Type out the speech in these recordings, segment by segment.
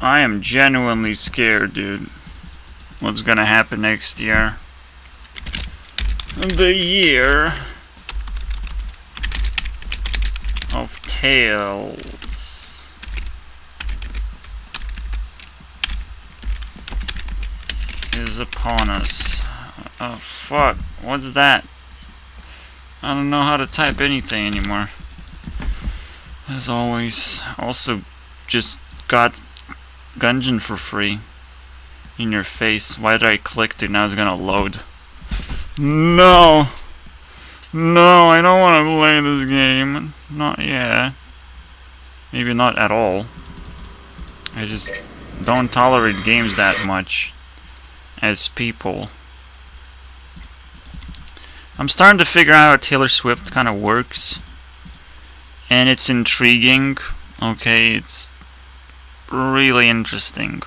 I am genuinely scared, dude. What's gonna happen next year? The year of Tales is upon us. Oh fuck, what's that? I don't know how to type anything anymore. As always. Also, just got Gungeon for free. In your face. Why did I click it? Now it's gonna load. No! No, I don't want to play this game. Not yet. Maybe not at all. I just don't tolerate games that much. As people. I'm starting to figure out how Taylor Swift kind of works. And it's intriguing. Okay, it's really interesting.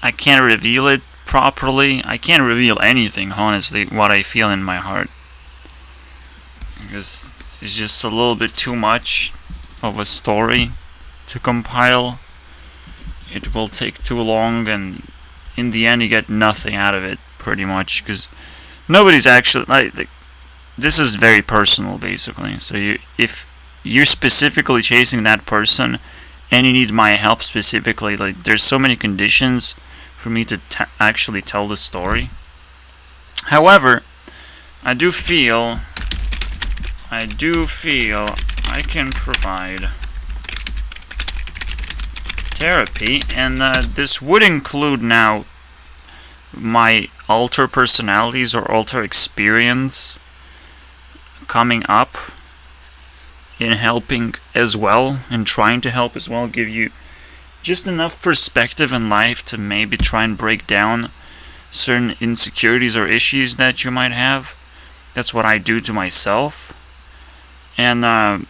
I can't reveal it properly. I can't reveal anything, honestly, what I feel in my heart. Because it's just a little bit too much of a story to compile. It will take too long, and in the end you get nothing out of it, pretty much. Because nobody's actually... like this is very personal, basically. So if you're specifically chasing that person, and you need my help specifically, like, there's so many conditions for me to actually tell the story. However, I do feel I can provide therapy, and this would include now my alter personalities or alter experience coming up in helping as well, and trying to help as well, give you just enough perspective in life to maybe try and break down certain insecurities or issues that you might have. That's what I do to myself. And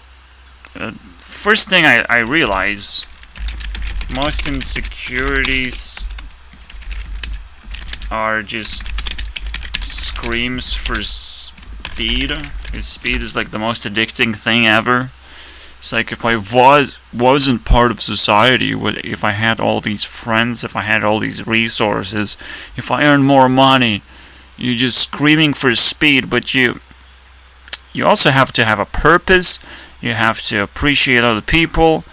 first thing I realize, most insecurities are just screams for speed. Because speed is like the most addicting thing ever. It's like, if I wasn't part of society, if I had all these friends, if I had all these resources, if I earned more money, you're just screaming for speed. But you also have to have a purpose. You have to appreciate other people.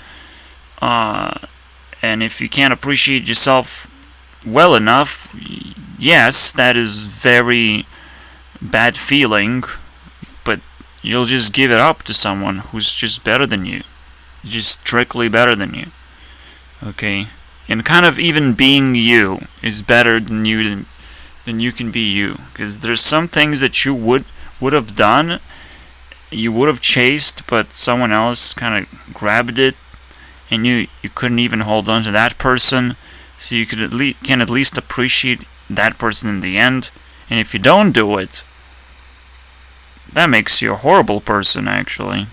And if you can't appreciate yourself well enough, yes, that is very bad feeling. But you'll just give it up to someone who's just better than you. Just strictly better than you. Okay? And kind of even being you is better than you can be you. Because there's some things that you would have done, you would have chased, but someone else kind of grabbed it, and you couldn't even hold on to that person. So you can at least appreciate that person in the end. And if you don't do it, that makes you a horrible person, actually.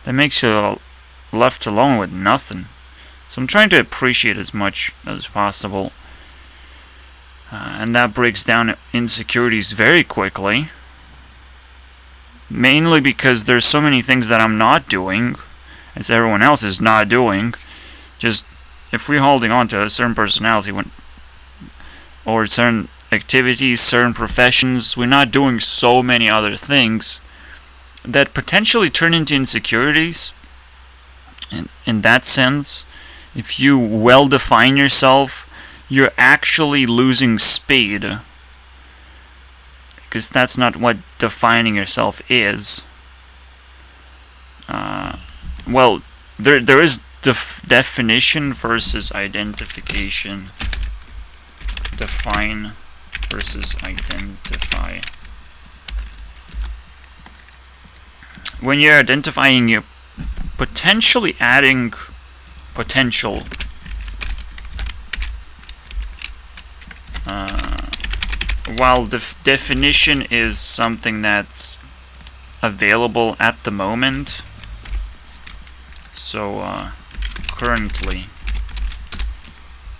That makes you left alone with nothing. So I'm trying to appreciate as much as possible. And that breaks down insecurities very quickly. Mainly because there's so many things that I'm not doing, as everyone else is not doing. Just, if we're holding on to a certain personality, or certain activities, certain professions, we're not doing so many other things that potentially turn into insecurities. In that sense, if you well define yourself, you're actually losing speed, because that's not what defining yourself is. Well, there is definition versus identification. Define versus identify. When you're identifying, you're potentially adding potential. While definition is something that's available at the moment. So, currently,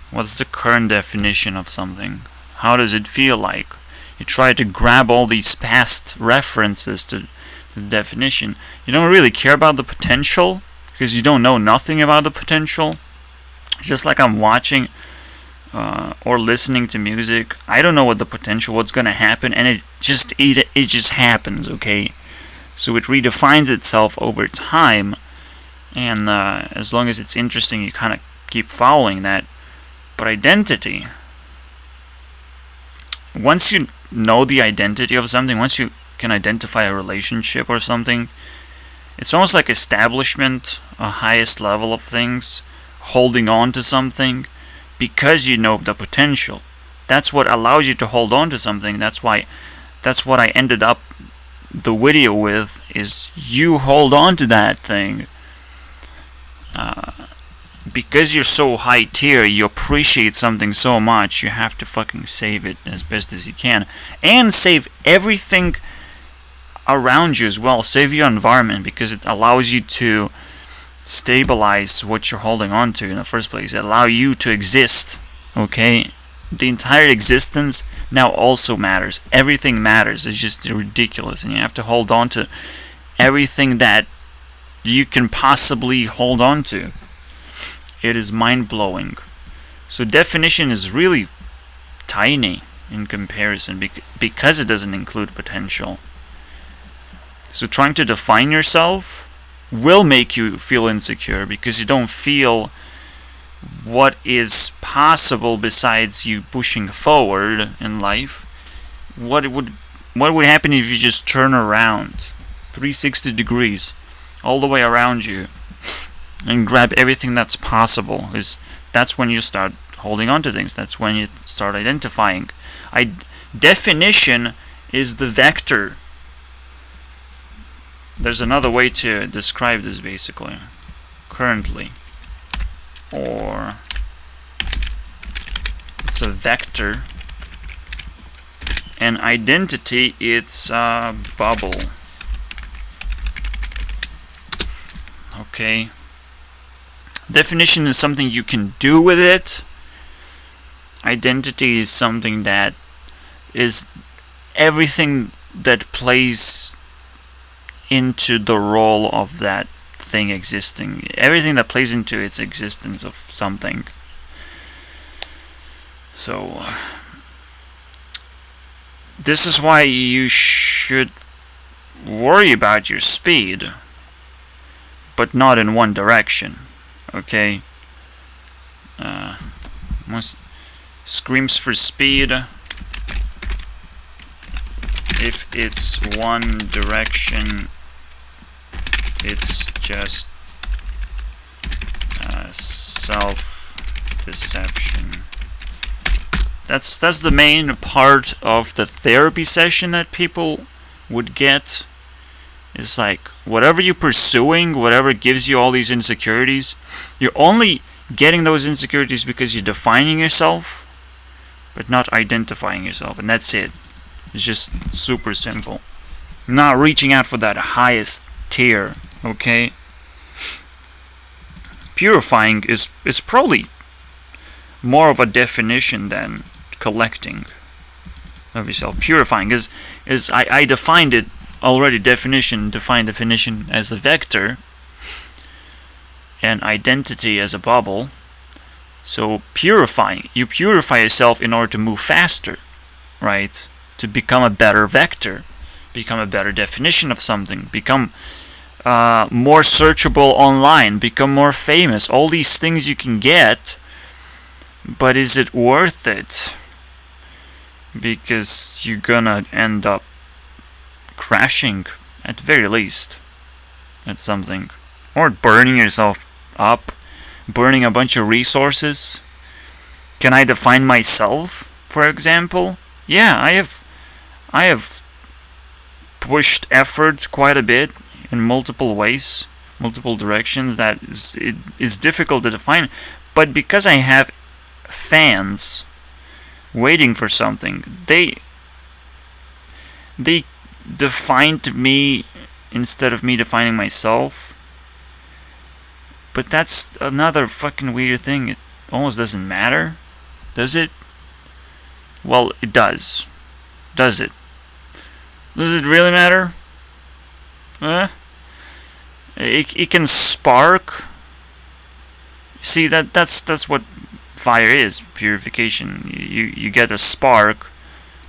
what's the current definition of something? How does it feel like? You try to grab all these past references to the definition. You don't really care about the potential, because you don't know nothing about the potential. It's just like I'm watching or listening to music. I don't know what the potential, what's gonna happen, and it just happens, okay? So it redefines itself over time, and as long as it's interesting, you kind of keep following that. But identity, once you know the identity of something, once you can identify a relationship or something, it's almost like establishment, a highest level of things, holding on to something because you know the potential. That's what allows you to hold on to something. That's what I ended up the video with, is you hold on to that thing. Because you're so high tier, you appreciate something so much, you have to fucking save it as best as you can. And save everything around you as well. Save your environment, because it allows you to stabilize what you're holding on to in the first place. It allows you to exist, okay? The entire existence now also matters. Everything matters. It's just ridiculous, and you have to hold on to everything that you can possibly hold on to. It is mind-blowing. So definition is really tiny in comparison because it doesn't include potential. So trying to define yourself will make you feel insecure, because you don't feel what is possible besides you pushing forward in life. What would happen if you just turn around 360 degrees all the way around you and grab everything that's possible? That's when you start holding on to things. That's when you start identifying. Definition is the vector. There's another way to describe this, basically. Currently. Or it's a vector. And identity, it's a bubble. Okay. Definition is something you can do with it. Identity is something that is everything that plays into the role of that thing existing. Everything that plays into its existence of something. So this is why you should worry about your speed, but not in one direction. Okay? Screams for speed. If it's one direction, it's just self-deception. That's the main part of the therapy session that people would get. It's like, whatever you're pursuing, whatever gives you all these insecurities, you're only getting those insecurities because you're defining yourself, but not identifying yourself, and that's it. It's just super simple. Not reaching out for that highest tier, okay? Purifying is probably more of a definition than collecting of yourself. Purifying is I defined it already. Define definition as a vector, and identity as a bubble. So purifying, you purify yourself in order to move faster, right? To become a better vector, become a better definition of something, become more searchable online, become more famous. All these things you can get, but is it worth it? Because you're gonna end up crashing, at very least, at something. Or burning yourself up, burning a bunch of resources. Can I define myself, for example? Yeah, I have pushed effort quite a bit in multiple ways, multiple directions. That is difficult to define, but because I have fans waiting for something, they defined me instead of me defining myself. But that's another fucking weird thing. It almost doesn't matter, does it? Well, it does. Does it? Does it really matter? It can spark. See, that's what fire is, purification. You get a spark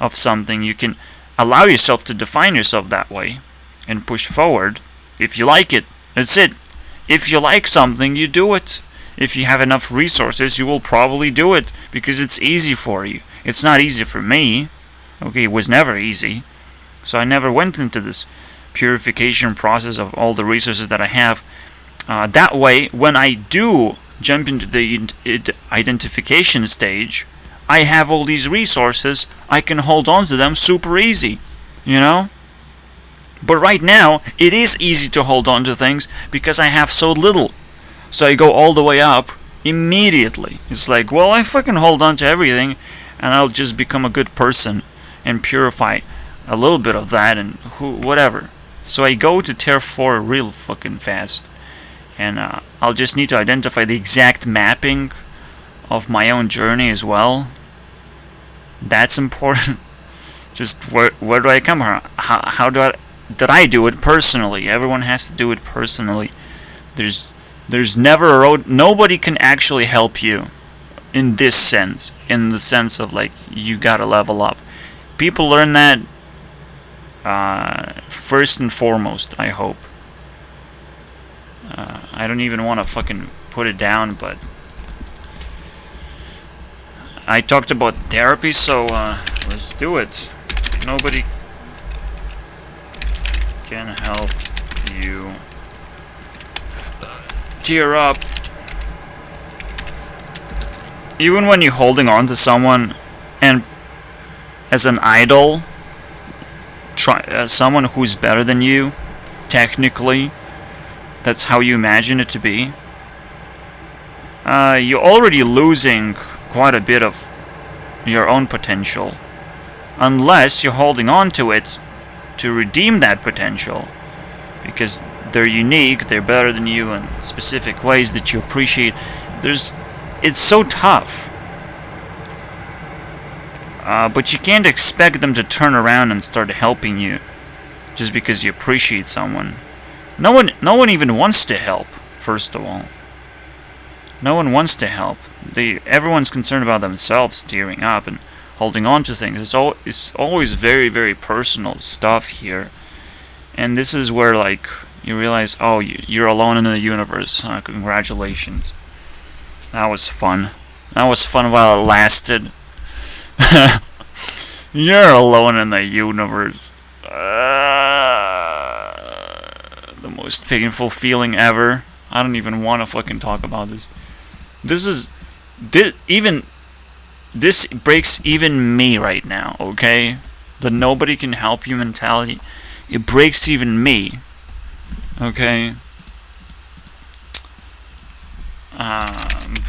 of something. You can allow yourself to define yourself that way and push forward if you like it. That's it. If you like something, you do it. If you have enough resources, you will probably do it because it's easy for you. It's not easy for me. Okay, it was never easy. So I never went into this purification process of all the resources that I have. That way, when I do jump into the identification stage, I have all these resources. I can hold on to them super easy, you know? But right now, it is easy to hold on to things because I have so little. So I go all the way up immediately. It's like, well, I fucking hold on to everything and I'll just become a good person and purify a little bit of that and whatever. So I go to tier 4 real fucking fast. And I'll just need to identify the exact mapping of my own journey as well. That's important. Just where do I come from? How did I do it personally? Everyone has to do it personally. There's never a road. Nobody can actually help you in this sense. In the sense of like you gotta level up. People learn that first and foremost, I hope. I don't even want to fucking put it down, but I talked about therapy, so let's do it. Nobody can help you tear up. Even when you're holding on to someone and as an idol, someone who's better than you, technically, that's how you imagine it to be, you're already losing quite a bit of your own potential. Unless you're holding on to it to redeem that potential. Because they're unique, they're better than you in specific ways that you appreciate. It's so tough. But you can't expect them to turn around and start helping you just because you appreciate someone. No one even wants to help, first of all. No one wants to help. Everyone's concerned about themselves tearing up and holding on to things. It's always very, very personal stuff here. And this is where, like, you realize, oh, you're alone in the universe. Congratulations. That was fun. That was fun while it lasted. You're alone in the universe. The most painful feeling ever. I don't even want to fucking talk about this. This breaks even me right now, okay? The nobody can help you mentality. It breaks even me. Okay?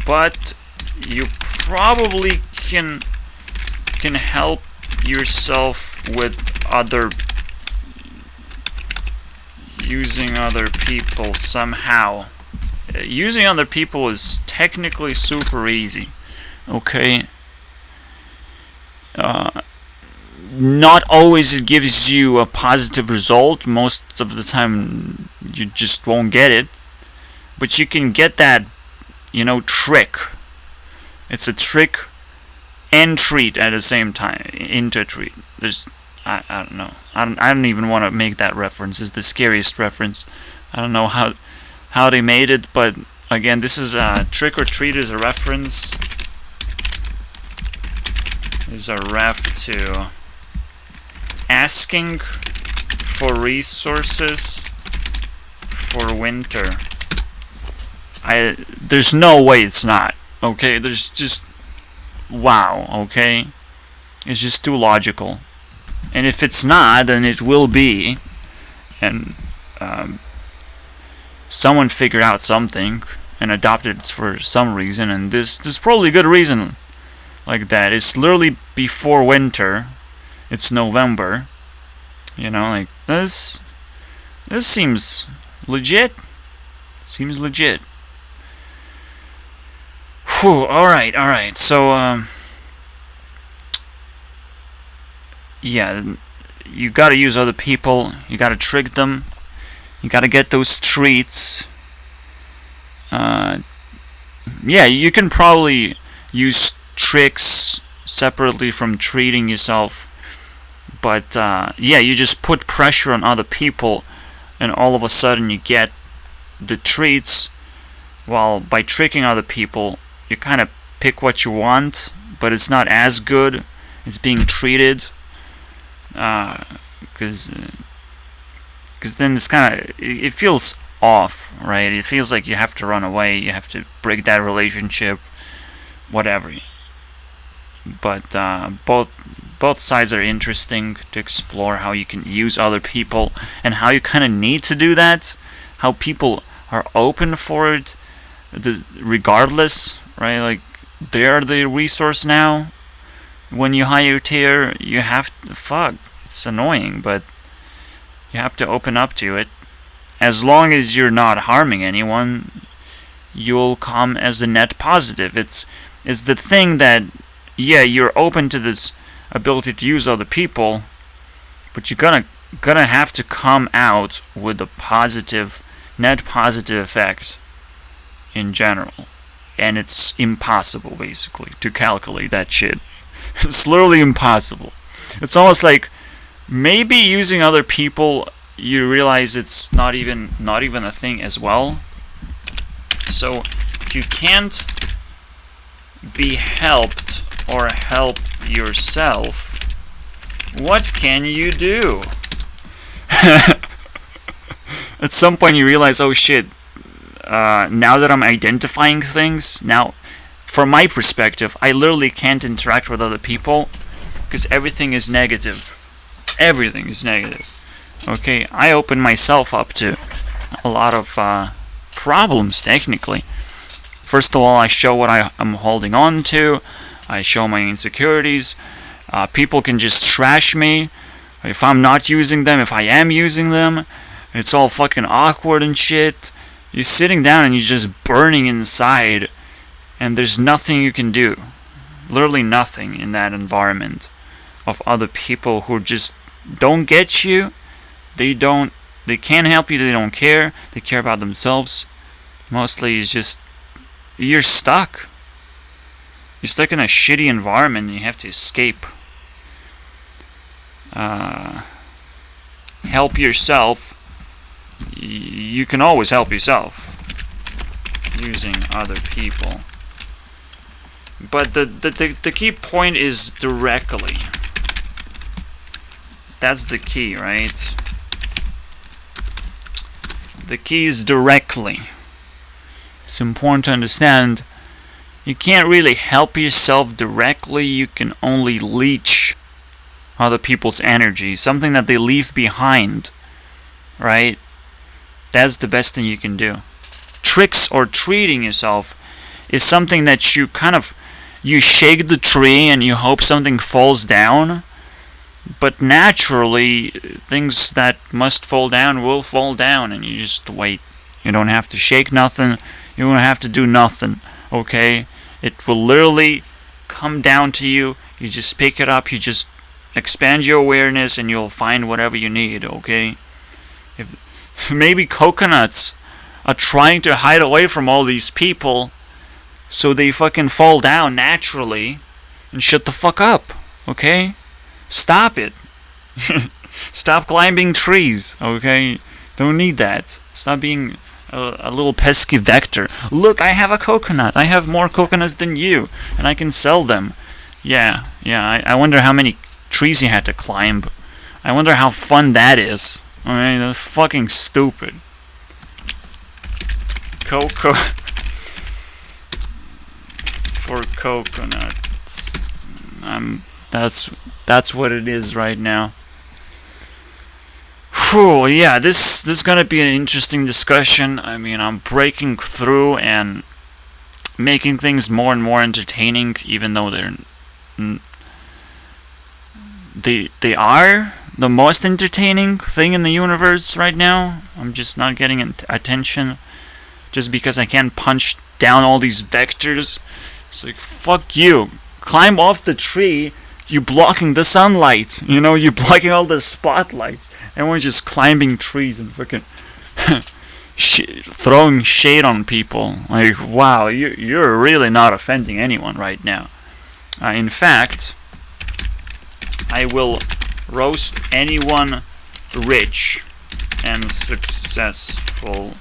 But you probably can help yourself with using other people somehow. Using other people is technically super easy. Okay? Not always it gives you a positive result. Most of the time you just won't get it. But you can get that, trick. It's a trick and treat at the same time. Into treat. I don't know. I don't even want to make that reference. It's the scariest reference. I don't know how they made it, but again, this is trick or treat is a reference. Is a ref to asking for resources for winter. There's no way it's not. Okay, there's just wow. Okay, it's just too logical. And if it's not, then it will be. And someone figured out something and adopted it for some reason, and this is probably a good reason. Like that. It's literally before winter. It's November. Like this seems legit. Seems legit. Whew, alright. So yeah, you gotta use other people, you gotta trick them, You gotta get those treats. Yeah, you can probably use tricks separately from treating yourself. But, yeah, you just put pressure on other people, and all of a sudden you get the treats. While by tricking other people, you kind of pick what you want, but it's not as good. It's being treated. Because then it's kind of, it feels off, right? It feels like you have to run away, you have to break that relationship, whatever. But both sides are interesting to explore, how you can use other people and how you kind of need to do that, how people are open for it regardless, right? Like, they're the resource now. When you hire tier, you have to, fuck, it's annoying, but you have to open up to it. As long as you're not harming anyone, you'll come as a net positive. It's the thing that, yeah, you're open to this ability to use other people, but you're gonna have to come out with a positive, net positive effect in general. And it's impossible, basically, to calculate that shit. It's literally impossible. It's almost like maybe using other people, you realize it's not even a thing as well. So if you can't be helped or help yourself, what can you do? At some point you realize, oh shit, now that I'm identifying things, now from my perspective, I literally can't interact with other people because everything is negative. Everything is negative. Okay, I open myself up to a lot of problems, technically. First of all, I show what I'm holding on to. I show my insecurities. People can just trash me if I'm not using them, if I am using them. It's all fucking awkward and shit. You're sitting down and you're just burning inside, and there's nothing you can do. Literally nothing in that environment of other people who just don't get you. They can't help you, they don't care. They care about themselves. Mostly it's just, you're stuck. You're stuck in a shitty environment and you have to escape. Help yourself. You can always help yourself using other people. But the key point is directly. That's the key, right? The key is directly. It's important to understand you can't really help yourself directly. You can only leech other people's energy, something that they leave behind, right? That's the best thing you can do. Tricks or treating yourself is something that you kind of, you shake the tree and you hope something falls down, but naturally things that must fall down will fall down, and you just wait. You don't have to shake nothing, you don't have to do nothing, okay? It will literally come down to you. You just pick it up, you just expand your awareness, and you'll find whatever you need, okay? If maybe coconuts are trying to hide away from all these people, so they fucking fall down naturally, and shut the fuck up, okay? Stop it. Stop climbing trees, okay? Don't need that. Stop being a little pesky vector. Look, I have a coconut. I have more coconuts than you, and I can sell them. Yeah, I wonder how many trees you had to climb. I wonder how fun that is. Alright, that's fucking stupid. Cocoa for coconuts. That's what it is right now. Whew, yeah, this is gonna be an interesting discussion. I mean, I'm breaking through and making things more and more entertaining, even though they are the most entertaining thing in the universe right now. I'm just not getting attention just because I can't punch down all these vectors. It's like, fuck you. Climb off the tree. You're blocking the sunlight. You know, you're blocking all the spotlights. And we're just climbing trees and fucking throwing shade on people. Like, wow, you're really not offending anyone right now. In fact, I will roast anyone rich and successful.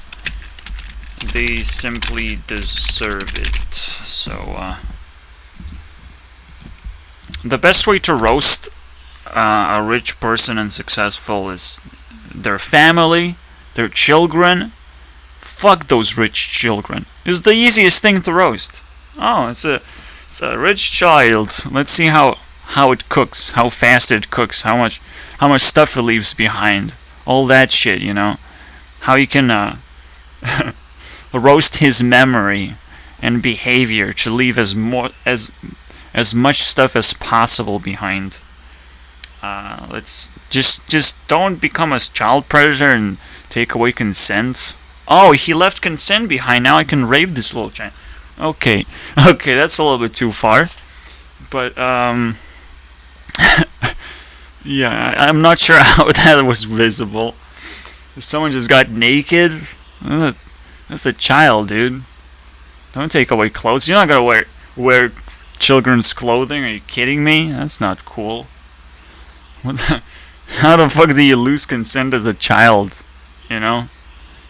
They simply deserve it. So, the best way to roast a rich person and successful is their family, their children. Fuck those rich children. It's the easiest thing to roast. Oh, it's a rich child. Let's see how it cooks, how fast it cooks, how much stuff it leaves behind. All that shit, you know. How you can roast his memory and behavior to leave as much stuff as possible behind. Let's just don't become a child predator and take away consent. Oh, he left consent behind. Now I can rape this little child. Okay, that's a little bit too far. But yeah, I'm not sure how that was visible. Someone just got naked. That's a child, dude. Don't take away clothes. You're not gonna wear children's clothing. Are you kidding me? That's not cool. How the fuck do you lose consent as a child? You know?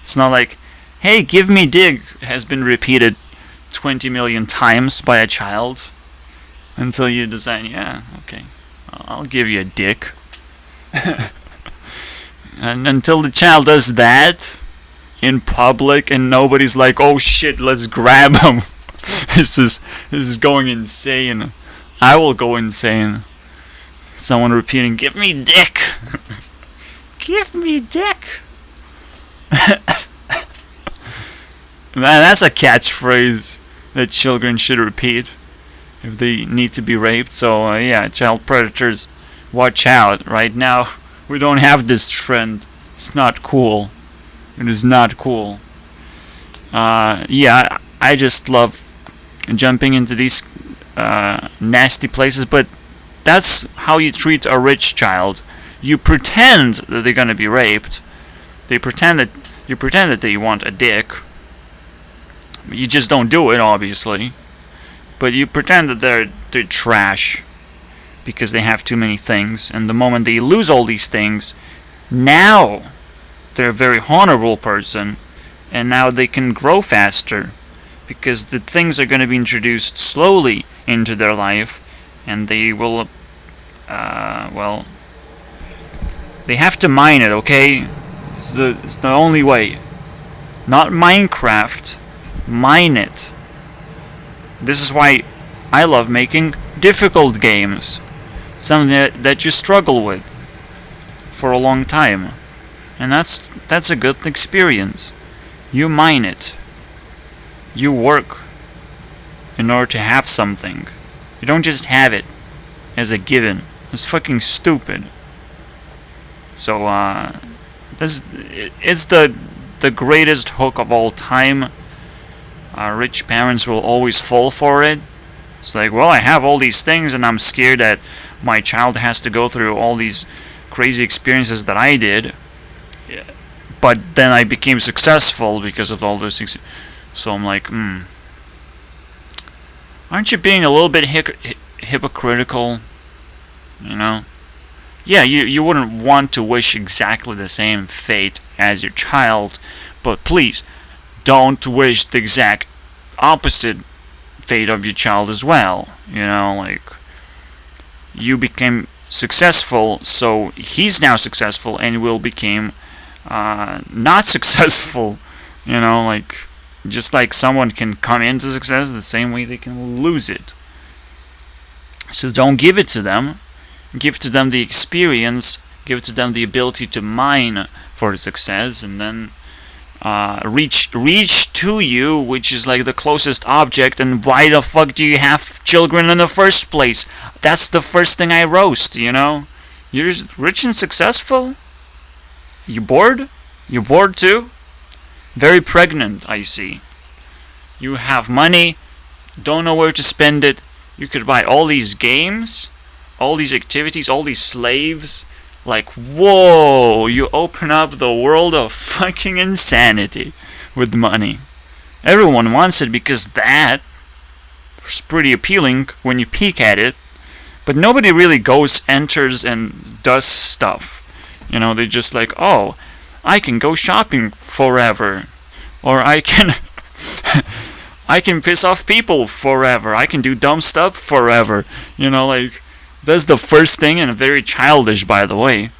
It's not like, hey, give me dick has been repeated 20 million times by a child until you decide, yeah, okay, I'll give you a dick. And until the child does that in public and nobody's like, oh shit, let's grab him. This is going insane. I will go insane. Someone repeating, give me dick. Give me dick. That's a catchphrase that children should repeat if they need to be raped. So yeah, child predators, watch out. Right now, we don't have this trend. It's not cool. It is not cool. Yeah, I just love jumping into these nasty places, but that's how you treat a rich child. You pretend that they're gonna be raped. You pretend that they want a dick. You just don't do it, obviously. But you pretend that they're trash because they have too many things, and the moment they lose all these things, now they're a very honorable person, and now they can grow faster because the things are going to be introduced slowly into their life, and they will, well, they have to mine it, okay? It's the only way. Not Minecraft. Mine it. This is why I love making difficult games. Something that you struggle with for a long time. And that's a good experience. You mine it. You work in order to have something. You don't just have it as a given. It's fucking stupid. So, it's the greatest hook of all time. Rich parents will always fall for it. It's like, well, I have all these things and I'm scared that my child has to go through all these crazy experiences that I did. But then I became successful because of all those things. So I'm like, aren't you being a little bit hypocritical? You know? Yeah, you wouldn't want to wish exactly the same fate as your child, but please, don't wish the exact opposite fate of your child as well. You know, like, you became successful, so he's now successful and will become not successful. You know, like, just like someone can come into success the same way they can lose it. So don't give it to them. Give to them the experience, give to them the ability to mine for the success, and then reach to you, which is like the closest object. And why the fuck do you have children in the first place? That's the first thing I roast, you know? You're rich and successful? You bored? You bored too? Very pregnant, I see. You have money, don't know where to spend it. You could buy all these games, all these activities, all these slaves, Like, whoa, you open up the world of fucking insanity with money. Everyone wants it because that is pretty appealing when you peek at it, but nobody really goes, enters, and does stuff. You know, they just like, oh, I can go shopping forever, or I can I can piss off people forever, I can do dumb stuff forever. You know, like, that's the first thing, and very childish, by the way.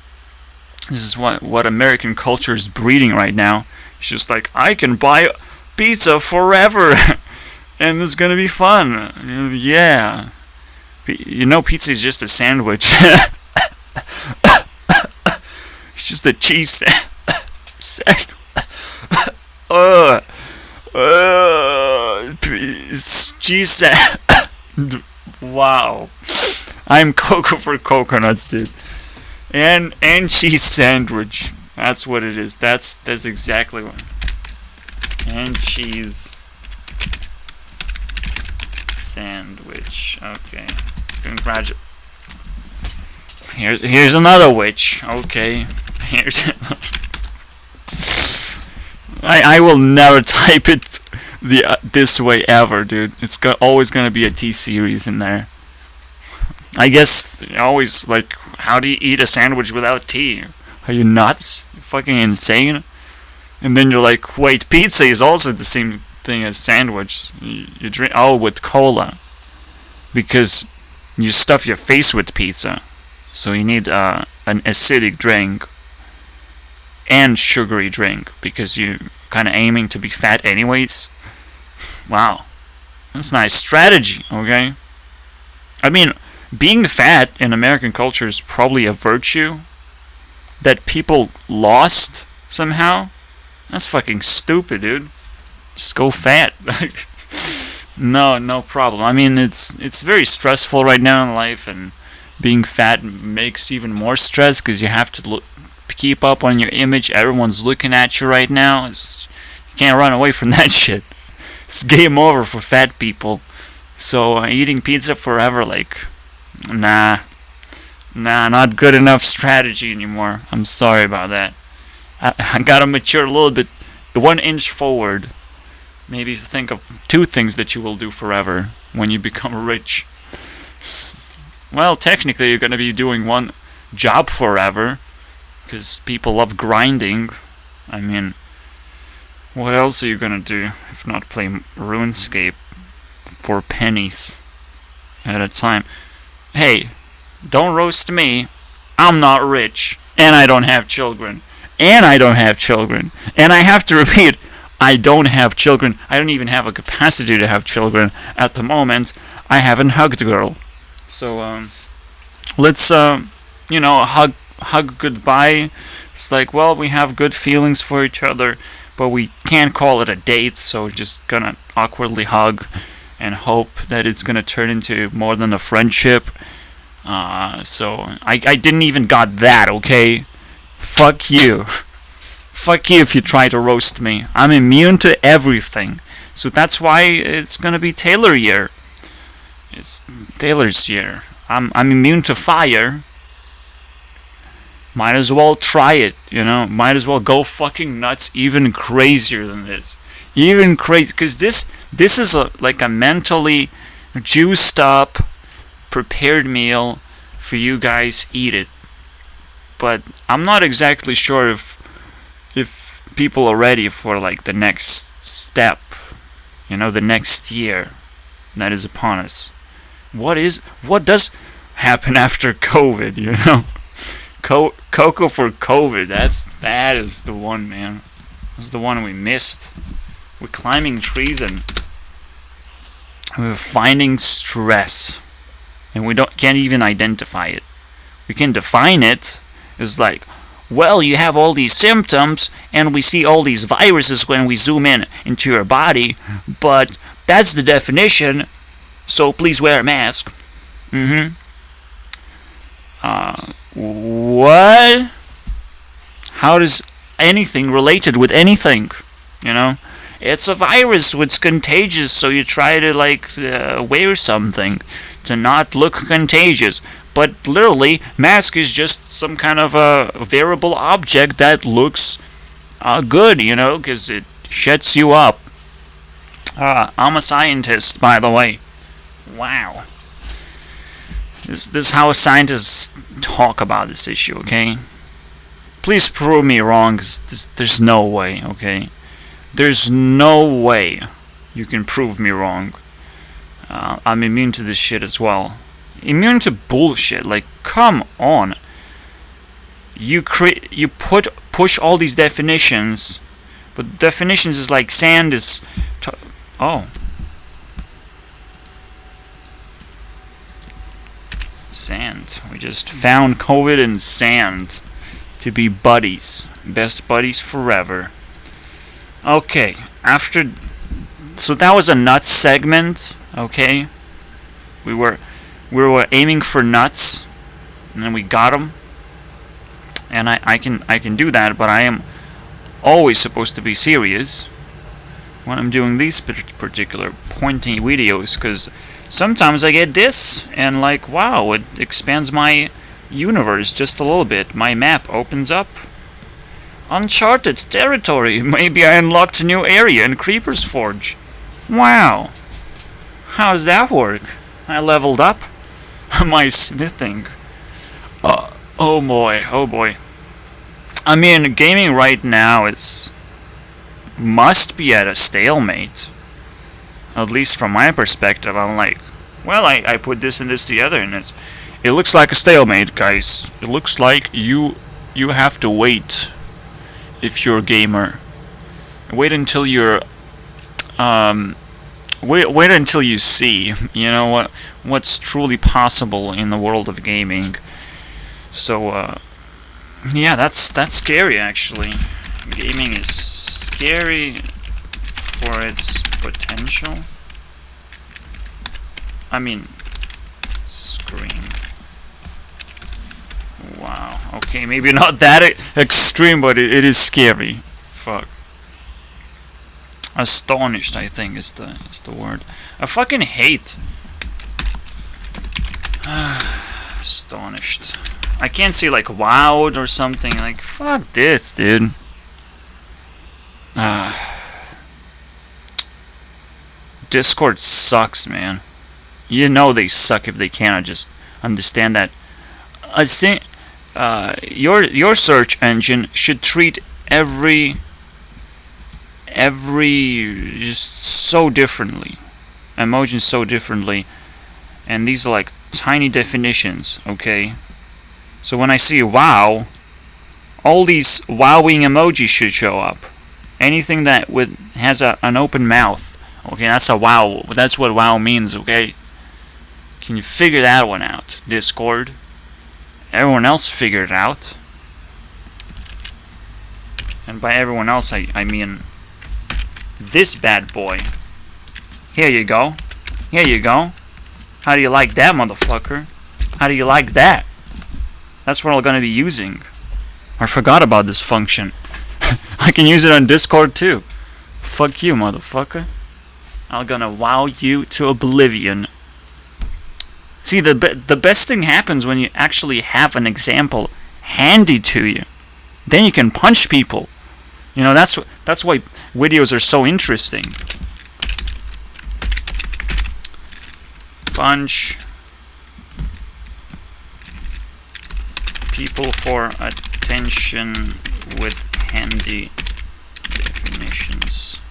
This is what American culture is breeding right now. It's just like, I can buy pizza forever, and it's gonna be fun. Yeah. You know, pizza is just a sandwich. It's just a cheese sandwich. Cheese sandwich. Wow. I'm Coco for coconuts, dude. And cheese sandwich. That's what it is. That's exactly what. And cheese sandwich. Okay. Congratulations. Here's another witch. Okay. Here's. I will never type it this way ever, dude. It's always gonna be a T series in there. I guess always like, how do you eat a sandwich without tea? Are you nuts? You fucking insane? And then you're like, wait, pizza is also the same thing as sandwich. You drink with cola, because you stuff your face with pizza, so you need an acidic drink and sugary drink because you're kind of aiming to be fat anyways. Wow, that's nice strategy. Okay, I mean, being fat in American culture is probably a virtue that people lost somehow. That's fucking stupid, dude. Just go fat. No problem. I mean, it's very stressful right now in life, and being fat makes even more stress because you have to keep up on your image. Everyone's looking at you right now. You can't run away from that shit. It's game over for fat people. So eating pizza forever, like, nah, not good enough strategy anymore. I'm sorry about that. I gotta mature a little bit, 1 inch forward. Maybe think of 2 things that you will do forever when you become rich. Well, technically you're gonna be doing 1 job forever, because people love grinding. I mean, what else are you gonna do if not play RuneScape for pennies at a time? Hey, don't roast me. I'm not rich, and I don't have children. And I have to repeat, I don't have children. I don't even have a capacity to have children at the moment. I haven't hugged a girl. So, let's, hug goodbye. It's like, well, we have good feelings for each other, but we can't call it a date, so we're just gonna awkwardly hug and hope that it's gonna turn into more than a friendship. So, I didn't even got that, okay? Fuck you. Fuck you if you try to roast me. I'm immune to everything. So that's why it's gonna be Taylor year. It's Taylor's year. I'm immune to fire. Might as well try it, you know? Might as well go fucking nuts, even crazier than this. Even crazy, because this is like a mentally juiced up, prepared meal for you guys. Eat it. But I'm not exactly sure if people are ready for like the next step, you know, the next year that is upon us. What does happen after COVID, you know? Coco for COVID. That is the one, man. That's the one we missed. We're climbing trees and we're finding stress, and we can't even identify it. We can define it. It's like, well, you have all these symptoms, and we see all these viruses when we zoom in into your body, but that's the definition, so please wear a mask. What? How does anything related with anything, you know? It's a virus, it's contagious, so you try to, like, wear something to not look contagious. But literally, mask is just some kind of a variable object that looks good, you know, because it shuts you up. I'm a scientist, by the way. Wow. This is how scientists talk about this issue, okay? Please prove me wrong, because there's no way, okay? There's no way you can prove me wrong. I'm immune to this shit as well. Immune to bullshit, like, come on. You push all these definitions, but definitions is like sand is... Oh. Sand. We just found COVID and sand to be buddies. Best buddies forever. Okay, so that was a nuts segment, okay? We were aiming for nuts, and then we got them. And I can do that, but I am always supposed to be serious when I'm doing these particular pointy videos, because sometimes I get this, and like, wow, it expands my universe just a little bit. My map opens up. Uncharted territory. Maybe I unlocked a new area in Creeper's Forge. Wow. How does that work? I leveled up. Am I smithing? Oh boy, oh boy. I mean, gaming right now must be at a stalemate. At least from my perspective, I'm like, well, I put this and this together, and it looks like a stalemate, guys. It looks like you have to wait if you're a gamer. Wait until you're wait until you see, you know, what's truly possible in the world of gaming. So yeah, that's scary actually. Gaming is scary for its potential. I mean, screen. Wow. Okay, maybe not that extreme, but it is scary. Fuck. Astonished, I think, is the word. I fucking hate. Astonished. I can't say like wowed or something. Like, fuck this, dude. Discord sucks, man. You know they suck if they cannot just understand that. I think your search engine should treat every just so differently, emojis so differently, and these are like tiny definitions, okay? So when I see wow, all these wowing emojis should show up. Anything that has an open mouth, okay, that's a wow. That's what wow means, okay? Can you figure that one out, Discord? Everyone else figured it out. And by everyone else, I mean this bad boy. Here you go. Here you go. How do you like that, motherfucker? How do you like that? That's what I'm gonna be using. I forgot about this function. I can use it on Discord too. Fuck you, motherfucker. I'm gonna wow you to oblivion. See, the best thing happens when you actually have an example handy to you. Then you can punch people. You know, that's why videos are so interesting. Punch people for attention with handy definitions.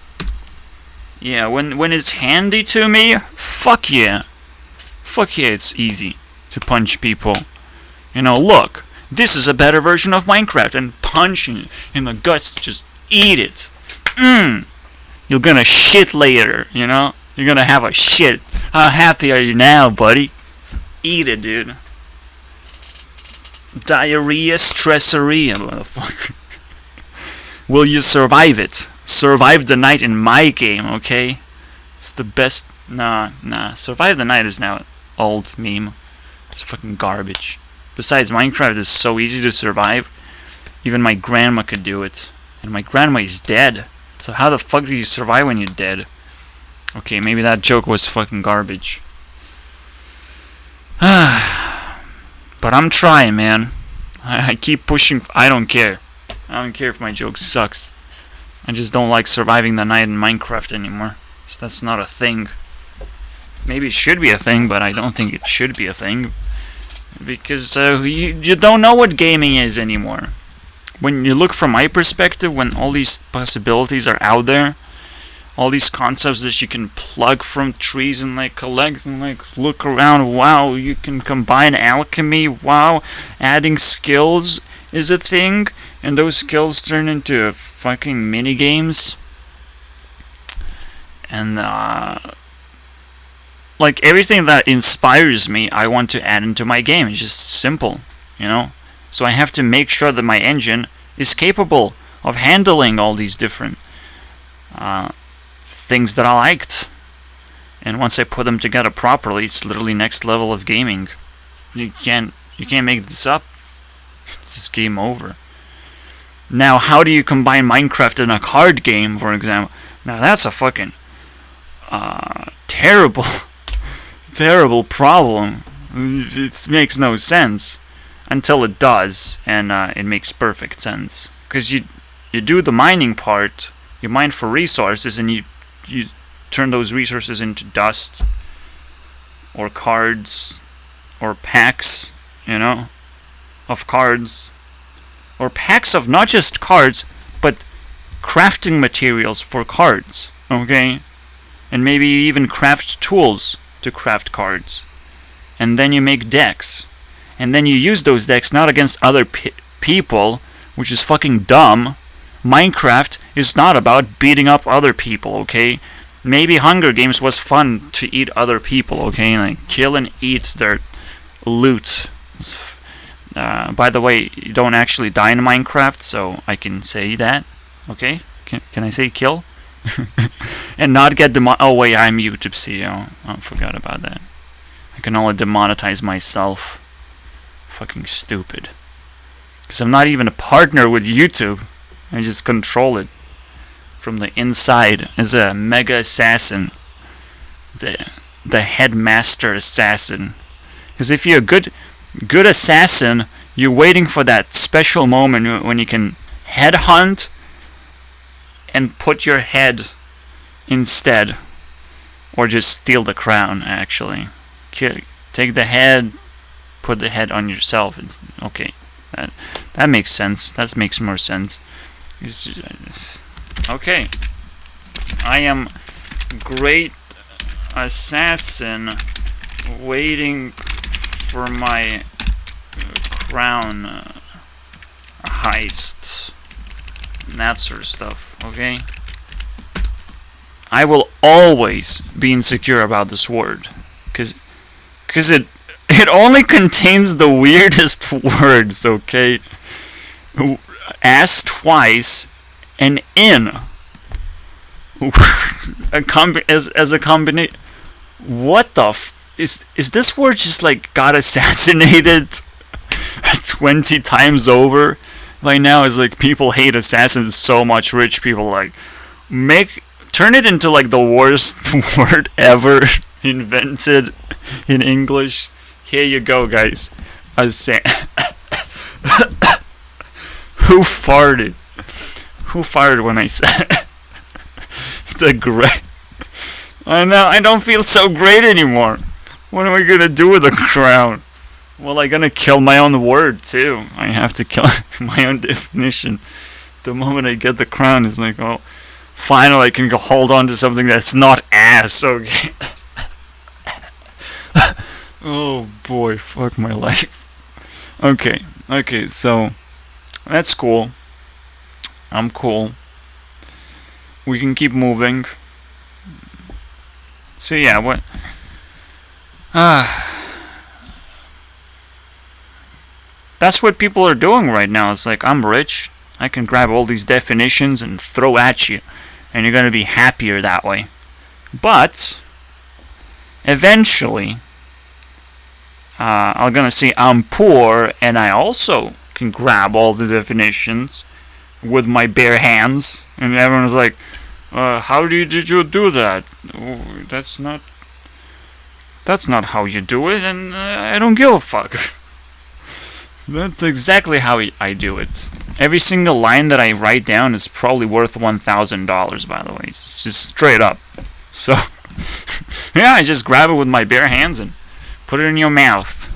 Yeah, when it's handy to me, fuck yeah. Fuck yeah, it's easy to punch people. You know, look, this is a better version of Minecraft, and punching in the guts, just eat it. You're gonna shit later, you know? You're gonna have a shit. How happy are you now, buddy? Eat it, dude. Diarrhea, stressoria, motherfucker. Will you survive it? Survive the night in my game, okay? It's the best. Nah. Survive the night is now old meme. It's fucking garbage. Besides, Minecraft is so easy to survive. Even my grandma could do it. And my grandma is dead. So how the fuck do you survive when you're dead? Okay, maybe that joke was fucking garbage. But I'm trying, man. I keep pushing. I don't care. I don't care if my joke sucks. I just don't like surviving the night in Minecraft anymore. So that's not a thing. Maybe it should be a thing, but I don't think it should be a thing. Because you don't know what gaming is anymore. When you look from my perspective, when all these possibilities are out there, all these concepts that you can plug from trees and like collect and like look around, wow, you can combine alchemy, wow, adding skills is a thing, and those skills turn into fucking mini games. And like everything that inspires me, I want to add into my game. It's just simple, you know. So I have to make sure that my engine is capable of handling all these different things that I liked. And once I put them together properly, it's literally next level of gaming. You can't make this up. It's just game over. Now, how do you combine Minecraft and a card game, for example? Now that's a fucking terrible problem. It makes no sense until it does, and it makes perfect sense. Because you do the mining part, you mine for resources, and you turn those resources into dust, or cards, or packs, you know, of cards, or packs of not just cards, but crafting materials for cards, okay? And maybe you even craft tools to craft cards. And then you make decks. And then you use those decks not against other people, which is fucking dumb. Minecraft is not about beating up other people, okay? Maybe Hunger Games was fun to eat other people, okay? Like, kill and eat their loot. By the way, you don't actually die in Minecraft, so I can say that, okay? Can I say kill? And not get oh wait, I'm YouTube CEO. I forgot about that. I can only demonetize myself. Fucking stupid. Because I'm not even a partner with YouTube. I just control it from the inside as a mega assassin. The headmaster assassin. Because if you're a good assassin, you're waiting for that special moment when you can headhunt and put your head instead. Or just steal the crown, actually. Take the head, put the head on yourself. Okay, that makes sense. That makes more sense. Okay. I am great assassin waiting for my crown heist. And that sort of stuff, okay? I will always be insecure about this word. Because it only contains the weirdest words, okay? Ass twice and in. As a combination. What the is this word just like got assassinated 20 times over? By now it's like people hate assassins so much. Rich people like turn it into like the worst word ever invented in English. Here you go, guys. Who farted? Who farted when I said the great? I know, I don't feel so great anymore. What am I gonna do with the crown? Well, I'm gonna kill my own word too. I have to kill my own definition. The moment I get the crown, it's like, oh, finally I can go hold on to something that's not ass, okay? Oh boy, fuck my life. Okay, so that's cool. I'm cool. We can keep moving. So yeah, what? That's what people are doing right now. It's like, I'm rich. I can grab all these definitions and throw at you. And you're going to be happier that way. But eventually, I'm going to say I'm poor, and I also can grab all the definitions with my bare hands. And everyone's like, how did you do that? Oh, that's not That's not how you do it, and I don't give a fuck. That's exactly how I do it. Every single line that I write down is probably worth $1,000, by the way. It's just straight up. So, yeah, I just grab it with my bare hands and put it in your mouth.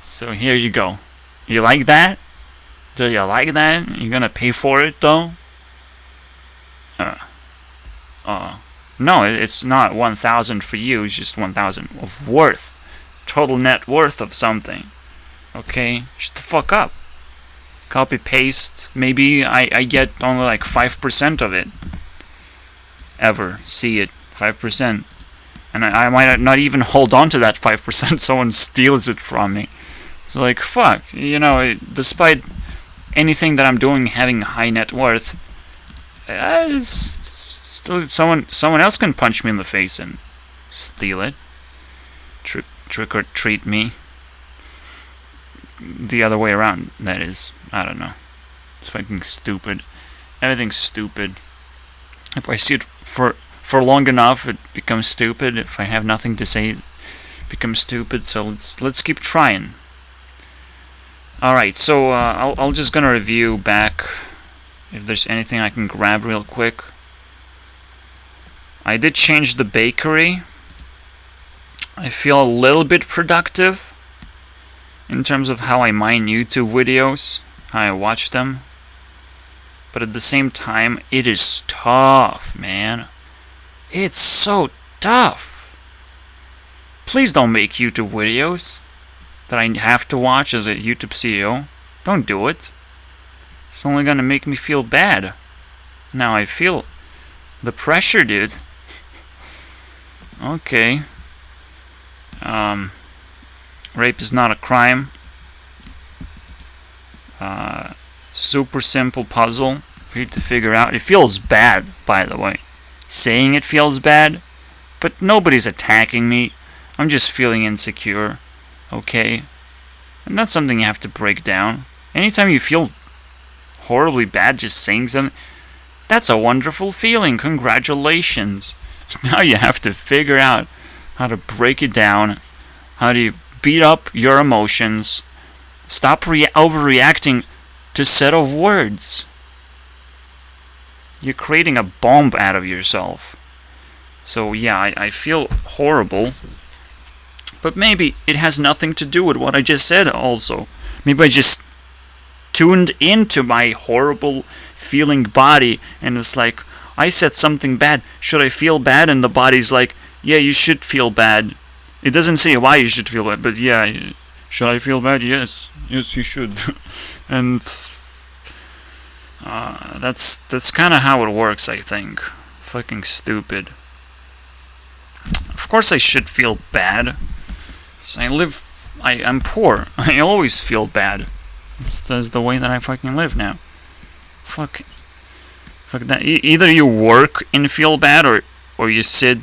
So here you go. You like that? Do you like that? You gonna pay for it, though? No, it's not 1,000 for you. It's just 1,000 of worth. Total net worth of something. Okay? Shut the fuck up. Copy paste. Maybe I get only like 5% of it. Ever see it. 5%. And I might not even hold on to that 5%. Someone steals it from me. So like, fuck. You know, despite anything that I'm doing having high net worth, still someone else can punch me in the face and steal it. Trick or treat me. The other way around, that is. I don't know. It's fucking stupid. Everything's stupid. If I see it for long enough, it becomes stupid. If I have nothing to say, it becomes stupid. So let's keep trying. Alright, so I'll just gonna review back if there's anything I can grab real quick. I did change the bakery. I feel a little bit productive in terms of how I mine YouTube videos, how I watch them. But at the same time, it is tough, man. It's so tough. Please don't make YouTube videos that I have to watch as a YouTube CEO. Don't do it. It's only gonna make me feel bad. Now I feel the pressure, dude. Okay. Rape is not a crime. Super simple puzzle for you to figure out. It feels bad, by the way. Saying it feels bad, but nobody's attacking me. I'm just feeling insecure. Okay? And that's something you have to break down. Anytime you feel horribly bad just saying something, that's a wonderful feeling. Congratulations. Now you have to figure out how to break it down, how to beat up your emotions, stop overreacting to a set of words. You're creating a bomb out of yourself. So yeah, I feel horrible. But maybe it has nothing to do with what I just said also. Maybe I just tuned into my horrible feeling body and it's like, I said something bad. Should I feel bad? And the body's like, yeah, you should feel bad. It doesn't say why you should feel bad, but yeah, should I feel bad? Yes, you should. And that's kind of how it works, I think. Fucking stupid. Of course I should feel bad. So I'm poor. I always feel bad. That's the way that I fucking live now. Fuck that. Either you work and feel bad, or you sit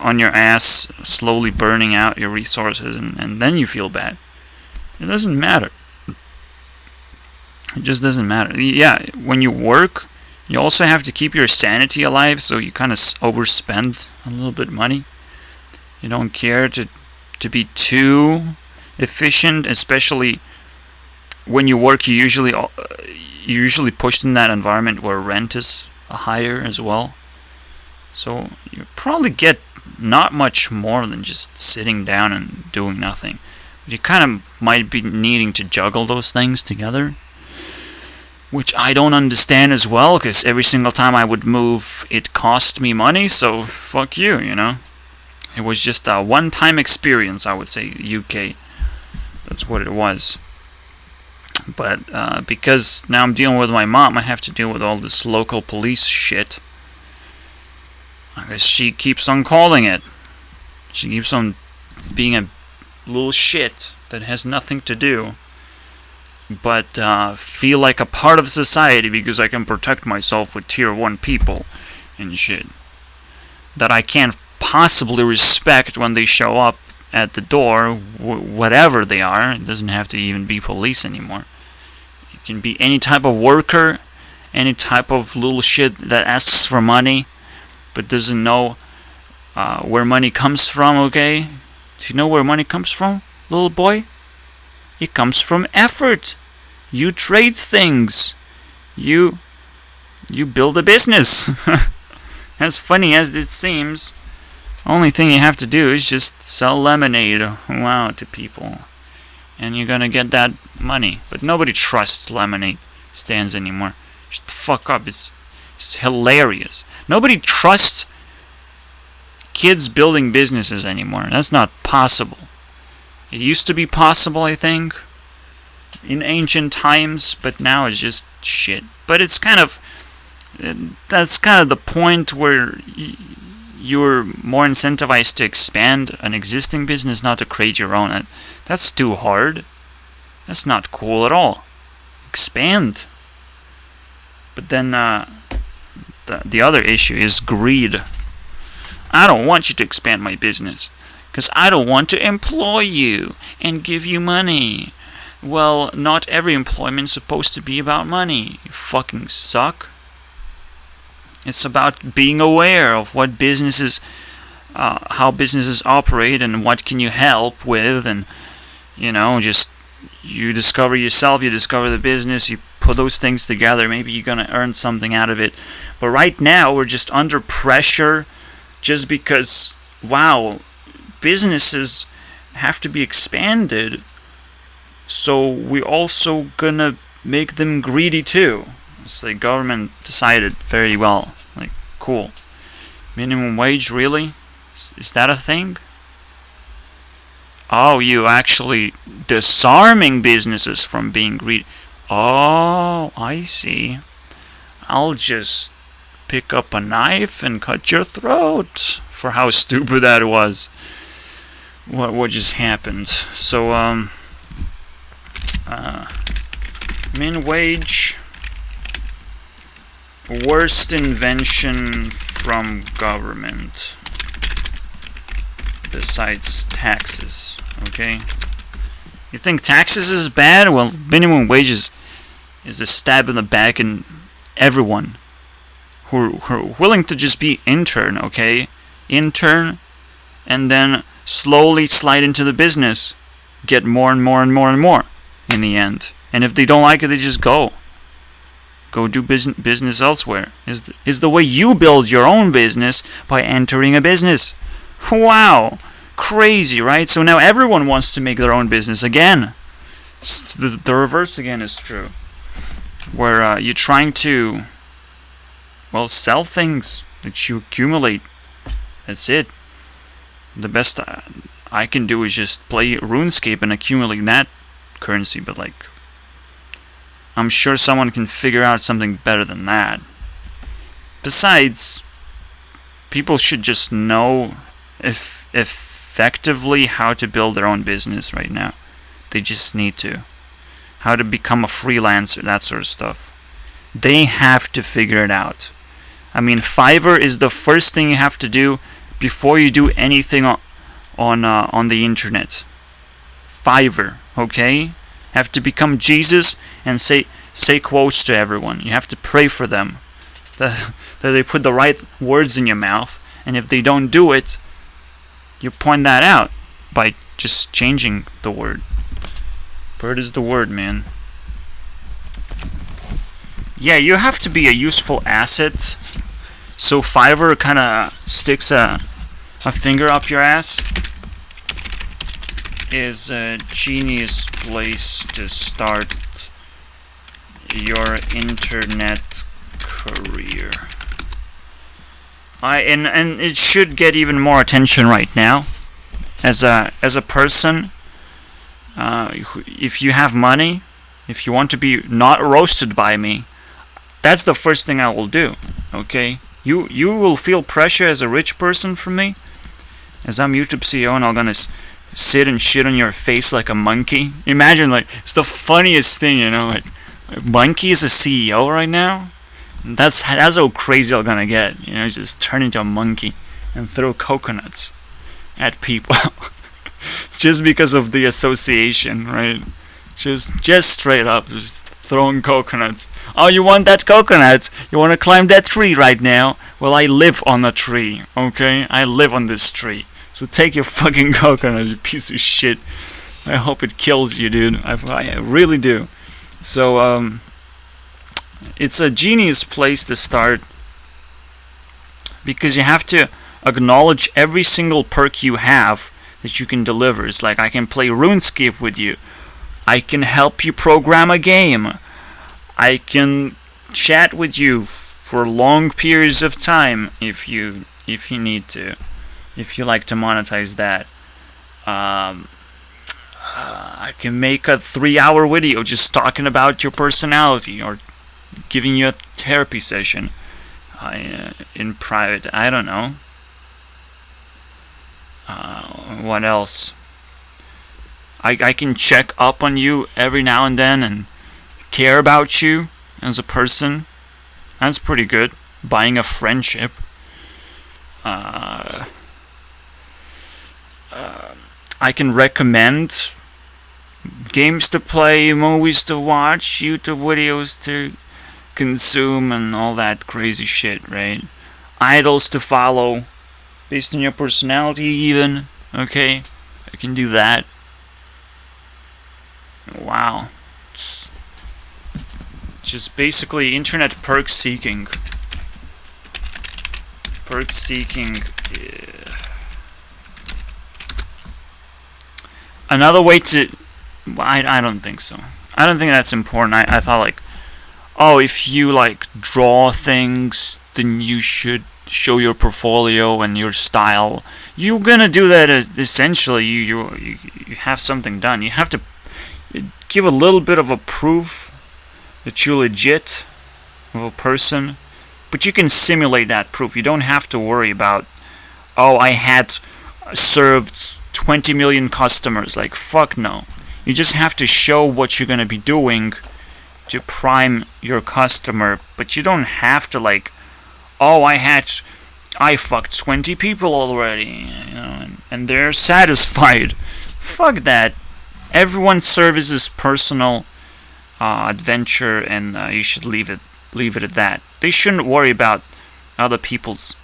on your ass, slowly burning out your resources, and then you feel bad. It doesn't matter. It just doesn't matter. Yeah, when you work, you also have to keep your sanity alive, so you kind of overspend a little bit of money. You don't care to be too efficient, especially when you work. You're usually pushed in that environment where rent is higher as well. So you probably get not much more than just sitting down and doing nothing. But you kind of might be needing to juggle those things together, which I don't understand as well, because every single time I would move, it cost me money, so fuck you, you know? It was just a one-time experience, I would say, UK. That's what it was. But because now I'm dealing with my mom, I have to deal with all this local police shit. I guess she keeps on calling it. She keeps on being a little shit that has nothing to do but feel like a part of society because I can protect myself with tier 1 people and shit that I can't possibly respect when they show up at the door, whatever they are. It doesn't have to even be police anymore. It can be any type of worker, any type of little shit that asks for money but doesn't know where money comes from, okay? Do you know where money comes from, little boy? It comes from effort. You trade things. You build a business. As funny as it seems, only thing you have to do is just sell lemonade, wow, to people, and you're gonna get that money. But nobody trusts lemonade stands anymore. Shut the fuck up. It's hilarious. Nobody trusts kids building businesses anymore. That's not possible. It used to be possible, I think, in ancient times, but now it's just shit. But it's kind of, that's kind of the point where you're more incentivized to expand an existing business, not to create your own. That's too hard. That's not cool at all. Expand. But then the other issue is greed. I don't want you to expand my business because I don't want to employ you and give you money. Well, not every employment is supposed to be about money. You fucking suck. It's about being aware of what businesses, how businesses operate, and what can you help with, and just you discover yourself, you discover the business, you put those things together. Maybe you're gonna earn something out of it. But right now we're just under pressure, just because businesses have to be expanded. So we're also gonna make them greedy too. It's like government decided very well. Like, cool. Minimum wage, really? Is that a thing? Oh, you actually disarming businesses from being greedy. Oh, I see. I'll just pick up a knife and cut your throat. For how stupid that was. What just happened? So, min wage, worst invention from government besides taxes. Okay, you think taxes is bad? Well, minimum wages is a stab in the back in everyone who are willing to just be intern. Okay, intern, and then slowly slide into the business, get more and more and more and more in the end. And if they don't like it, they just go do business elsewhere. Is the way you build your own business, by entering a business. Wow, crazy, right? So now everyone wants to make their own business again. The reverse again is true, where you're trying to, sell things that you accumulate. That's it. The best I can do is just play RuneScape and accumulate that currency, but I'm sure someone can figure out something better than that. Besides, people should just know effectively how to build their own business right now. They just need to. How to become a freelancer, that sort of stuff. They have to figure it out. I mean, Fiverr is the first thing you have to do before you do anything on the internet. Fiverr, okay? Have to become Jesus and say quotes to everyone. You have to pray for them that they put the right words in your mouth, and if they don't do it, you point that out by just changing the word. Bird is the word, man. Yeah, you have to be a useful asset. So Fiverr kind of sticks a finger up your ass. Is a genius place to start your internet career. And it should get even more attention right now. As a person, if you have money, if you want to be not roasted by me, that's the first thing I will do. Okay, you will feel pressure as a rich person from me, as I'm YouTube CEO, and I'm gonna sit and shit on your face like a monkey. Imagine, it's the funniest thing, monkey is a CEO right now. That's how crazy I'm gonna get. Just turn into a monkey and throw coconuts at people just because of the association, right? Just straight up, just throwing coconuts. Oh, you want that coconut? You want to climb that tree right now? Well, I live on a tree, okay? I live on this tree. So take your fucking coconut, you piece of shit. I hope it kills you, dude. I really do. So, it's a genius place to start, because you have to acknowledge every single perk you have that you can deliver. It's like, I can play RuneScape with you. I can help you program a game. I can chat with you for long periods of time if you need to. If you like to monetize that. I can make a 3-hour video just talking about your personality, or giving you a therapy session in private. I don't know. What else? I can check up on you every now and then and care about you as a person. That's pretty good. Buying a friendship. I can recommend games to play, movies to watch, YouTube videos to consume, and all that crazy shit, right? Idols to follow based on your personality, even. Okay, I can do that. Wow. It's just basically internet perk seeking. Perk seeking. Yeah. Another way to... I don't think so. I don't think that's important. I thought, like, oh, if you, like, draw things, then you should show your portfolio and your style. You're gonna do that essentially. You have something done. You have to give a little bit of a proof that you're legit of a person, but you can simulate that proof. You don't have to worry about, oh, I had served 20 million customers. Like, fuck no. You just have to show what you're gonna be doing to prime your customer, but you don't have to, like, oh, I fucked 20 people already, you know, and they're satisfied. Fuck that. Everyone serves his personal adventure, and you should leave it at that. They shouldn't worry about other people's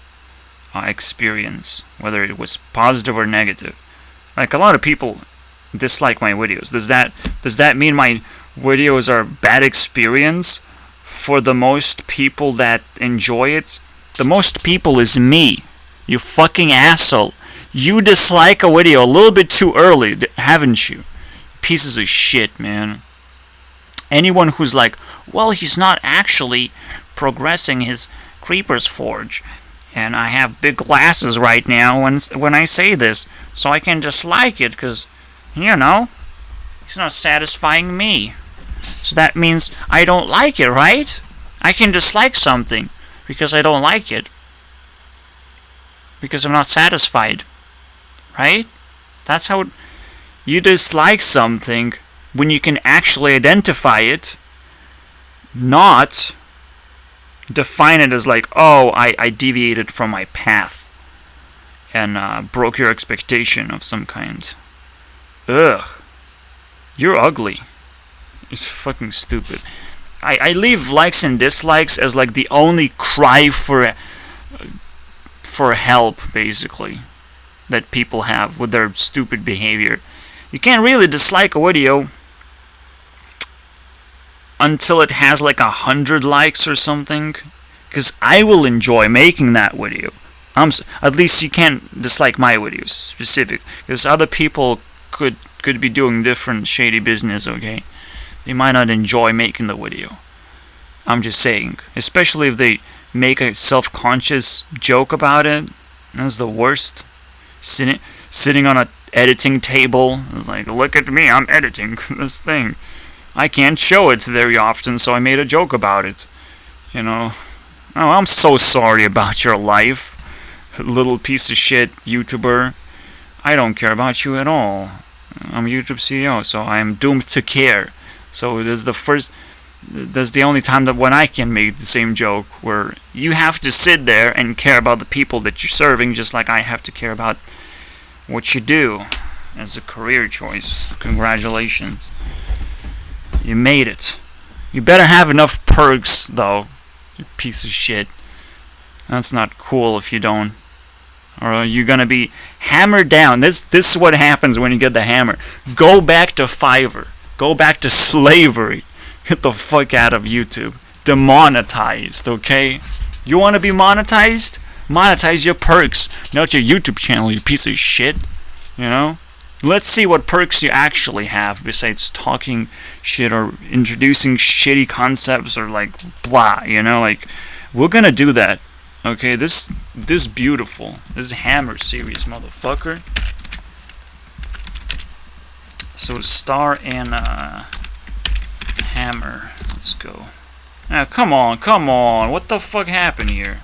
experience, whether it was positive or negative. Like, a lot of people dislike my videos. Does that mean my videos are bad experience for the most people that enjoy it? The most people is me. You fucking asshole. You dislike a video a little bit too early, haven't you? Pieces of shit, man. Anyone who's like, well, he's not actually progressing his Creeper's Forge, and I have big glasses right now when I say this, so I can dislike it because, you know, he's not satisfying me. So that means I don't like it, right? I can dislike something because I don't like it, because I'm not satisfied, right? That's how you dislike something, when you can actually identify it, not define it as like, oh, I deviated from my path and broke your expectation of some kind. Ugh. You're ugly. It's fucking stupid. I leave likes and dislikes as like the only cry for help, basically, that people have with their stupid behavior. You can't really dislike a video until it has like 100 likes or something, because I will enjoy making that video. At least you can't dislike my videos specific, because other people could be doing different shady business, okay? They might not enjoy making the video. I'm just saying, especially if they make a self-conscious joke about it. That's the worst. Sitting on a editing table, it's like, look at me, I'm editing this thing. I can't show it very often, so I made a joke about it. You know, oh, I'm so sorry about your life, little piece of shit YouTuber. I don't care about you at all. I'm a YouTube CEO, so I am doomed to care. So that's the only time that when I can make the same joke, where you have to sit there and care about the people that you're serving, just like I have to care about what you do as a career choice. Congratulations. You made it. You better have enough perks, though, you piece of shit. That's not cool if you don't. Or you're gonna be hammered down. This is what happens when you get the hammer. Go back to Fiverr. Go back to slavery. Get the fuck out of YouTube. Demonetized, okay? You wanna be monetized? Monetize your perks, not your YouTube channel, you piece of shit. You know? Let's see what perks you actually have besides talking shit or introducing shitty concepts or like blah, you know? Like, we're gonna do that. Okay, this beautiful. This is Hammer series, motherfucker. So star and Hammer. Let's go. Ah, come on. What the fuck happened here?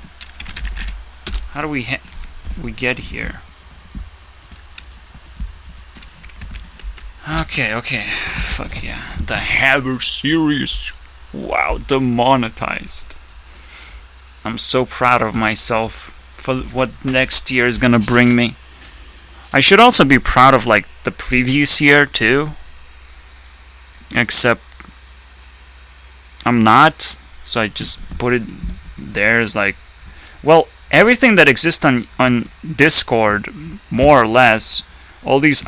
How do we get here? Okay. Fuck yeah. The Hammer series. Wow, demonetized. I'm so proud of myself for what next year is gonna bring me. I should also be proud of like the previous year too. Except I'm not, so I just put it there as like, well, everything that exists on Discord, more or less, all these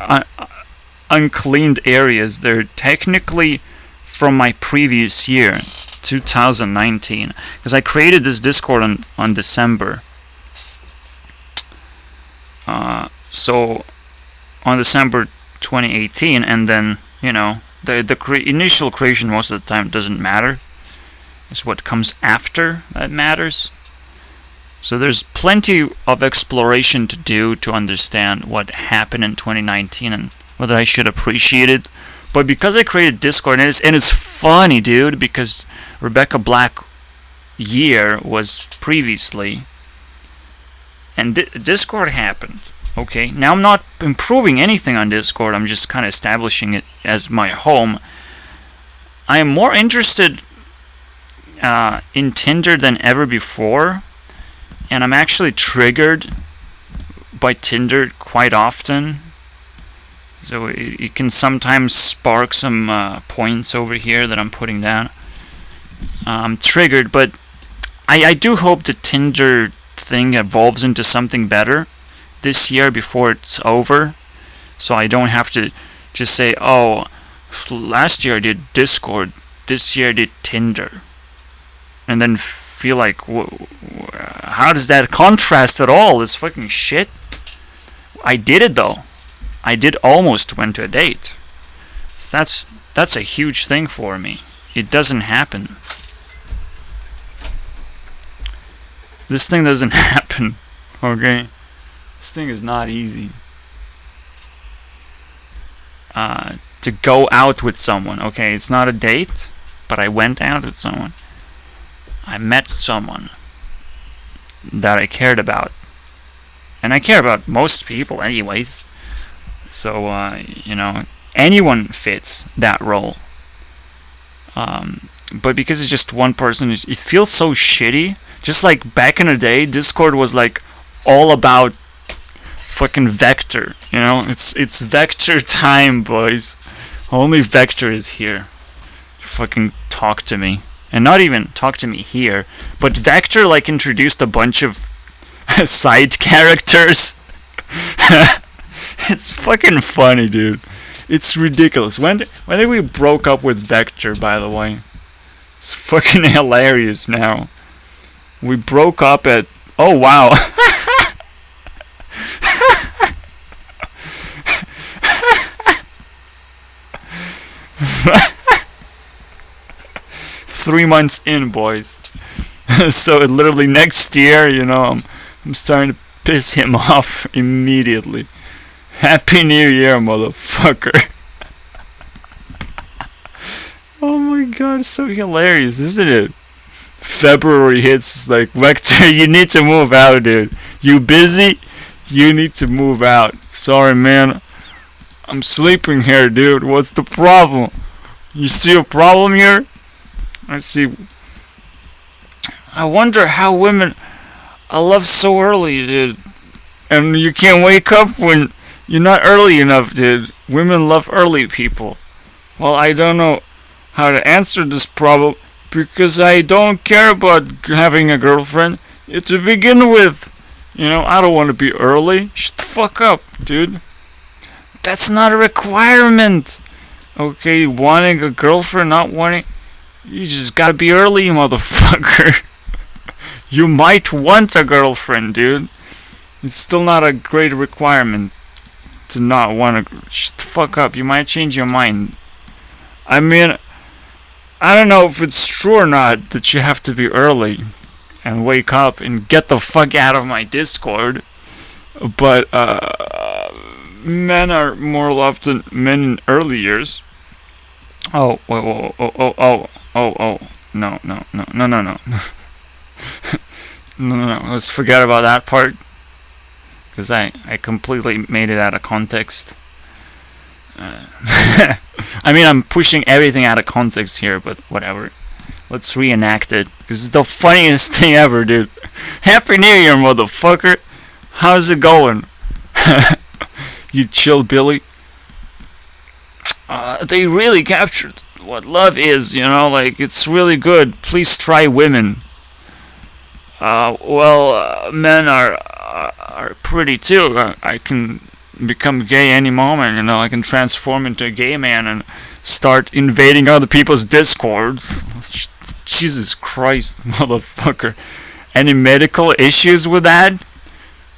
uncleaned areas, they're technically from my previous year. 2019, because I created this Discord on December. So on December 2018, and then the initial creation most of the time doesn't matter. It's what comes after that matters. So there's plenty of exploration to do to understand what happened in 2019 and whether I should appreciate it. But because I created Discord, and it's funny, dude, because Rebecca Black year was previously, and Discord happened. Okay, now I'm not improving anything on Discord. I'm just kind of establishing it as my home. I am more interested in Tinder than ever before, and I'm actually triggered by Tinder quite often. So it can sometimes spark some points over here that I'm putting down. I'm triggered, but I do hope the Tinder thing evolves into something better this year before it's over. So I don't have to just say, oh, last year I did Discord, this year I did Tinder. And then feel like, how does that contrast at all? This fucking shit. I did it though. I did almost went to a date. That's a huge thing for me. It doesn't happen. This thing doesn't happen. Okay? This thing is not easy. To go out with someone. Okay, it's not a date, but I went out with someone. I met someone that I cared about. And I care about most people anyways. So, anyone fits that role. But because it's just one person, it feels so shitty. Just like back in the day, Discord was like all about fucking Vector. It's Vector time, boys. Only Vector is here. Fucking talk to me. And not even talk to me here, but Vector like introduced a bunch of side characters. It's fucking funny, dude. It's ridiculous. When did we broke up with Vector, by the way? It's fucking hilarious now. We broke up at... Oh, wow. Three months in, boys. So literally next year, I'm starting to piss him off immediately. Happy New Year, motherfucker. Oh my god, it's so hilarious, isn't it? February hits, it's like, Vector, you need to move out, dude. You busy? You need to move out. Sorry, man. I'm sleeping here, dude. What's the problem? You see a problem here? I see. I wonder how women are love so early, dude. And you can't wake up when you're not early enough, dude. Women love early people. Well, I don't know how to answer this problem because I don't care about having a girlfriend to begin with. You know, I don't want to be early. Shut the fuck up, dude. That's not a requirement. Okay, wanting a girlfriend, not wanting... You just gotta be early, motherfucker. You might want a girlfriend, dude. It's still not a great requirement to not want to... Shut the fuck up. You might change your mind. I mean, I don't know if it's true or not that you have to be early and wake up and get the fuck out of my Discord. But, men are more often men in early years. Oh, wait, no. No, let's forget about that part. Because I completely made it out of context. I mean, I'm pushing everything out of context here, but whatever. Let's reenact it. Because it's the funniest thing ever, dude. Happy New Year, motherfucker. How's it going? You chill, Billy. They really captured what love is, you know, like, it's really good. Please try women. Men are pretty too. I can become gay any moment, you know, I can transform into a gay man and start invading other people's discords. Jesus Christ, motherfucker. Any medical issues with that?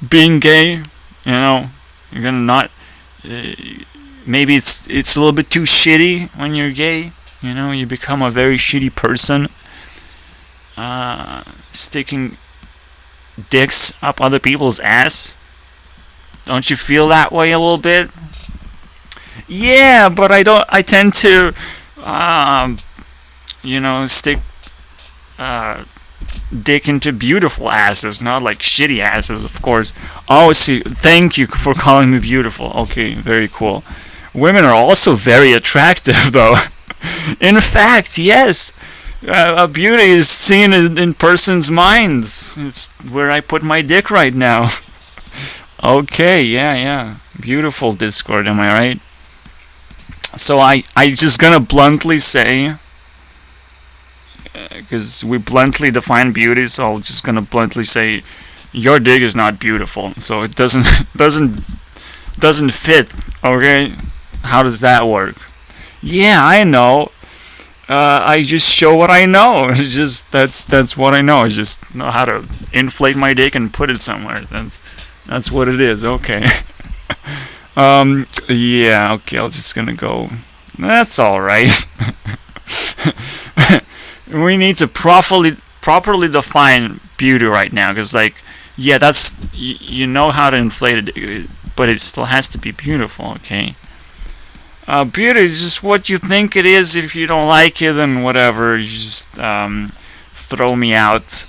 Being gay? You know, you're gonna not... maybe it's a little bit too shitty when you're gay. You know, you become a very shitty person. Sticking dicks up other people's ass. Don't you feel that way a little bit? Yeah, but I tend to, you know, stick dick into beautiful asses, not like shitty asses, of course. Oh, see, thank you for calling me beautiful. Okay, very cool. Women are also very attractive, though. In fact, yes. Beauty is seen in persons' minds. It's where I put my dick right now. Okay, yeah. Beautiful Discord, am I right? So I just gonna bluntly say, because we bluntly define beauty, so I'm just gonna bluntly say, your dick is not beautiful. So it doesn't fit. Okay, how does that work? Yeah, I know. I just show what I know. It's just that's what I know. I just know how to inflate my dick and put it somewhere. That's what it is. Okay. Yeah. Okay. I'm just gonna go. That's all right. We need to properly define beauty right now, because like, yeah, that's you know how to inflate it, but it still has to be beautiful. Okay. Beauty is just what you think it is. If you don't like it, then whatever. You just throw me out.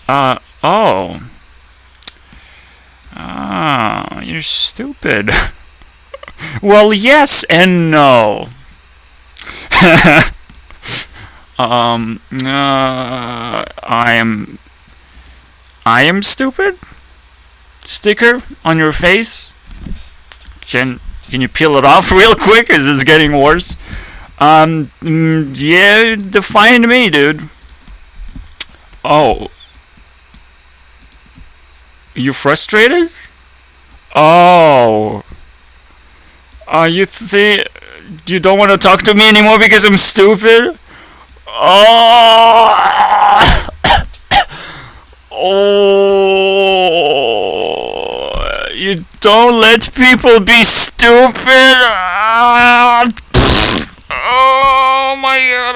You're stupid. Well, yes and no. I am stupid. Sticker on your face. Can you peel it off real quick? Is this getting worse? Yeah, define me, dude. Oh. You frustrated? Oh. You think you don't want to talk to me anymore because I'm stupid? Oh. Oh. You don't let people be stupid. Oh my god.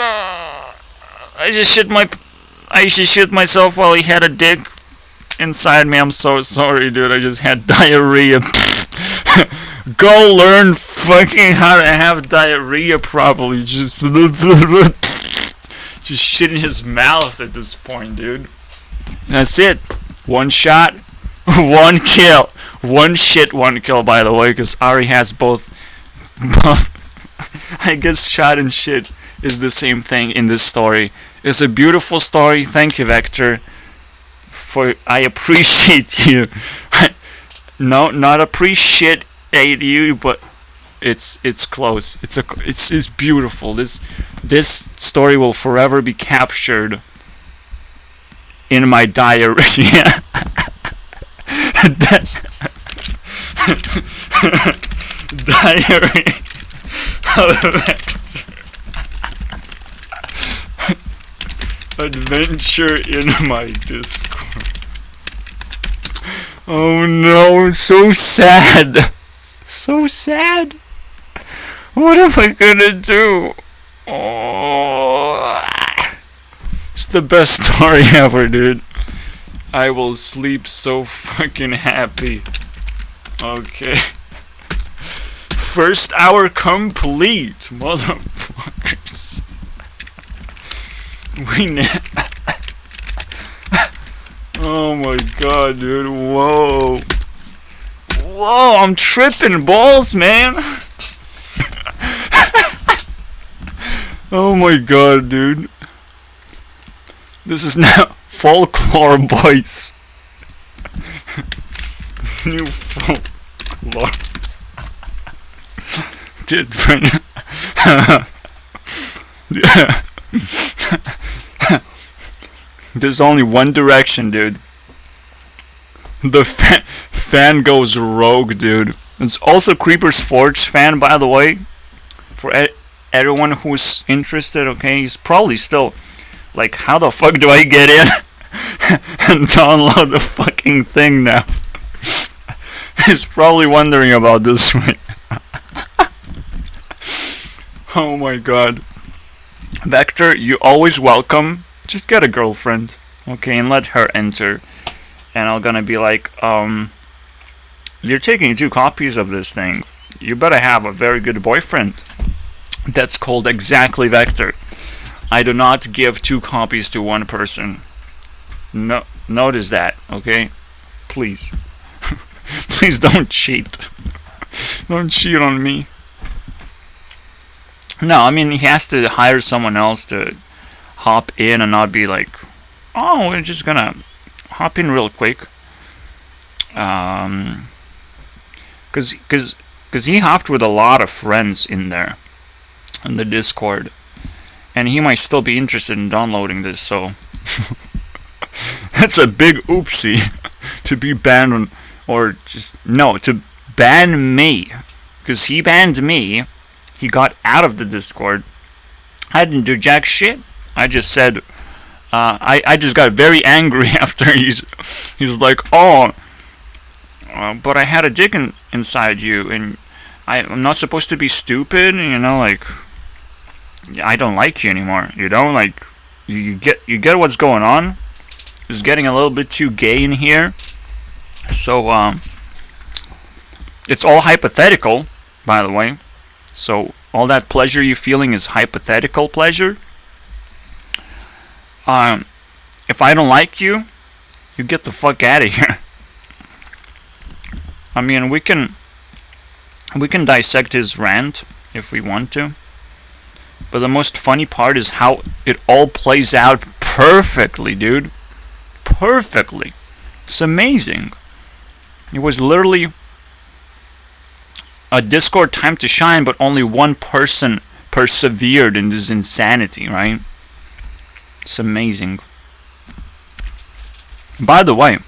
I just shit myself while he had a dick inside me. I'm so sorry, dude. I just had diarrhea. Go learn fucking how to have diarrhea properly. Just shit in his mouth at this point, dude. That's it. One shot, one kill. One shit, one kill, by the way, because Ari has both. I guess shot and shit is the same thing in this story. It's a beautiful story. Thank you, Vector. I appreciate you. No, not appreciate you, but it's close. It's beautiful. This this story will forever be captured in my diary. Diary of a Vector. Adventure in my Discord. Oh no, it's so sad. So sad. What am I gonna do? Oh, it's the best story ever, dude. I will sleep so fucking happy. Okay. First hour complete, motherfuckers. Oh my god, dude. Whoa. Whoa, I'm tripping balls, man. Oh my god, dude. This is now folklore, boys. New folklore. Dude, there's only one direction, dude. The fan goes rogue, dude. It's also Creeper's Forge fan, by the way. For everyone who's interested, okay? He's probably still like, how the fuck do I get in and download the fucking thing now? He's probably wondering about this right now. Oh my god. Vector, you're always welcome. Just get a girlfriend, okay, and let her enter. And I'm gonna be like, you're taking 2 copies of this thing. You better have a very good boyfriend. That's called exactly Vector. I do not give 2 copies to one person. No, notice that, okay? Please. Please don't cheat. Don't cheat on me. No, I mean, he has to hire someone else to hop in and not be like, oh, we're just gonna hop in real quick. Cause he hopped with a lot of friends in there, in the Discord, and he might still be interested in downloading this, so that's a big oopsie to be banned on, or just, no, to ban me, cause he banned me. He got out of the Discord. I didn't do jack shit. I just said, I just got very angry after he's like, oh, but I had a dick inside you, and I'm not supposed to be stupid, you know, like, I don't like you anymore, you know, like, you get what's going on. It's getting a little bit too gay in here, so, it's all hypothetical, by the way, so all that pleasure you're feeling is hypothetical pleasure. If I don't like you, you get the fuck out of here. I mean, we can dissect his rant if we want to, but the most funny part is how it all plays out perfectly, dude. Perfectly. It's amazing. It was literally a Discord time to shine, but only one person persevered in this insanity, right? It's amazing. By the way,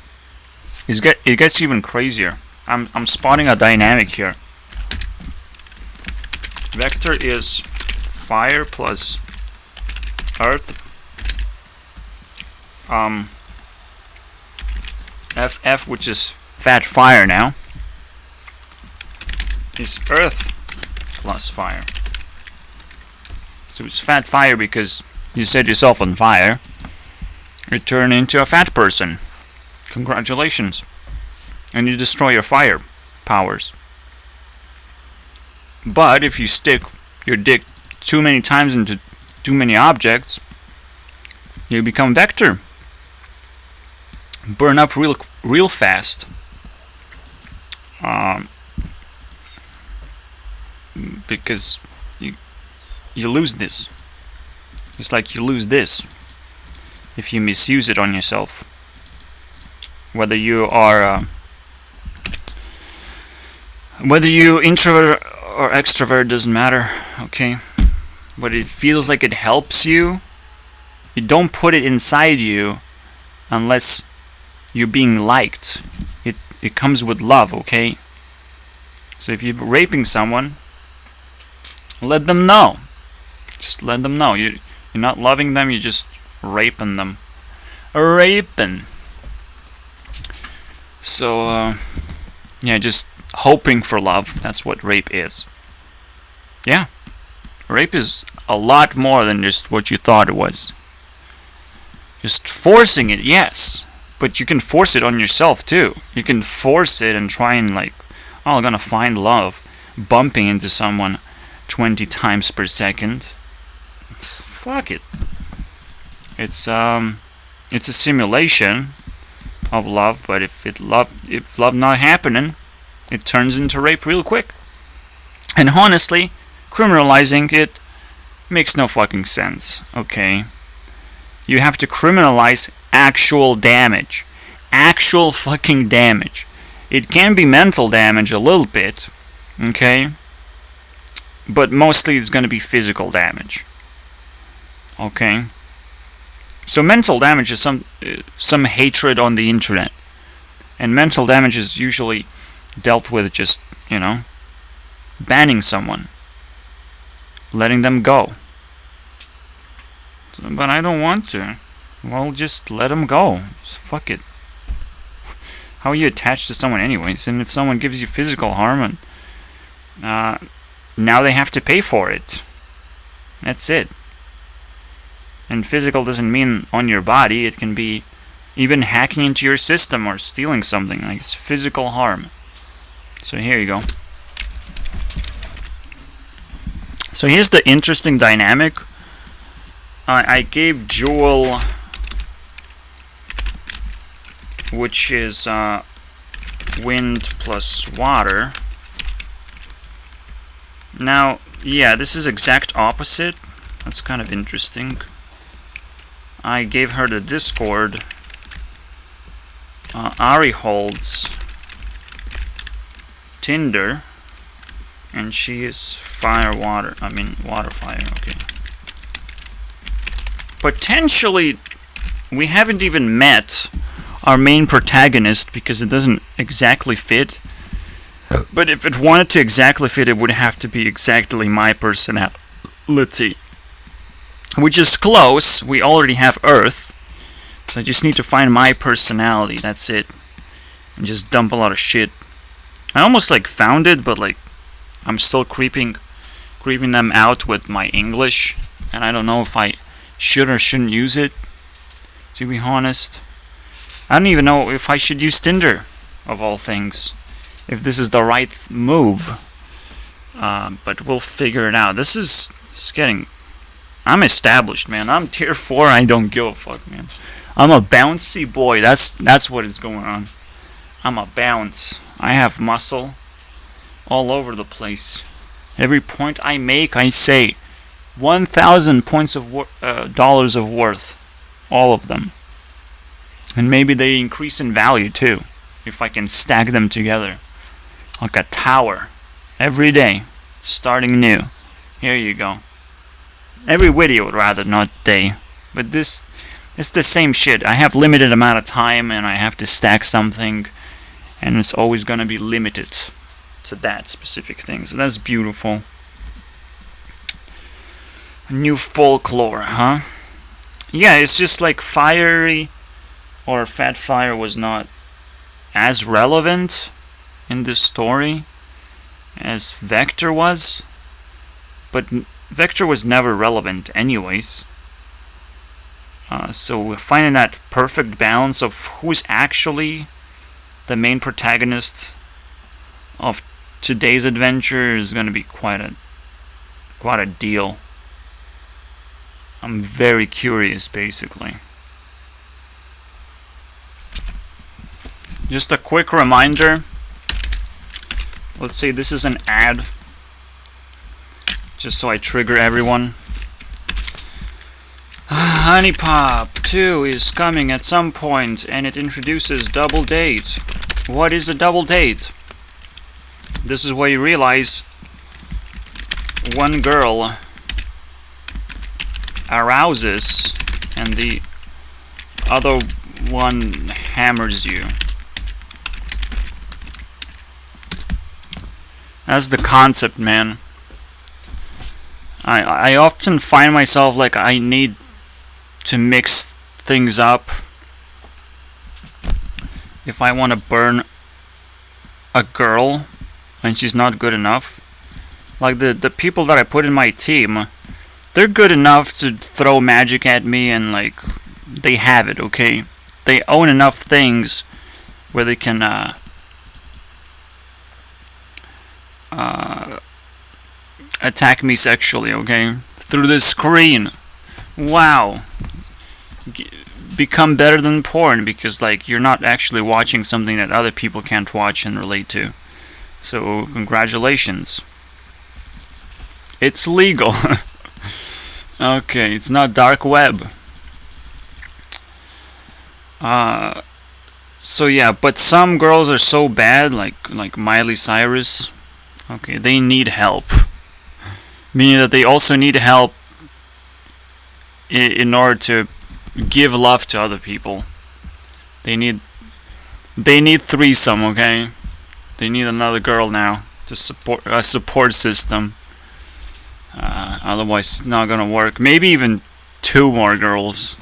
it gets even crazier. I'm spotting a dynamic here. Vector is fire plus earth. FF, which is fat fire now, is earth plus fire. So it's fat fire because you set yourself on fire. You turn into a fat person. Congratulations. And you destroy your fire powers. But if you stick your dick too many times into too many objects, you become Vector. Burn up real fast. Because you lose this. It's like you lose this if you misuse it on yourself. Whether you are whether you introvert or extrovert doesn't matter, okay? but it feels like it helps you, you don't put it inside you unless you're being liked. It comes with love, okay? So if you're raping someone, let them know. Just let them know. You're not loving them, you're just raping them. Raping. So, yeah, just hoping for love. That's what rape is. Yeah. Rape is a lot more than just what you thought it was. Just forcing it, yes. But you can force it on yourself, too. You can force it and try and, like, oh, I'm gonna find love. Bumping into someone 20 times per second. Fuck it. It's a simulation of love, but if love not happening, it turns into rape real quick. And honestly, criminalizing it makes no fucking sense, okay? You have to criminalize actual damage. Actual fucking damage. It can be mental damage a little bit, okay? But mostly it's gonna be physical damage. Okay? So mental damage is some hatred on the internet. And mental damage is usually dealt with just, banning someone. Letting them go. But I don't want to. Well, just let them go. Just fuck it. How are you attached to someone anyways? And if someone gives you physical harm, and now they have to pay for it. That's it. And physical doesn't mean on your body. It can be even hacking into your system or stealing something. Like, it's physical harm. So here you go. So here's the interesting dynamic. I gave Jewel, which is wind plus water. Now, yeah, this is exact opposite. That's kind of interesting. I gave her the Discord. Ari holds Tinder, and she is water, fire, okay. Potentially, we haven't even met our main protagonist because it doesn't exactly fit. But if it wanted to exactly fit, it would have to be exactly my personality. Which is close. We already have Earth. So I just need to find my personality. That's it. And just dump a lot of shit. I almost found it, but I'm still creeping them out with my English. And I don't know if I should or shouldn't use it, to be honest. I don't even know if I should use Tinder, of all things. If this is the right move. But we'll figure it out. This is getting... I'm established, man. I'm tier 4. I don't give a fuck, man. I'm a bouncy boy. That's what is going on. I'm a bounce. I have muscle all over the place. Every point I make, I say 1,000 points of dollars of worth. All of them. And maybe they increase in value too, if I can stack them together. Like a tower. Every day. Starting new. Here you go. Every video, rather, not day. But this, it's the same shit. I have limited amount of time and I have to stack something. And it's always gonna be limited to that specific thing. So that's beautiful. New folklore, huh? Yeah, it's just like Fiery or Fat Fire was not as relevant in this story as Vector was. But Vector was never relevant anyways. So we're finding that perfect balance of who's actually the main protagonist of today's adventure is going to be quite a deal. I'm very curious, basically. Just a quick reminder. Let's say this is an ad. Just so I trigger everyone. Honey Pop 2 is coming at some point, and it introduces double date. What is a double date? This is where you realize one girl arouses and the other one hammers you. That's the concept, man. I often find myself like I need to mix things up if I want to burn a girl and she's not good enough. Like the people that I put in my team, they're good enough to throw magic at me and like they have it, okay? They own enough things where they can attack me sexually, okay? Through the screen. Wow. Become better than porn because like you're not actually watching something that other people can't watch and relate to. So congratulations. It's legal. Okay, it's not dark web. So yeah, but some girls are so bad, like Miley Cyrus. Okay, they need help. Meaning that they also need help in order to give love to other people. They need threesome, okay? They need another girl now to support a support system. Otherwise, it's not gonna work. Maybe even 2 more girls.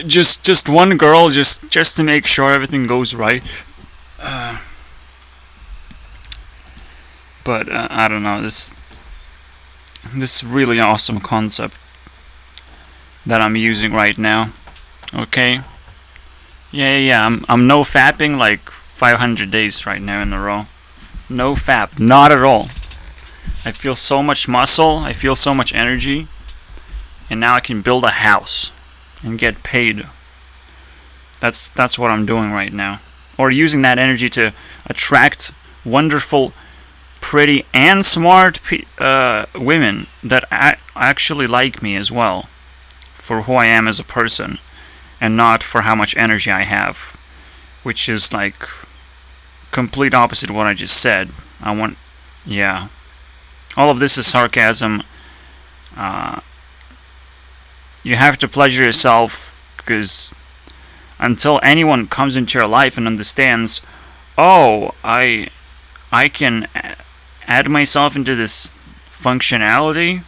Just one girl, just to make sure everything goes right. But I don't know. This really awesome concept that I'm using right now. Okay. Yeah. I'm no fapping like 500 days right now in a row. No fap, not at all. I feel so much muscle, I feel so much energy, and now I can build a house and get paid. That's what I'm doing right now. Or using that energy to attract wonderful, pretty, and smart women that actually like me as well, for who I am as a person, and not for how much energy I have, which is like complete opposite of what I just said. Yeah. All of this is sarcasm. You have to pleasure yourself, because until anyone comes into your life and understands, oh, I can add myself into this functionality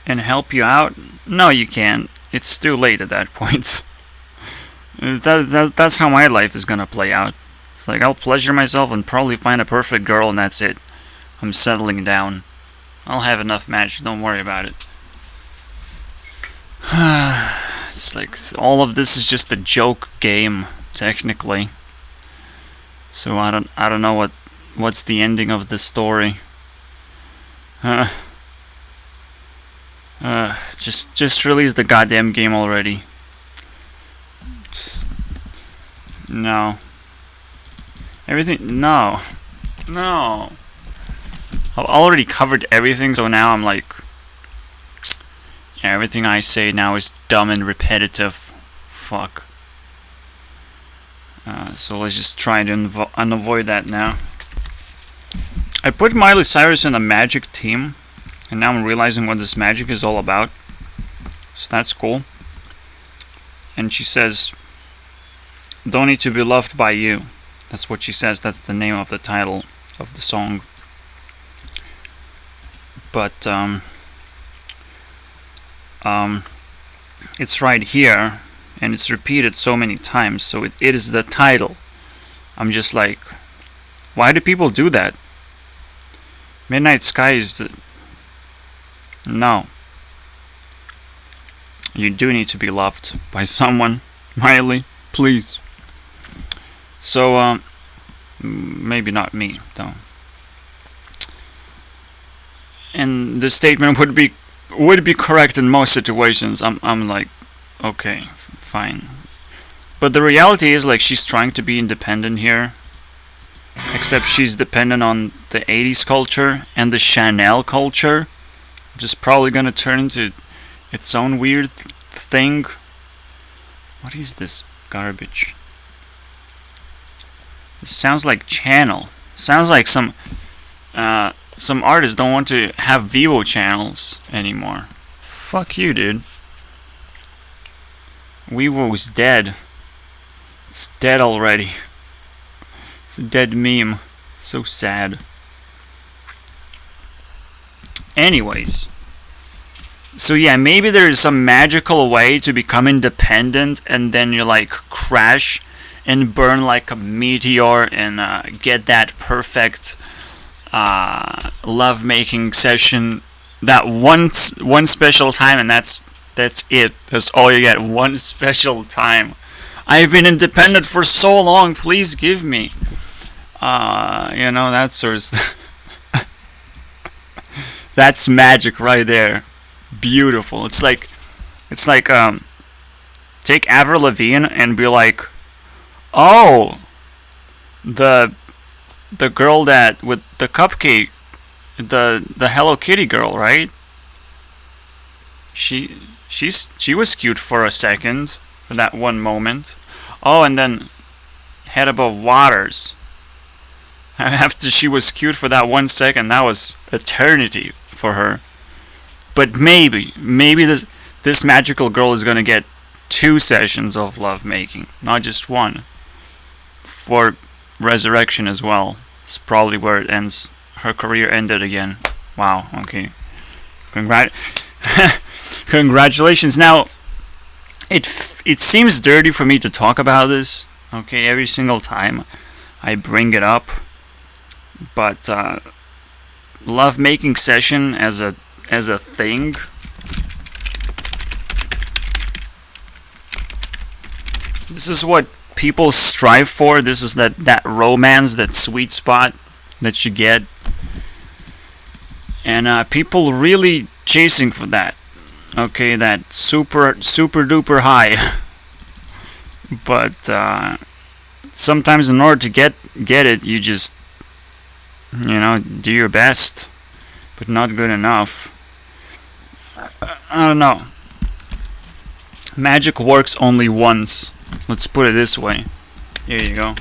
and help you out. No, you can't. It's too late at that point. That's how my life is gonna play out. It's like I'll pleasure myself and probably find a perfect girl, and that's it. I'm settling down. I'll have enough magic, don't worry about it. It's like all of this is just a joke game, technically. So I don't know what's the ending of this story. Just release the goddamn game already. No. Everything. No. I've already covered everything, so now I'm like, yeah, everything I say now is dumb and repetitive. Fuck. So let's just try to unavoid that now. I put Miley Cyrus in a magic team, and now I'm realizing what this magic is all about. So that's cool. And she says, "Don't need to be loved by you." That's what she says. That's the name of the title of the song. But it's right here, and it's repeated so many times, so it is the title. I'm just like, why do people do that? Midnight Sky is no. You do need to be loved by someone, Miley, please. So maybe not me, though. And the statement would be correct in most situations. I'm like, okay, fine. But the reality is, like, she's trying to be independent here. Except she's dependent on the 80s culture and the Chanel culture, which is probably gonna turn into its own weird thing. What is this garbage? It sounds like channel. Sounds like some some artists don't want to have Vivo channels anymore. Fuck you, dude. Vivo's dead. It's dead already. It's a dead meme. It's so sad. Anyways. So yeah, maybe there is some magical way to become independent and then you like crash and burn like a meteor and get that perfect love-making session that one special time, and that's it. That's all you get. One special time. I've been independent for so long. Please give me. You know, that sort of stuff. That's magic right there. Beautiful. It's like take Avril Lavigne and be like, oh, the girl that with the cupcake, the Hello Kitty girl, right? She was cute for a second, for that one moment. Oh, and then head above waters. After she was cute for that 1 second, that was eternity for her. But maybe this magical girl is gonna get 2 sessions of lovemaking, not just one. For resurrection as well. It's probably where it ends. Her career ended again. Wow. Okay. Congratulations. Now, it seems dirty for me to talk about this. Okay, every single time I bring it up, but lovemaking session as a thing. This is what people strive for. This is that romance, that sweet spot that you get, and people really chasing for that. Okay, that super duper high. But sometimes in order to get it, you just, you know, do your best, but not good enough. I don't know. Magic works only once. Let's put it this way. Here you go.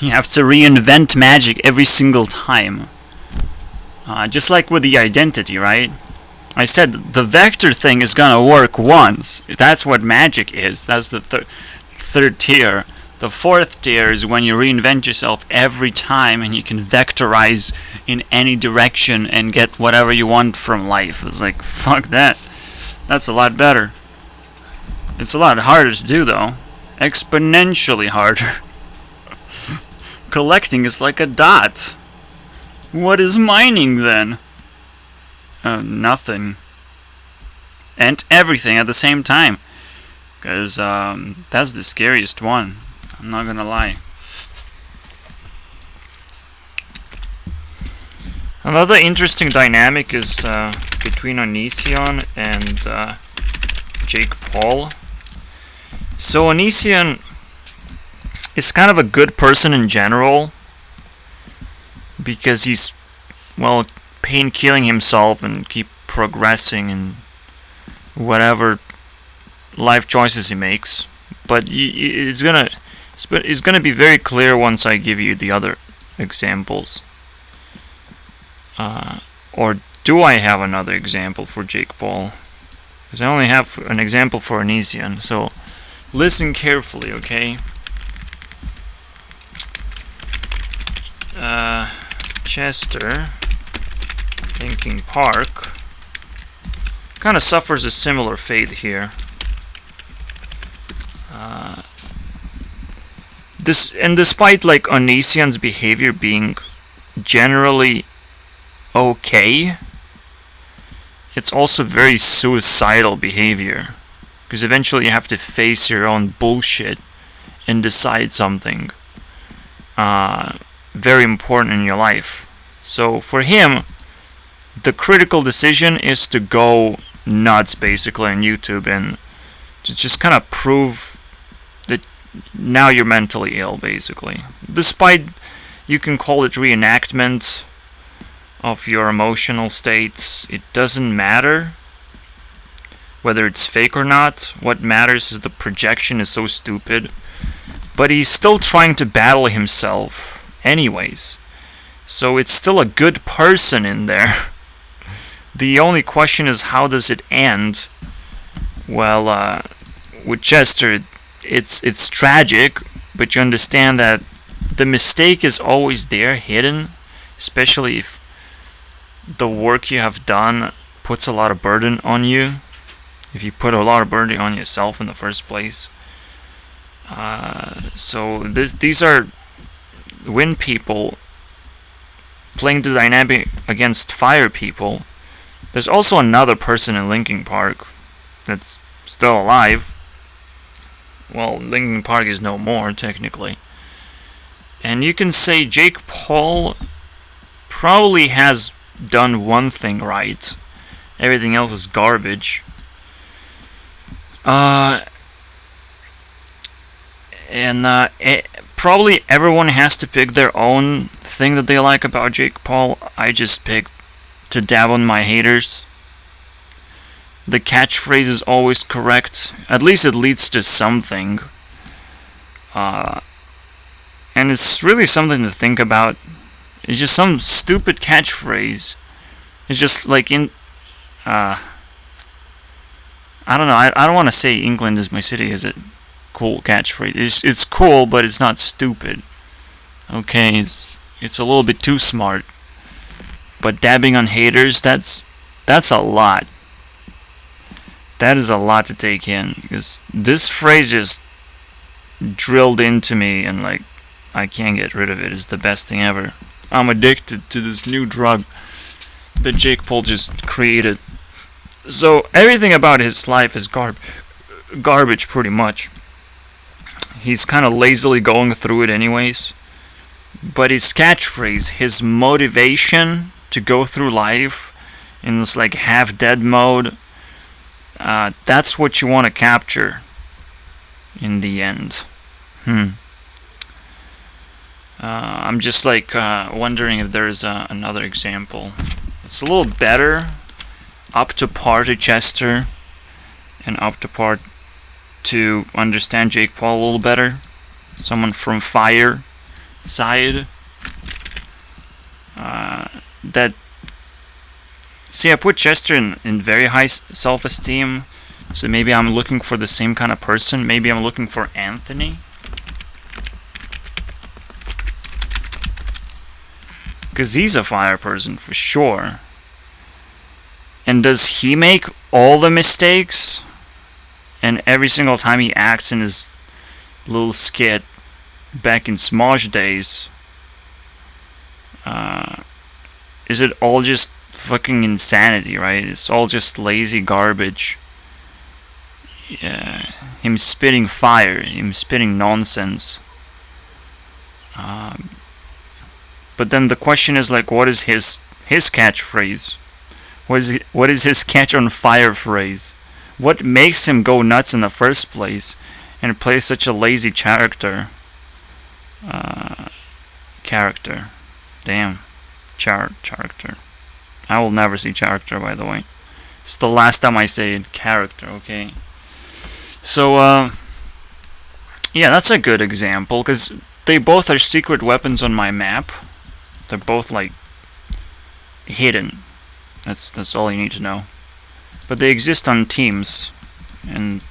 You have to reinvent magic every single time. Just like with the identity, right? I said the vector thing is gonna work once. That's what magic is. That's the third tier. The 4th tier is when you reinvent yourself every time and you can vectorize in any direction and get whatever you want from life. It's like, fuck that. That's a lot better. It's a lot harder to do, though. Exponentially harder. Collecting is like a dot. What is mining, then? Nothing. And everything at the same time. Because that's the scariest one. I'm not gonna lie. Another interesting dynamic is between Onision and Jake Paul. So Onision is kind of a good person in general, because he's, well, pain-killing himself and keep progressing in whatever life choices he makes. But it's gonna be very clear once I give you the other examples. Or do I have another example for Jake Paul? Because I only have an example for Onision, so listen carefully, okay? Chester, Linkin Park, kind of suffers a similar fate here. Despite like Onision's behavior being generally okay, it's also very suicidal behavior, because eventually you have to face your own bullshit and decide something very important in your life. So for him, the critical decision is to go nuts basically on YouTube and to just kind of prove that now you're mentally ill, basically. Despite, you can call it reenactment of your emotional states, it doesn't matter whether it's fake or not. What matters is the projection is so stupid. but he's still trying to battle himself anyways. So it's still a good person in there. The only question is, how does it end? Well, with Chester, it's tragic, but you understand that the mistake is always there, hidden, especially if the work you have done puts a lot of burden on you. If you put a lot of burden on yourself in the first place. So these are wind people playing the dynamic against fire people. There's also another person in Linkin Park that's still alive. Well, Linkin Park is no more, technically. And you can say Jake Paul probably has done one thing right. Everything else is garbage. Probably everyone has to pick their own thing that they like about Jake Paul. I just picked to dab on my haters. The catchphrase is always correct. At least it leads to something. And it's really something to think about. It's just some stupid catchphrase. It's just like I don't know. I don't want to say England is my city is a cool catchphrase. It's cool, but it's not stupid. Okay, it's a little bit too smart. But dabbing on haters, that's a lot. That is a lot to take in, because this phrase just drilled into me, and like I can't get rid of it. It's the best thing ever. I'm addicted to this new drug that Jake Paul just created. So everything about his life is garbage, pretty much. He's kind of lazily going through it anyways. But his catchphrase, his motivation to go through life in this like half-dead mode, that's what you want to capture in the end. I'm just like wondering if there's another example. It's a little better, up to par to Chester, and up to par to understand Jake Paul a little better. Someone from fire side. See, I put Chester in very high self-esteem, so maybe I'm looking for the same kind of person. Maybe I'm looking for Anthony. Because he's a fire person for sure. And does he make all the mistakes? And every single time he acts in his little skit back in Smosh days, is it all just fucking insanity, right? It's all just lazy garbage. Yeah, him spitting fire, him spitting nonsense. But then the question is like, what is his catchphrase? What is his catch on fire phrase? What makes him go nuts in the first place and play such a lazy character? Damn. Character. I will never see character, by the way. It's the last time I say it. Character, okay? So, yeah, that's a good example, because they both are secret weapons on my map. They're both, like, hidden. That's all you need to know. But they exist on teams, and,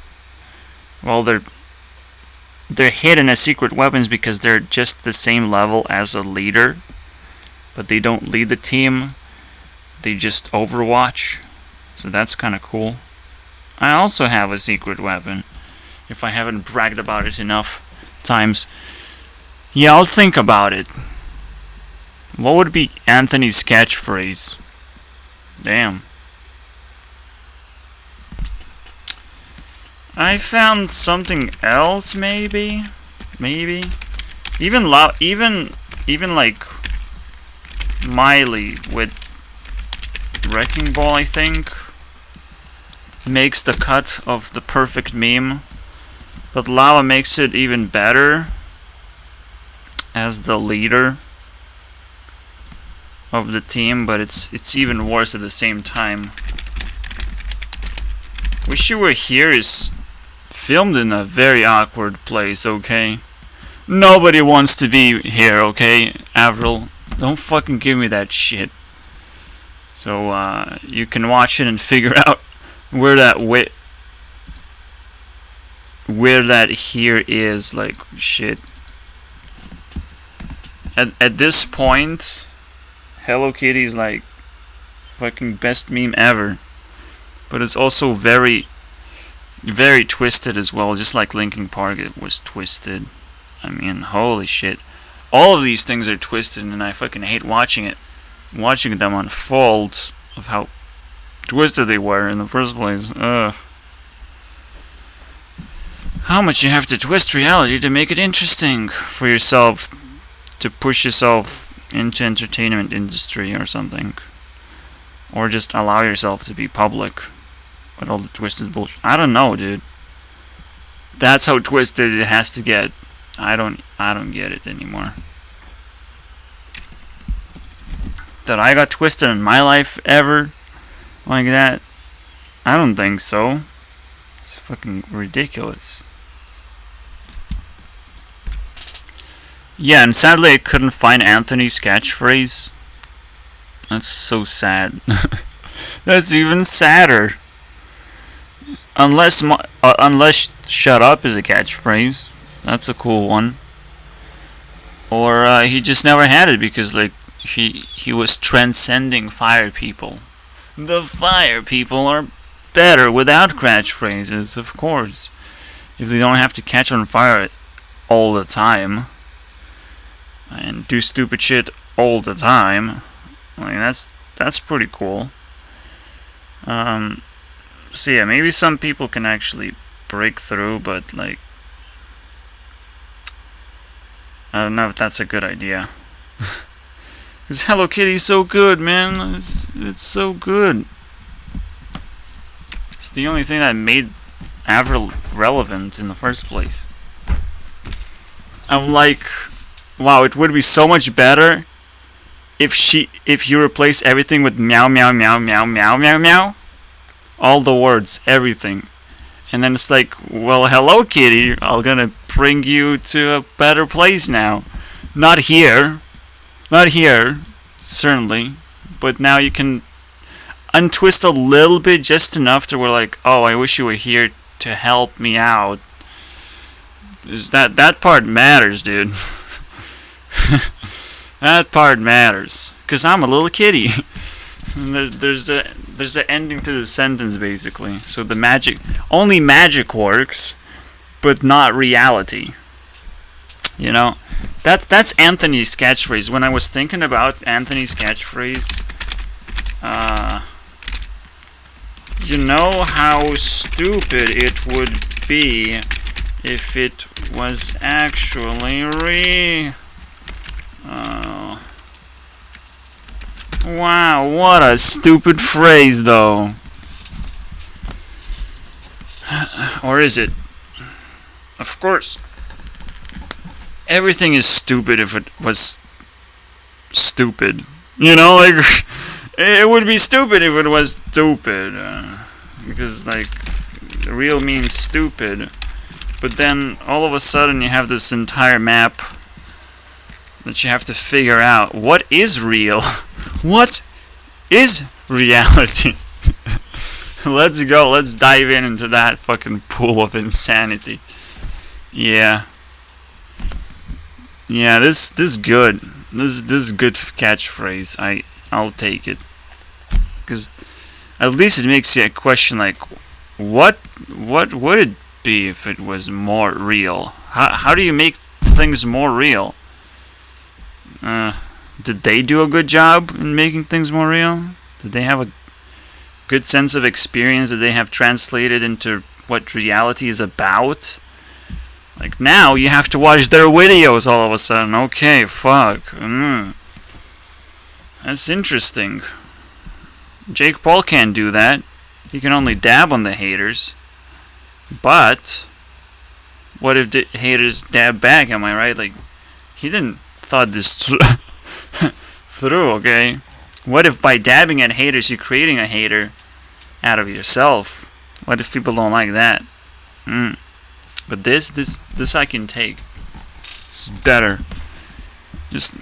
well, they're hidden as secret weapons because they're just the same level as a leader, but they don't lead the team. They just overwatch. So that's kind of cool. I also have a secret weapon, if I haven't bragged about it enough times. Yeah, I'll think about it. What would be Anthony's catchphrase? Damn. I found something else, maybe. Even like Miley with Wrecking Ball, I think, makes the cut of the perfect meme, but Lava makes it even better as the leader of the team, but it's even worse at the same time. Wish You Were Here is filmed in a very awkward place, okay? Nobody wants to be here, okay, Avril? Don't fucking give me that shit. So, you can watch it and figure out where that here is, like, shit. At this point, Hello Kitty's like fucking best meme ever. But it's also very, very twisted as well, just like Linkin Park it was twisted. I mean, holy shit. All of these things are twisted and I fucking hate watching them unfold of how twisted they were in the first place. Ugh. How much you have to twist reality to make it interesting for yourself, to push yourself into entertainment industry or something, or just allow yourself to be public with all the twisted bullshit. I don't know, dude. That's how twisted it has to get. I don't get it anymore. That I got twisted in my life ever like that? I don't think so. It's fucking ridiculous. Yeah, and sadly I couldn't find Anthony's catchphrase. That's so sad. That's even sadder. Unless shut up is a catchphrase. That's a cool one. Or he just never had it because like he was transcending fire people. The fire people are better without catchphrases, of course. If they don't have to catch on fire all the time and do stupid shit all the time. I mean, that's pretty cool. So yeah, maybe some people can actually break through, but like, I don't know if that's a good idea. Because Hello Kitty's so good, man. It's so good. It's the only thing that made Avril relevant in the first place. I'm like, wow, it would be so much better if you replace everything with meow meow meow meow meow meow meow. All the words, everything. And then it's like, well, Hello Kitty, I'm gonna bring you to a better place now. Not here, certainly, but now you can untwist a little bit, just enough to where like, oh, I wish you were here to help me out. Is that part matters, dude. That part matters, cause I'm a little kitty. There's the ending to the sentence basically. So the only magic works, but not reality. You know, that's Anthony's catchphrase. When I was thinking about Anthony's catchphrase, you know how stupid it would be if it was actually wow, what a stupid phrase, though. Or is it? Of course. Everything is stupid if it was stupid. You know, like, it would be stupid if it was stupid. Because, like, real means stupid. But then, all of a sudden, you have this entire map that you have to figure out. What is real? What is reality? Let's go. Let's dive into that fucking pool of insanity. Yeah. Yeah, this good. This good catchphrase. I'll take it. Because at least it makes you question like, what would it be if it was more real? How do you make things more real? Did they do a good job in making things more real? Did they have a good sense of experience that they have translated into what reality is about? Like, now you have to watch their videos all of a sudden. Okay, fuck. That's interesting. Jake Paul can't do that. He can only dab on the haters. But what if the haters dab back? Am I right? Like, he didn't thought this through, okay? What if by dabbing at haters, you're creating a hater out of yourself? What if people don't like that? But this I can take. It's better. Just,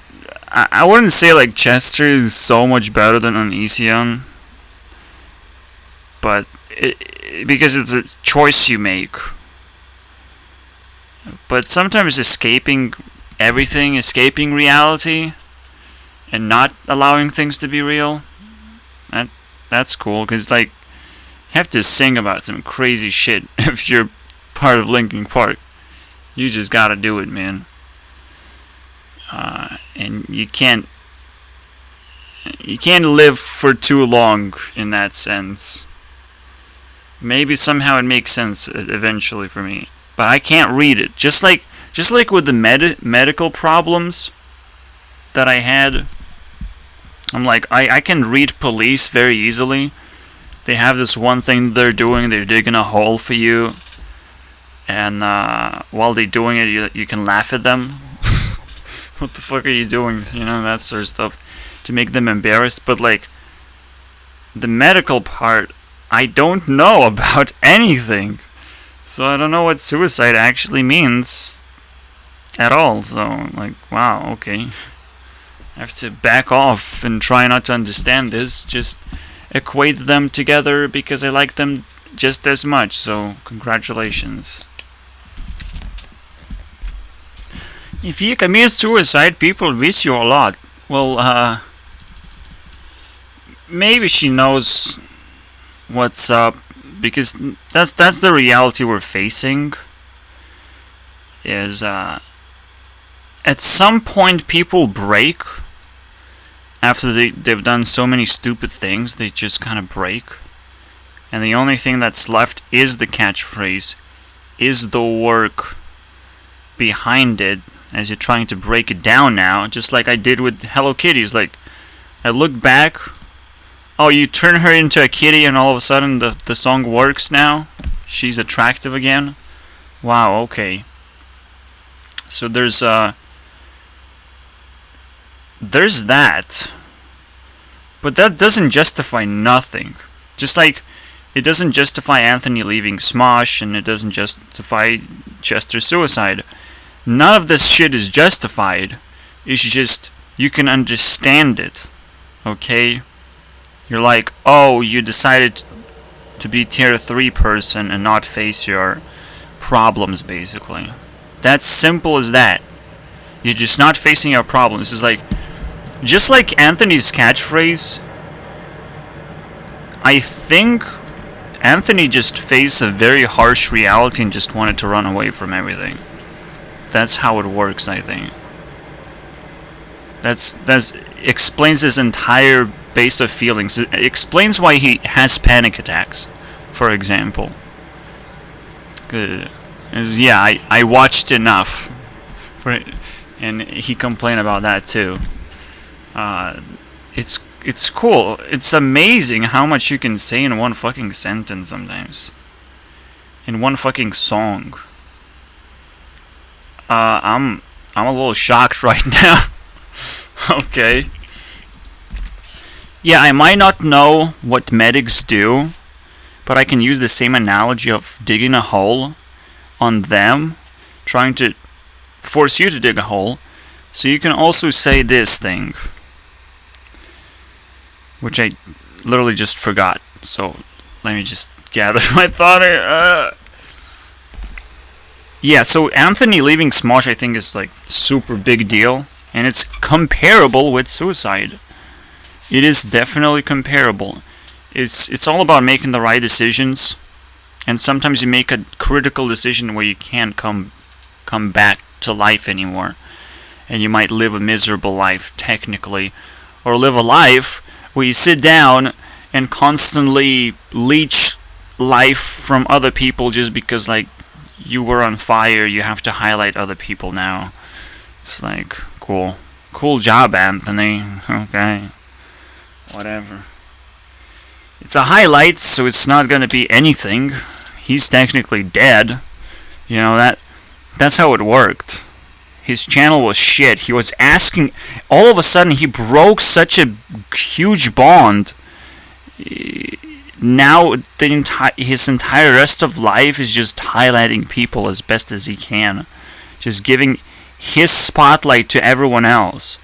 I wouldn't say like Chester is so much better than Onision, but because it's a choice you make. But sometimes escaping everything, escaping reality, and not allowing things to be real, that's cool, because like, you have to sing about some crazy shit if you're part of Linkin Park. You just gotta do it, man. And you can't live for too long in that sense. Maybe somehow it makes sense eventually for me, but I can't read it. Just like with the medical problems that I had, I'm like, I can read police very easily. They have this one thing they're doing, they're digging a hole for you, and while they're doing it, you can laugh at them. What the fuck are you doing? You know, that sort of stuff, to make them embarrassed. But like, the medical part, I don't know about anything. So I don't know what suicide actually means at all. So, like, wow, okay. I have to back off and try not to understand this. Just equate them together because I like them just as much. So, congratulations. If you commit suicide, people wish you a lot. Well, maybe she knows what's up, because that's the reality we're facing. Is at some point people break. After they've done so many stupid things, they just kind of break. And the only thing that's left is the catchphrase, is the work behind it, as you're trying to break it down now, just like I did with Hello Kitties. Like, I look back, oh, you turn her into a kitty and all of a sudden the song works now? She's attractive again? Wow, okay. So there's that. But that doesn't justify nothing. Just like it doesn't justify Anthony leaving Smosh, and it doesn't justify Chester's suicide. None of this shit is justified. It's just, you can understand it. Okay? You're like, oh, you decided to be tier 3 person and not face your problems, basically. That's simple as that. You're just not facing your problems. It's like, just like Anthony's catchphrase, I think Anthony just faced a very harsh reality and just wanted to run away from everything. That's how it works, I think. That's explains his entire base of feelings. It explains why he has panic attacks, for example. Yeah, I watched enough for it, and he complained about that too. It's cool. It's amazing how much you can say in one fucking sentence sometimes. In one fucking song. I'm a little shocked right now. Okay. Yeah, I might not know what medics do, but I can use the same analogy of digging a hole on them, trying to force you to dig a hole. So you can also say this thing, which I literally just forgot. So let me just gather my thought here. Yeah, so Anthony leaving Smosh, I think, is like super big deal, and it's comparable with suicide. It is definitely comparable. It's all about making the right decisions, and sometimes you make a critical decision where you can't come back to life anymore, and you might live a miserable life technically, or live a life where you sit down and constantly leech life from other people just because, like, you were on fire, you have to highlight other people now. It's like, cool job, Anthony. Okay, whatever. It's a highlight, so it's not gonna be anything. He's technically dead. You know, that's how it worked. His channel was shit. He was asking, all of a sudden he broke such a huge bond. Now his entire rest of life is just highlighting people as best as he can, just giving his spotlight to everyone else.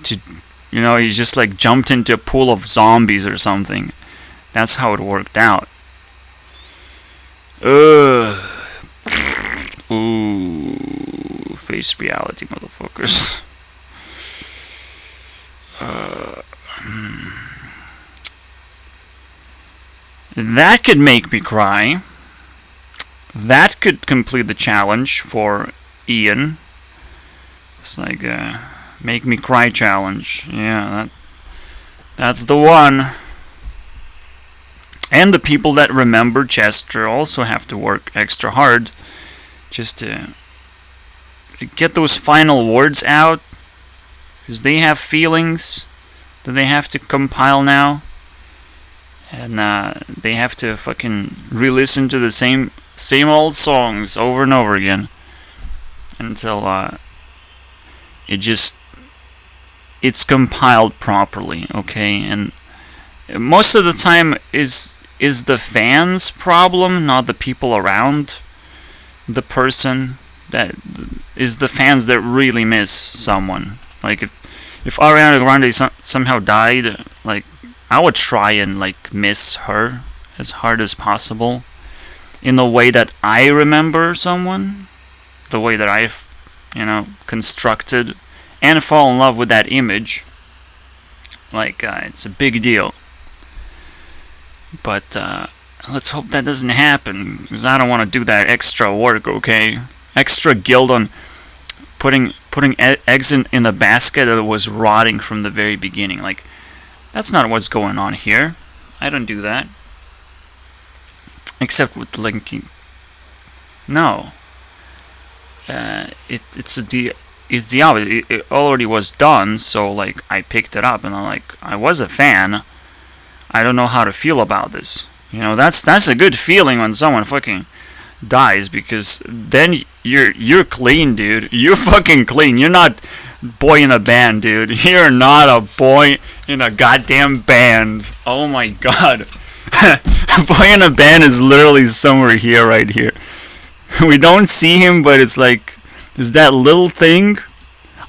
To, you know, he just like jumped into a pool of zombies or something. That's how it worked out. Ooh, face reality, motherfuckers. That could make me cry. That could complete the challenge for Ian. It's like make me cry challenge. Yeah, that's the one. And the people that remember Chester also have to work extra hard just to get those final words out, because they have feelings that they have to compile now, and they have to fucking re-listen to the same old songs over and over again until it's compiled properly, okay? And most of the time is the fans' problem, not the people around the person. That is the fans that really miss someone. Like if Ariana Grande somehow died, like I would try and like miss her as hard as possible, in the way that I remember someone, the way that I've, you know, constructed and fall in love with that image. Like it's a big deal. But let's hope that doesn't happen, because I don't want to do that extra work, okay? Extra guilt on putting eggs in a basket that was rotting from the very beginning. Like, that's not what's going on here. I don't do that. Except with linking. No. It's the opposite. It already was done, so like I picked it up and I'm like, I was a fan. I don't know how to feel about this. You know, that's a good feeling when someone fucking dies, because then you're clean, dude. You're fucking clean. You're not boy in a band, dude. You're not a boy in a goddamn band. Oh my god. Boy in a band is literally somewhere here, right here. We don't see him, but it's like, is that little thing?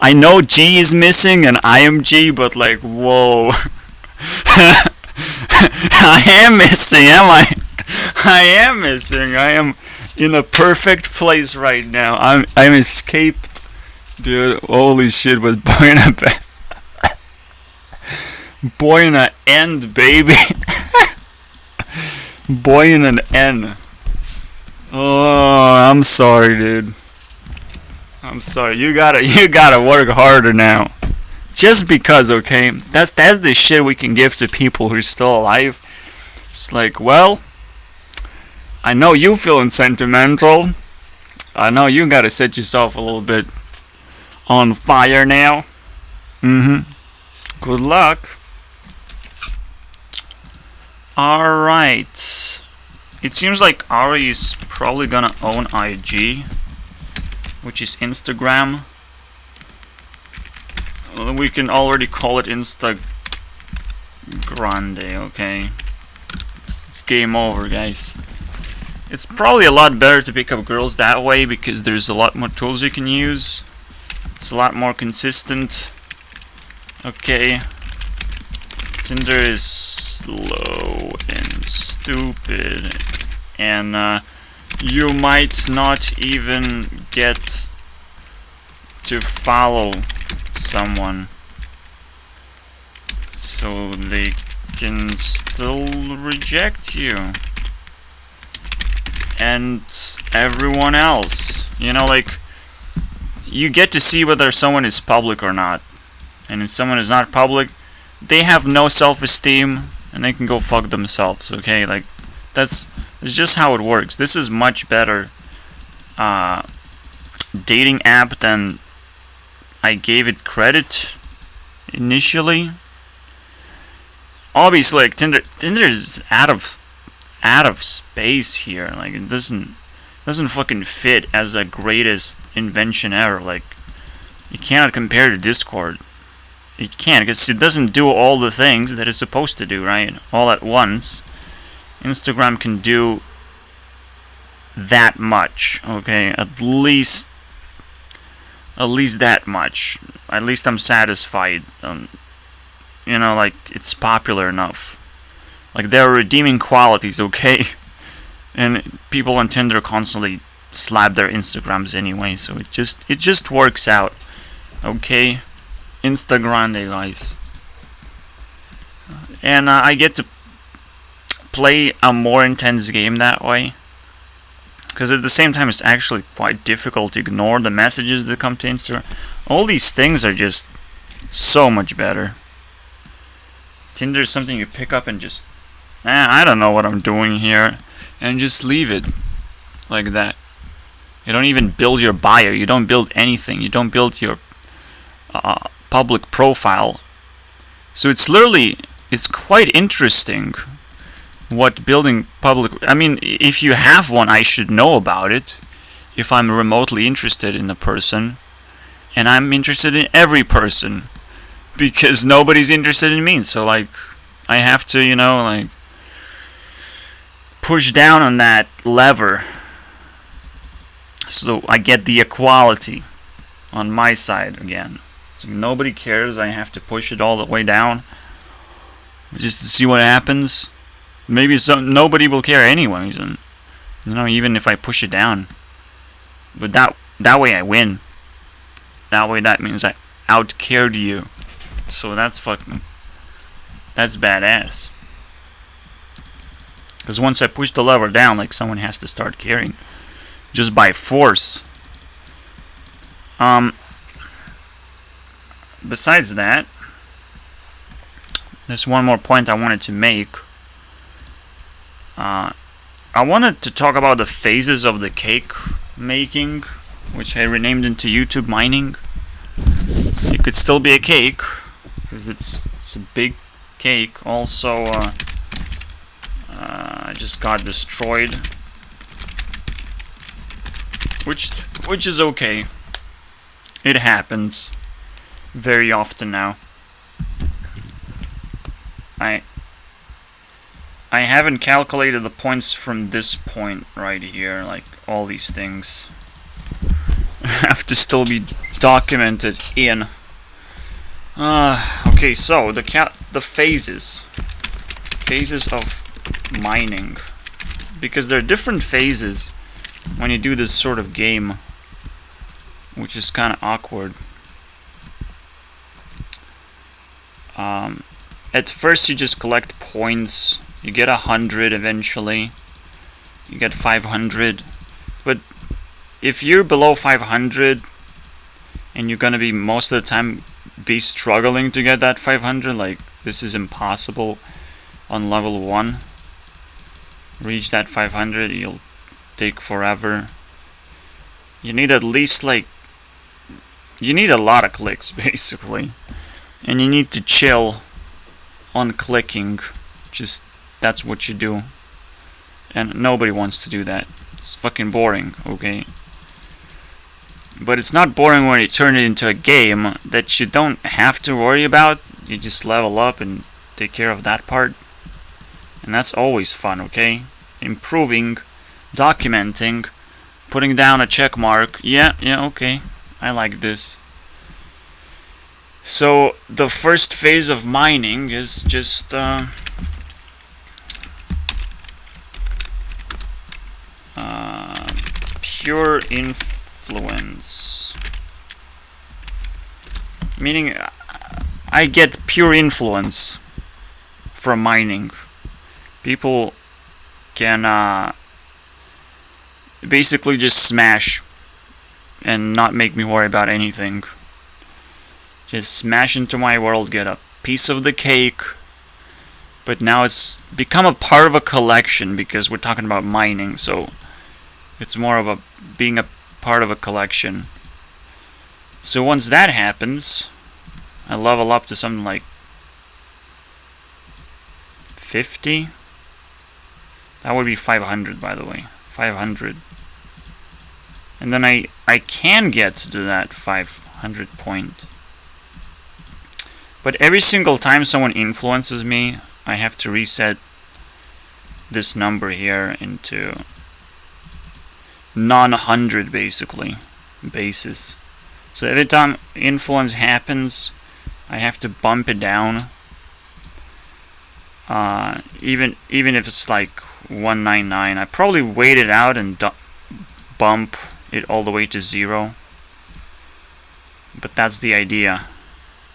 I know G is missing and I am G, but like, whoa. I am missing, am I? I am missing. I am in a perfect place right now. I'm escaped, dude. Holy shit! With boy in a boy in a end, baby. Boy in an N. Oh, I'm sorry, dude. I'm sorry. You gotta work harder now. Just because, okay? That's the shit we can give to people who are still alive. It's like, well, I know you feeling sentimental. I know you gotta set yourself a little bit on fire now. Good luck. Alright. It seems like Ari is probably gonna own IG, which is Instagram. We can already call it Insta Grande, okay? It's game over, guys. It's probably a lot better to pick up girls that way, because there's a lot more tools you can use. It's a lot more consistent. Okay. Tinder is slow and stupid. And you might not even get to follow someone, so they can still reject you and everyone else. You know, like, you get to see whether someone is public or not, and if someone is not public, they have no self-esteem and they can go fuck themselves, okay? Like, that's just how it works. This is much better dating app than I gave it credit initially. Obviously, like, Tinder is out of space here. Like, it doesn't fucking fit as the greatest invention ever. Like, you cannot compare to Discord. You can't, because it doesn't do all the things that it's supposed to do, right? All at once. Instagram can do that much, okay? At least At least that much. At least I'm satisfied. You know, like, it's popular enough. Like, there are redeeming qualities, okay? And people on Tinder constantly slap their Instagrams anyway, so it just works out. Okay? Instagrande, guys. And I get to play a more intense game that way. Because at the same time, it's actually quite difficult to ignore the messages that come to Instagram. All these things are just so much better. Tinder is something you pick up and just, I don't know what I'm doing here, and just leave it like that. You don't even build your bio. You don't build anything. You don't build your public profile. So it's quite interesting. What building public... I mean, if you have one, I should know about it. If I'm remotely interested in a person. And I'm interested in every person. Because nobody's interested in me. So, like, I have to, you know, like, push down on that lever. So I get the equality on my side again. So nobody cares. I have to push it all the way down. Just to see what happens. Maybe nobody will care anyways, and you know, even if I push it down. But that way I win. That way that means I outcared you. So that's badass. Because once I push the lever down, like, someone has to start caring, just by force. Besides that, there's one more point I wanted to make. I wanted to talk about the phases of the cake making, which I renamed into YouTube mining. It could still be a cake, because it's a big cake. Also, I just got destroyed, which is okay. It happens very often now. I haven't calculated the points from this point right here, like all these things have to still be documented in. Okay, so the phases of mining, because there are different phases when you do this sort of game, which is kind of awkward. At first you just collect points. You get 100 eventually. You get 500. But if you're below 500 and you're gonna be most of the time be struggling to get that 500, like, this is impossible on level 1. Reach that 500, you'll take forever. You need at least, like, you need a lot of clicks basically. And you need to chill on clicking. Just that's what you do. And nobody wants to do that. It's fucking boring, okay? But it's not boring when you turn it into a game that you don't have to worry about. You just level up and take care of that part. And that's always fun, okay? Improving, documenting, putting down a check mark. Yeah, okay. I like this. So, the first phase of mining is just, pure influence. Meaning, I get pure influence from mining. People can basically just smash and not make me worry about anything. Just smash into my world, get a piece of the cake. But now it's become a part of a collection because we're talking about mining, so it's more of being a part of a collection. So once that happens, I level up to something like 50. That would be 500, by the way. 500. And then I can get to that 500 point. But every single time someone influences me, I have to reset this number here into non-100 basically basis. So every time influence happens, I have to bump it down. Even if it's like 199, I probably wait it out and bump it all the way to 0. But that's the idea.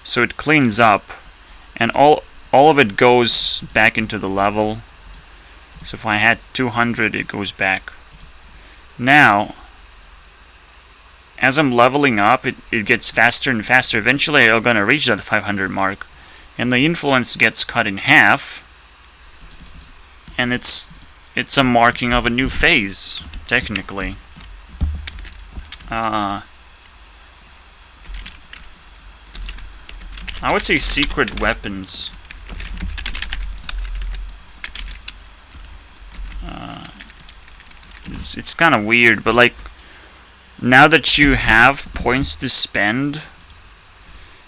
So it cleans up, and all of it goes back into the level. So if I had 200, it goes back. Now, as I'm leveling up, it gets faster and faster. Eventually, I'm gonna reach that 500 mark, and the influence gets cut in half, and it's a marking of a new phase, technically. I would say secret weapons. It's kind of weird, but like, now that you have points to spend,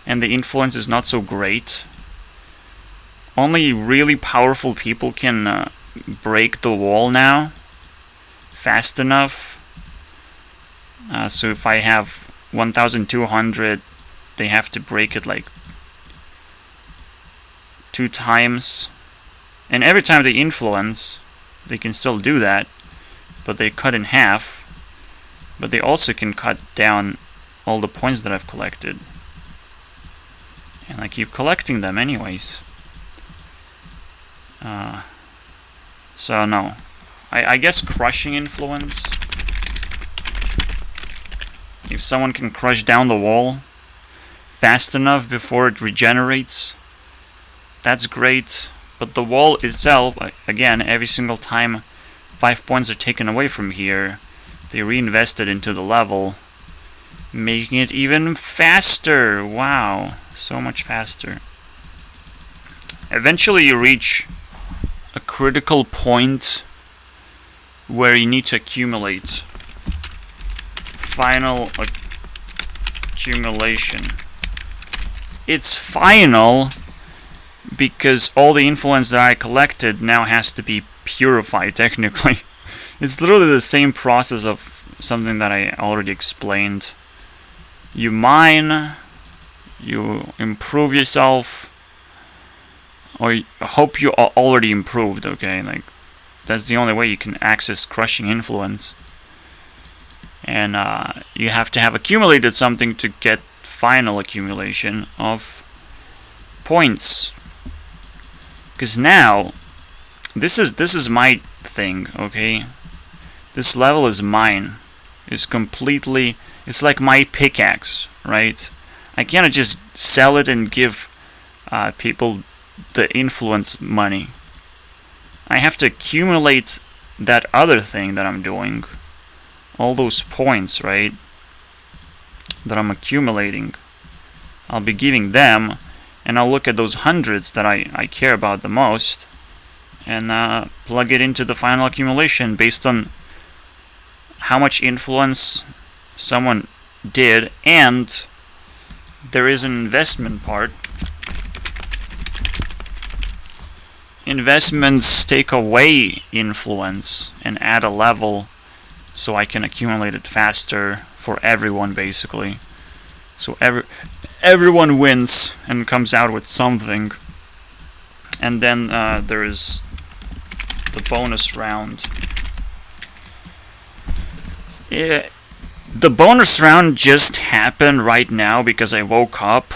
and the influence is not so great, only really powerful people can break the wall now fast enough. So if I have 1,200, they have to break it like 2 times, and every time they influence, they can still do that, but they cut in half. But they also can cut down all the points that I've collected, and I keep collecting them anyways. So no, I guess crushing influence. If someone can crush down the wall fast enough before it regenerates, that's great. But the wall itself, again, every single time 5 points are taken away from here, they reinvest it into the level, making it even faster. Wow, so much faster. Eventually you reach a critical point where you need to accumulate. Final accumulation. It's final because all the influence that I collected now has to be purified, technically. It's literally the same process of something that I already explained. You mine, you improve yourself, or I hope you are already improved, okay? Like, that's the only way you can access crushing influence. And you have to have accumulated something to get final accumulation of points. Because now, this is my thing, okay? This level is mine. It's completely... It's like my pickaxe, right? I cannot just sell it and give people the influence money. I have to accumulate that other thing that I'm doing. All those points, right? That I'm accumulating. I'll be giving them, and I'll look at those hundreds that I care about the most, and plug it into the final accumulation based on how much influence someone did, and there is an investment part. Investments take away influence and add a level so I can accumulate it faster for everyone, basically. So everyone wins and comes out with something. And then there is the bonus round. Yeah, the bonus round just happened right now because I woke up.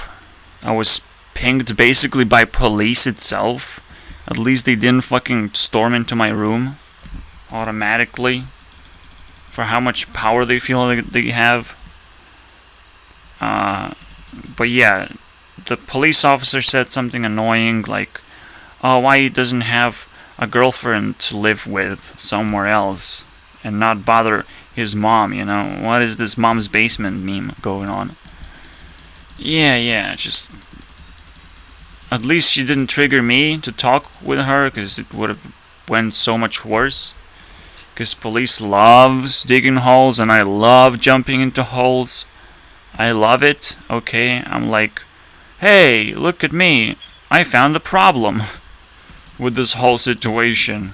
I was pinged basically by police itself. At least they didn't fucking storm into my room automatically for how much power they feel like they have. But yeah, the police officer said something annoying like, oh, why he doesn't have a girlfriend to live with somewhere else and not bother his mom, you know? What is this mom's basement meme going on? Yeah, just... At least she didn't trigger me to talk with her, because it would have went so much worse. Because police loves digging holes, and I love jumping into holes. I love it, okay? I'm like, hey, look at me. I found the problem with this whole situation.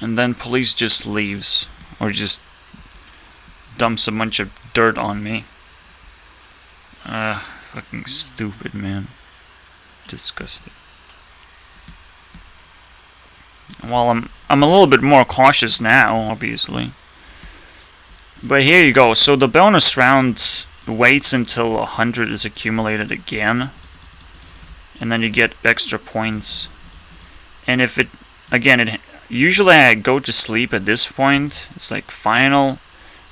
And then police just leaves, or just dumps a bunch of dirt on me. Fucking stupid, man. Disgusting. Well, I'm a little bit more cautious now, obviously. But here you go. So the bonus round waits until 100 is accumulated again, and then you get extra points. And if it, again, usually I go to sleep at this point. It's like final,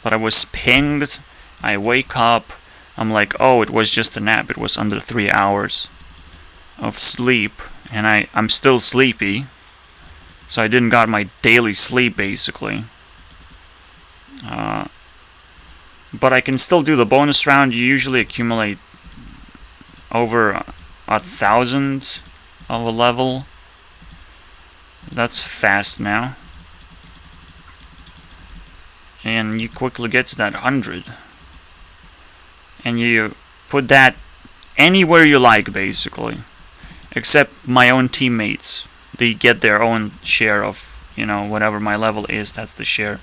but I was pinged. I wake up. I'm like, oh, it was just a nap. It was under 3 hours of sleep, and I'm still sleepy. So I didn't got my daily sleep, basically. But I can still do the bonus round. You usually accumulate over 1,000 of a level. That's fast now. And you quickly get to that 100. And you put that anywhere you like, basically. Except my own teammates. They get their own share of, whatever my level is. That's the share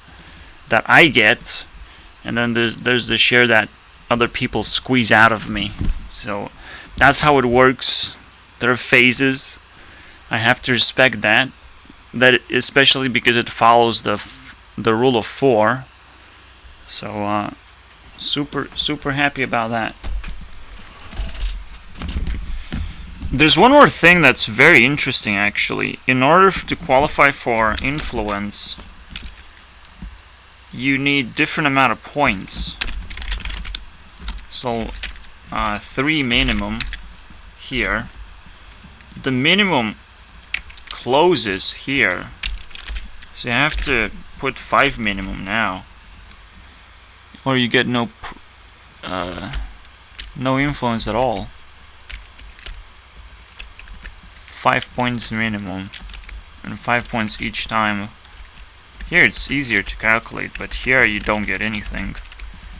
that I get. And then there's the share that other people squeeze out of me. So that's how it works. There are phases. I have to respect that. That especially because it follows the rule of 4. So super happy about that. There's one more thing that's very interesting, actually. In order to qualify for influence, you need different amount of points. So 3 minimum here. The minimum closes here, so you have to put 5 minimum now, or you get no influence at all. 5 points minimum, and 5 points each time. Here it's easier to calculate, but here you don't get anything.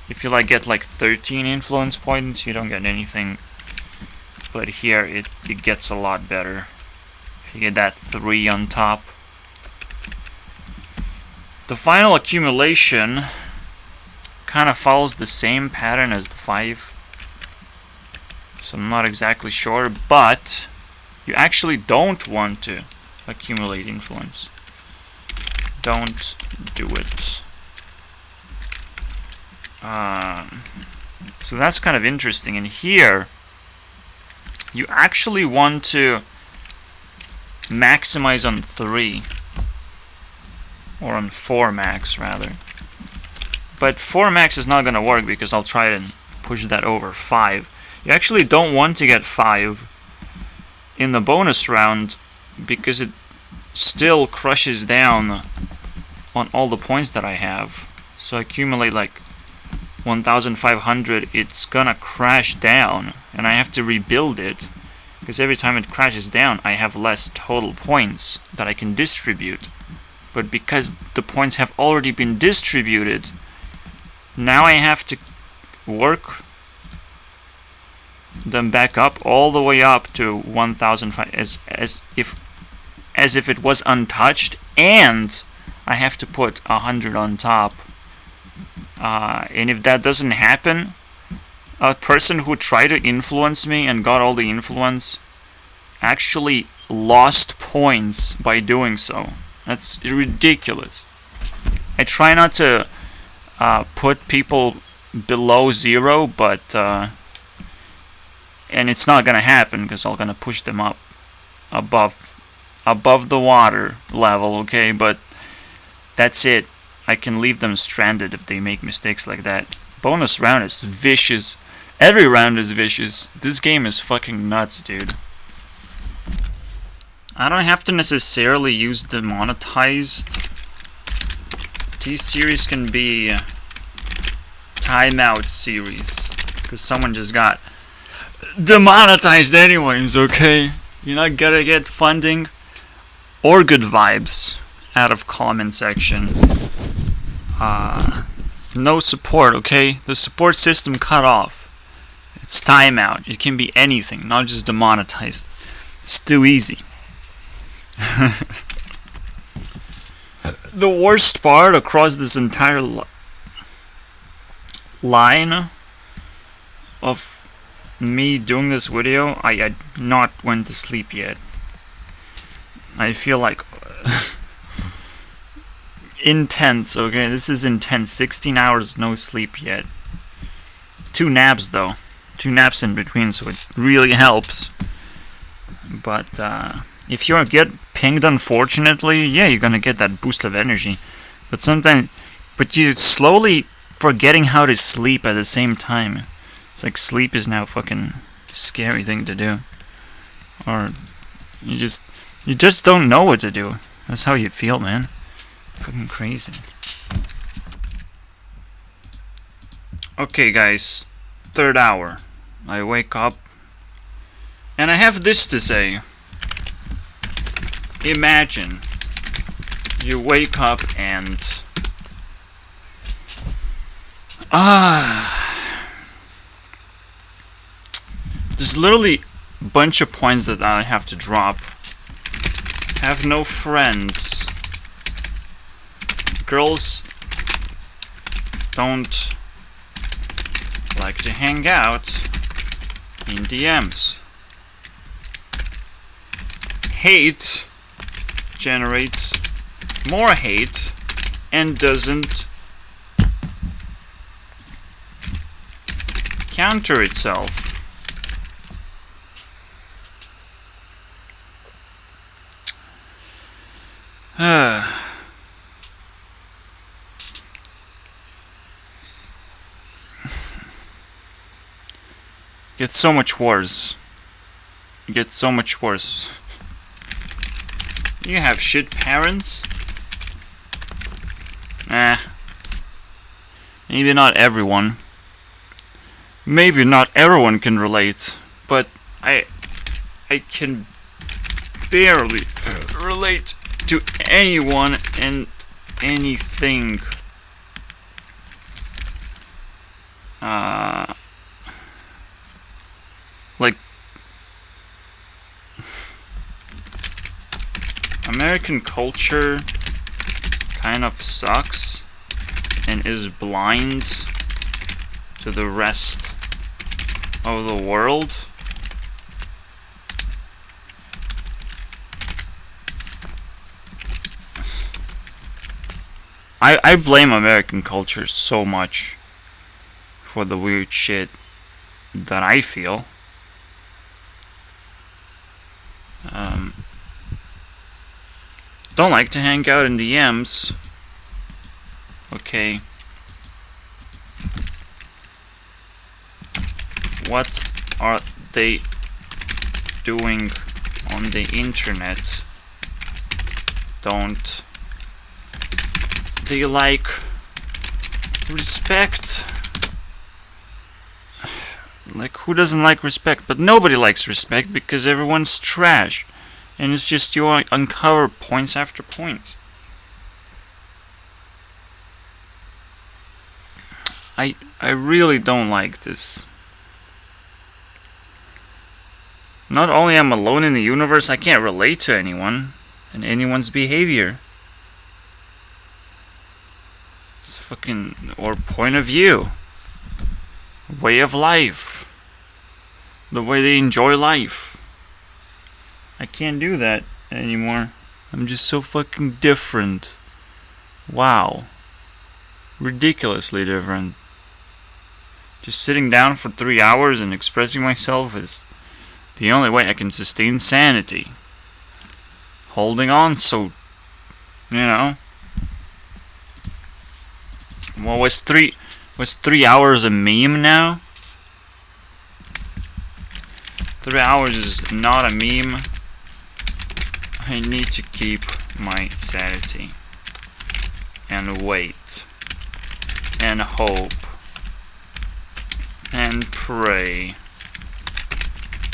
If you get 13 influence points, you don't get anything. But here it gets a lot better. If you get that 3 on top. The final accumulation kind of follows the same pattern as the 5. So I'm not exactly sure, but you actually don't want to accumulate influence. Don't do it. So that's kind of interesting. And here, you actually want to maximize on 3. Or on 4 max, rather. But 4 max is not going to work because I'll try and push that over 5. You actually don't want to get 5 in the bonus round because it still crushes down on all the points that I have. So I accumulate 1,500, it's gonna crash down and I have to rebuild it because every time it crashes down I have less total points that I can distribute. But because the points have already been distributed, now I have to work them back up all the way up to 1,005 as if it was untouched, and I have to put 100 on top. And if that doesn't happen, a person who tried to influence me and got all the influence actually lost points by doing so. That's ridiculous. I try not to put people below 0, but and it's not gonna happen because I'm gonna push them up above the water level, okay? But that's it. I can leave them stranded if they make mistakes like that. Bonus round is vicious. Every round is vicious. This game is fucking nuts, dude. I don't have to necessarily use demonetized. These series can be timeout series because someone just got demonetized anyways, okay? You're not gonna get funding or good vibes out of comment section. No support, okay? The support system cut off. It's timeout. It can be anything, not just demonetized. It's too easy. The worst part across this entire line of me doing this video, I not went to sleep yet. I feel like intense, okay? This is intense. 16 hours no sleep yet. 2 naps though. 2 naps in between, so it really helps. But if you get pinged, unfortunately, yeah, you're gonna get that boost of energy. But sometimes, you're slowly forgetting how to sleep at the same time. It's like sleep is now a fucking scary thing to do. Or you just don't know what to do. That's how you feel, man. Fucking crazy. Okay, guys. 3rd hour. I wake up. And I have this to say. Imagine you wake up and there's literally a bunch of points that I have to drop. Have no friends. Girls don't like to hang out in DMs. Hate generates more hate and doesn't counter itself. Gets so much worse. Gets so much worse. You have shit parents? Maybe not everyone. Maybe not everyone can relate, but I can barely relate to anyone and anything. Like American culture kind of sucks and is blind to the rest of the world. I blame American culture so much for the weird shit that I feel. Don't like to hang out in DMs. Okay. What are they doing on the internet? Don't they like respect? Like, who doesn't like respect? But nobody likes respect because everyone's trash. And it's just you uncover points after points. I really don't like this. Not only am I alone in the universe, I can't relate to anyone and anyone's behavior. It's fucking, or point of view, way of life, the way they enjoy life. I can't do that anymore. I'm just so fucking different. Wow. Ridiculously different. Just sitting down for 3 hours and expressing myself is the only way I can sustain sanity. Holding on, so, you know. Well, was 3 hours a meme now? 3 hours is not a meme. I need to keep my sanity and wait and hope and pray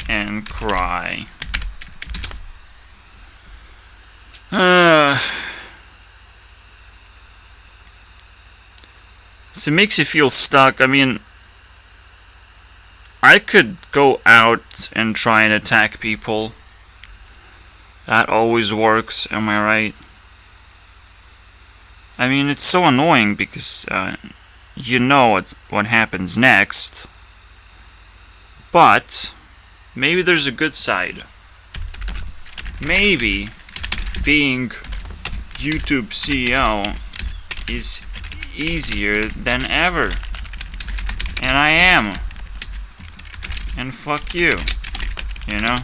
and cry. So it makes you feel stuck. I mean, I could go out and try and attack people. That always works, am I right? I mean, it's so annoying because you know what happens next. But maybe there's a good side. Maybe being YouTube CEO is easier than ever. And I am. And fuck you. You know?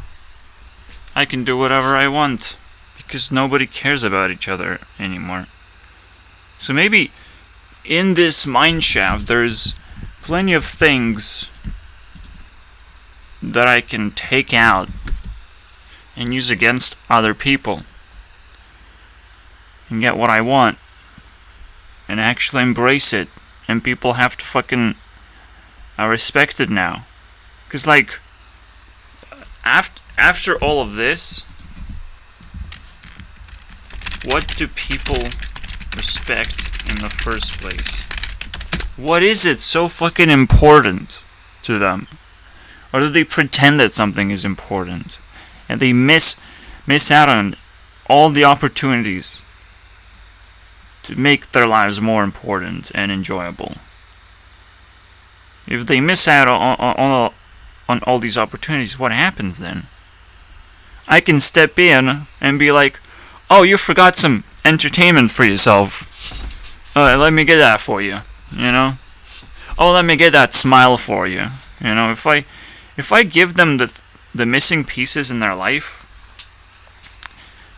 I can do whatever I want. Because nobody cares about each other anymore. So maybe in this mineshaft there's plenty of things that I can take out and use against other people. And get what I want. And actually embrace it. And people have to fucking respect it now. Because, like, after all of this, what do people respect in the first place? What is it so fucking important to them? Or do they pretend that something is important? And they miss out on all the opportunities to make their lives more important and enjoyable. If they miss out on all these opportunities, what happens then? I can step in and be like, oh, you forgot some entertainment for yourself. Let me get that for you. You know? Oh, let me get that smile for you. You know, if I give them the missing pieces in their life,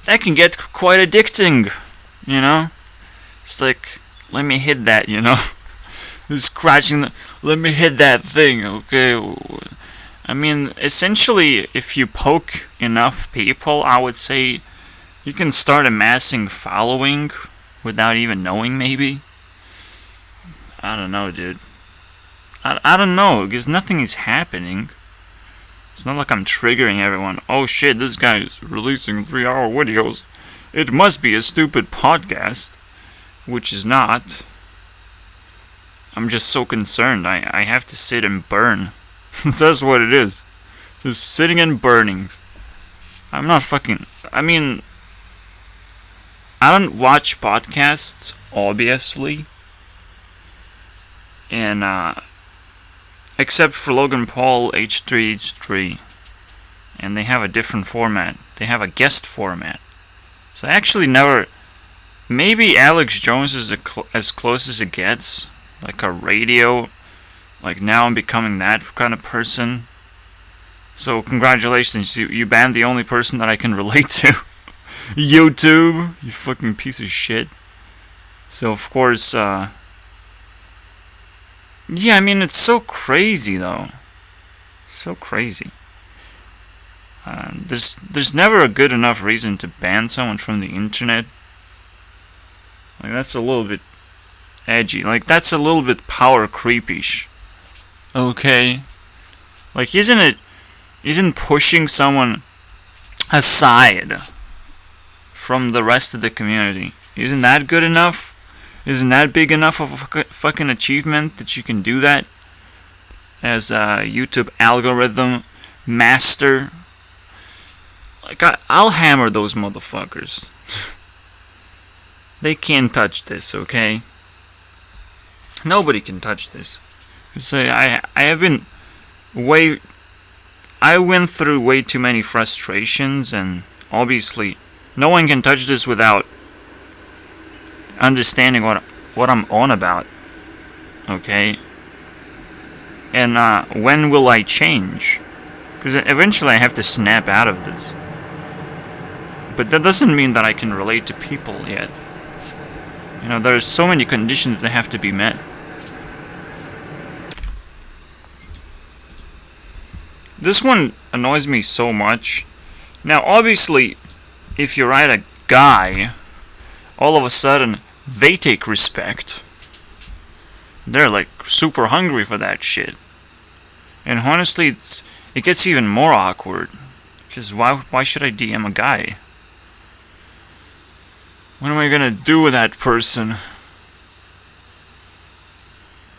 that can get quite addicting. You know? It's like, let me hit that, you know? Scratching let me hit that thing, okay? I mean, essentially, if you poke enough people, I would say you can start amassing following without even knowing, maybe. I don't know, dude. I don't know, because nothing is happening. It's not like I'm triggering everyone. Oh shit, this guy is releasing 3-hour videos. It must be a stupid podcast. Which is not. I'm just so concerned. I have to sit and burn. That's what it is. Just sitting and burning. I'm not fucking... I mean... I don't watch podcasts, obviously. And, except for Logan Paul, H3H3. And they have a different format. They have a guest format. So I actually never... Maybe Alex Jones is as close as it gets. Like a radio. Like now I'm becoming that kind of person. So congratulations, you banned the only person that I can relate to. YouTube, you fucking piece of shit. So of course, yeah, I mean it's so crazy though. So crazy. There's never a good enough reason to ban someone from the internet. Like, that's a little bit edgy. Like, that's a little bit power creepish. Okay? Like, isn't pushing someone aside from the rest of the community, isn't that good enough? Isn't that big enough of a fucking achievement that you can do that? As a YouTube algorithm master. Like, I'll hammer those motherfuckers. They can't touch this, okay? Nobody can touch this. So I went through way too many frustrations, and obviously no one can touch this without understanding what I'm on about. Okay? And when will I change? Because eventually I have to snap out of this. But that doesn't mean that I can relate to people yet. You know, there's so many conditions that have to be met. This one annoys me so much. Now, obviously, if you write a guy, all of a sudden, they take respect. They're, like, super hungry for that shit. And honestly, it gets even more awkward. Because why should I DM a guy? What am I gonna do with that person?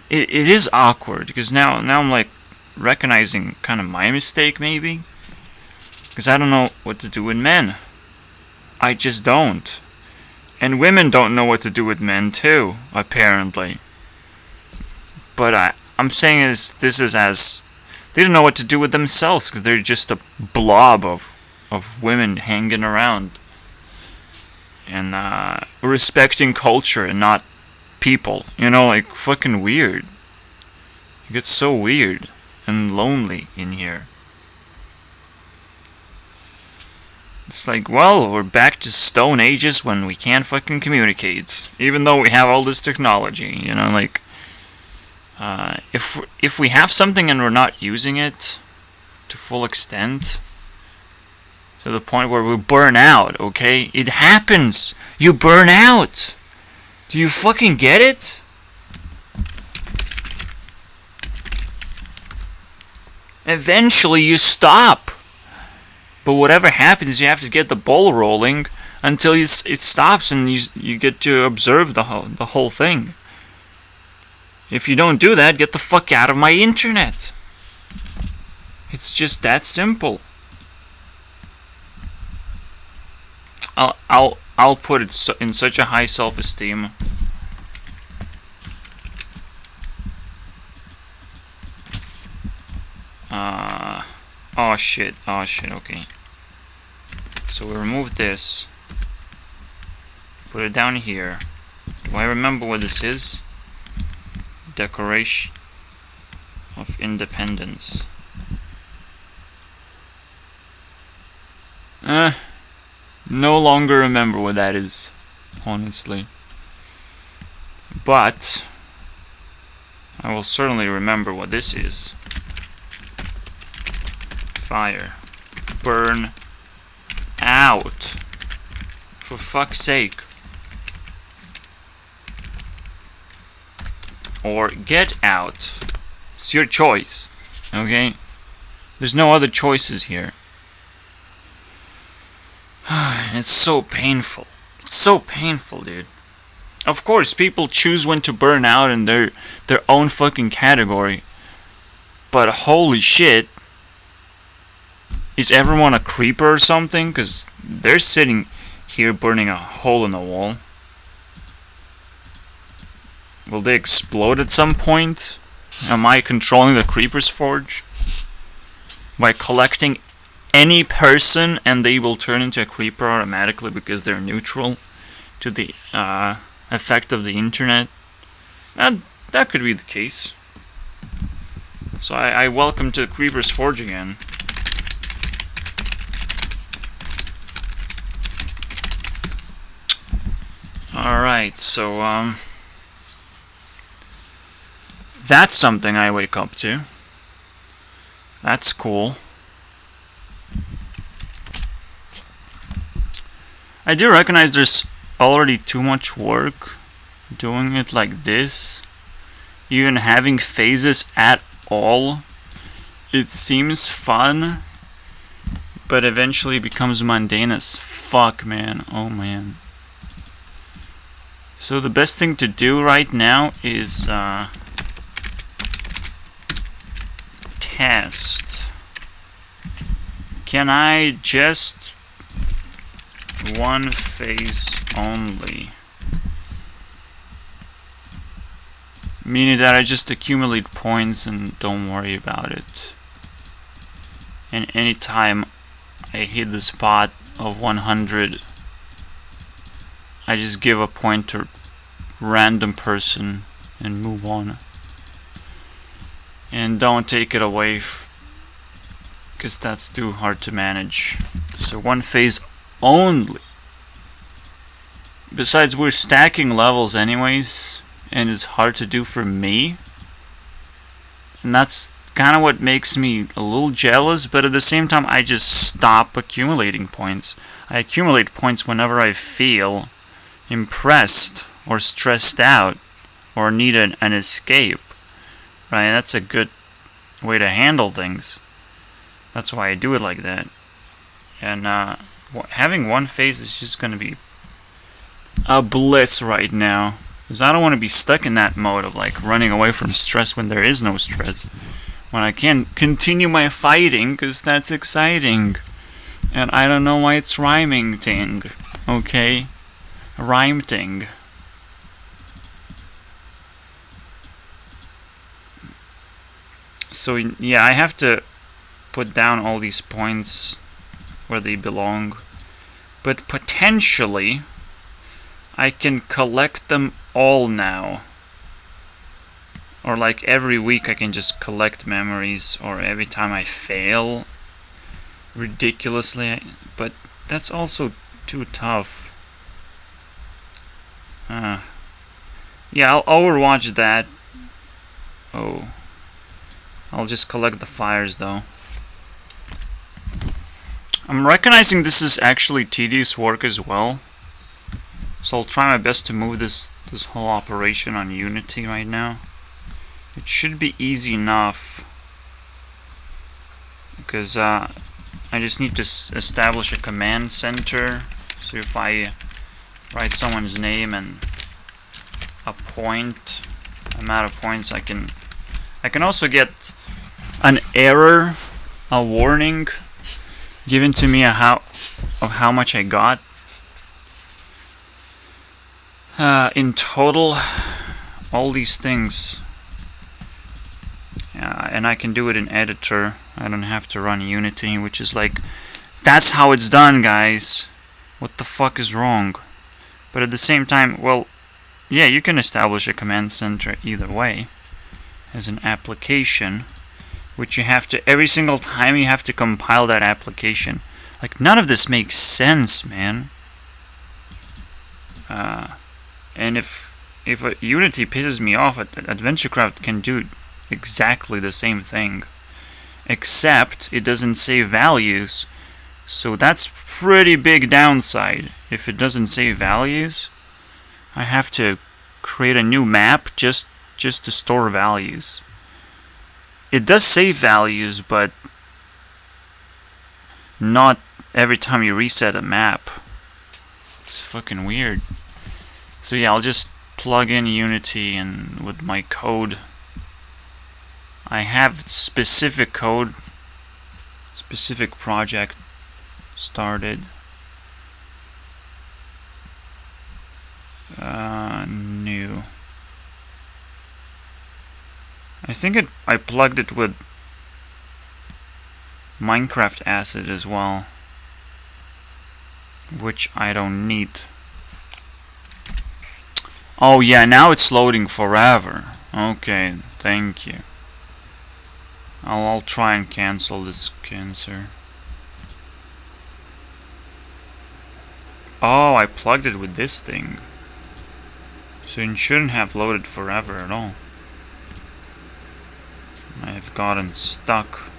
It is awkward, because now I'm like recognizing kind of my mistake maybe. Because I don't know what to do with men. I just don't. And women don't know what to do with men too, apparently. But I'm saying this is as They don't know what to do with themselves because they're just a blob of women hanging around and respecting culture and not people. You know, like fucking weird. It gets so weird and lonely in here. It's like, well, we're back to Stone Ages when we can't fucking communicate, even though we have all this technology. You know, like, if we have something and we're not using it to full extent, to the point where we burn out, okay? It happens. You burn out. Do you fucking get it? Eventually you stop. But whatever happens, you have to get the ball rolling until it stops and you get to observe the whole thing. If you don't do that, get the fuck out of my internet. It's just that simple. I'll put it in such a high self-esteem. Oh shit, okay. So we remove this. Put it down here. Do I remember what this is? Declaration of Independence. No longer remember what that is, honestly. But I will certainly remember what this is. Fire. Burn out. For fuck's sake. Or get out. It's your choice. Okay? There's no other choices here. And it's so painful. It's so painful, dude. Of course, people choose when to burn out in their own fucking category. But holy shit. Is everyone a creeper or something? Because they're sitting here burning a hole in the wall. Will they explode at some point? Am I controlling the Creeper's Forge? By collecting any person and they will turn into a creeper automatically because they're neutral to the effect of the internet? That could be the case. So I welcome to the Creeper's Forge again. Alright, so that's something I wake up to. That's cool. I do recognize there's already too much work doing it like this. Even having phases at all. It seems fun, but eventually becomes mundane as fuck, man. Oh man. So the best thing to do right now is test. Can I just one phase only? Meaning that I just accumulate points and don't worry about it. And anytime I hit the spot of 100, I just give a point to random person and move on. And don't take it away, because that's too hard to manage. So one phase only. Besides, we're stacking levels anyways, and it's hard to do for me. And that's kind of what makes me a little jealous, but at the same time, I just stop accumulating points. I accumulate points whenever I feel impressed or stressed out or need an escape. Right? That's a good way to handle things. That's why I do it like that. And having one phase is just going to be a bliss right now. Because I don't want to be stuck in that mode of like running away from stress when there is no stress. When I can continue my fighting, because that's exciting. And I don't know why it's rhyming thing. Okay? Rhyme thing. So yeah, I have to put down all these points where they belong. But potentially, I can collect them all now. Or like every week I can just collect memories, or every time I fail ridiculously. But that's also too tough. Yeah, I'll overwatch that. Oh. I'll just collect the fires though. I'm recognizing this is actually tedious work as well. So I'll try my best to move this whole operation on Unity right now. It should be easy enough. Because I just need to establish a command center. So if I write someone's name and a point, amount of points, I can also get an error, a warning given to me of how much I got in total. All these things, and I can do it in editor. I don't have to run Unity, which is like, that's how it's done, guys. What the fuck is wrong? But at the same time, well, yeah, you can establish a command center either way as an application, which you have to, every single time you have to compile that application. Like, none of this makes sense, man. And if Unity pisses me off, AdventureCraft can do exactly the same thing, except it doesn't save values. So that's pretty big downside. If it doesn't save values, I have to create a new map just to store values. It does save values, but not every time you reset a map. It's fucking weird. So yeah, I'll just plug in Unity, and with my code, I have specific code, specific project started. New. I think I plugged it with Minecraft Acid as well, which I don't need. Oh yeah, now it's loading forever. Okay, thank you. I'll try and cancel this cancer. Oh, I plugged it with this thing. So it shouldn't have loaded forever at all. I've gotten stuck.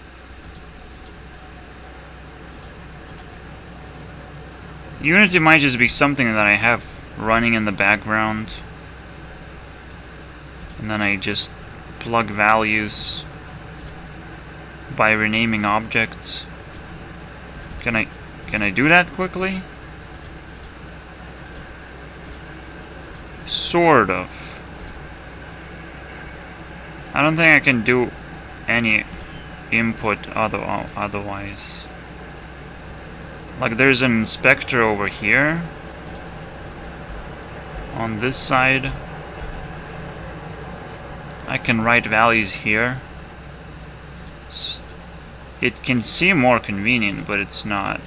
Unity might just be something that I have running in the background, and then I just plug values by renaming objects. Can I do that quickly? Sort of. I don't think I can do any input otherwise. Like, there's an inspector over here on this side. I can write values here. It can seem more convenient, but it's not.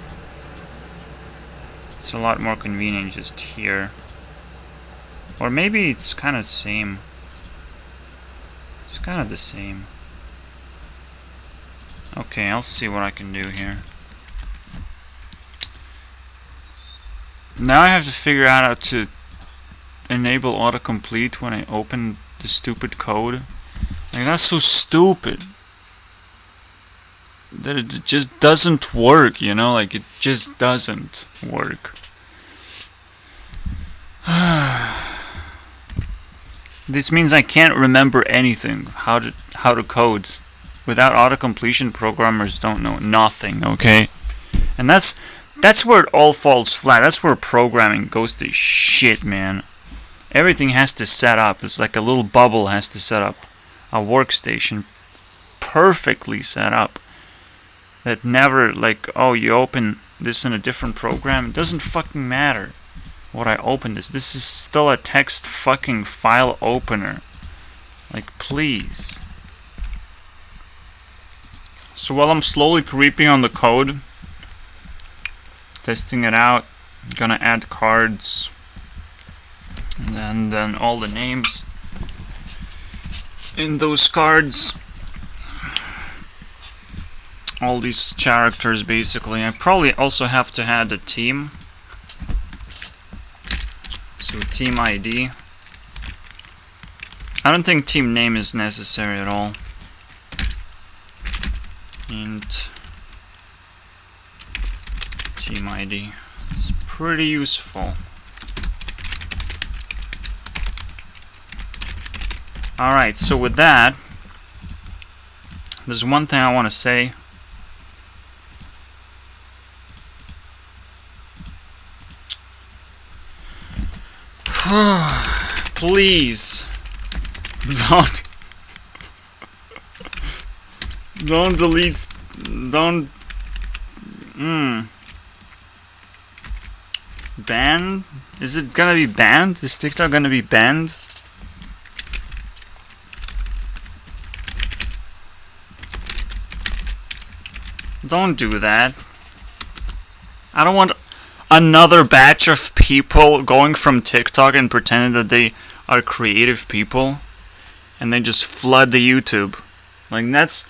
It's a lot more convenient just here. Or maybe it's kind of the same. It's kind of the same. Okay, I'll see what I can do here. Now I have to figure out how to enable autocomplete when I open the stupid code. Like, that's so stupid that it just doesn't work, you know? Like, it just doesn't work. This means I can't remember anything, how to code. Without autocompletion, programmers don't know nothing, okay? And that's where it all falls flat. That's where programming goes to shit, man. Everything has to set up. It's like a little bubble has to set up. A workstation perfectly set up. That never, like, oh, you open this in a different program. It doesn't fucking matter what I open this. This is still a text fucking file opener. Like, please. So while I'm slowly creeping on the code, testing it out, I'm gonna add cards, and then all the names in those cards, all these characters basically. I probably also have to add a team, so team ID. I don't think team name is necessary at all. And team ID, it's pretty useful. Alright, so with that, there's one thing I want to say. Please don't delete, don't ban? Is it gonna be banned? Is TikTok gonna be banned? Don't do that. I don't want another batch of people going from TikTok and pretending that they are creative people, and they just flood the YouTube. Like, that's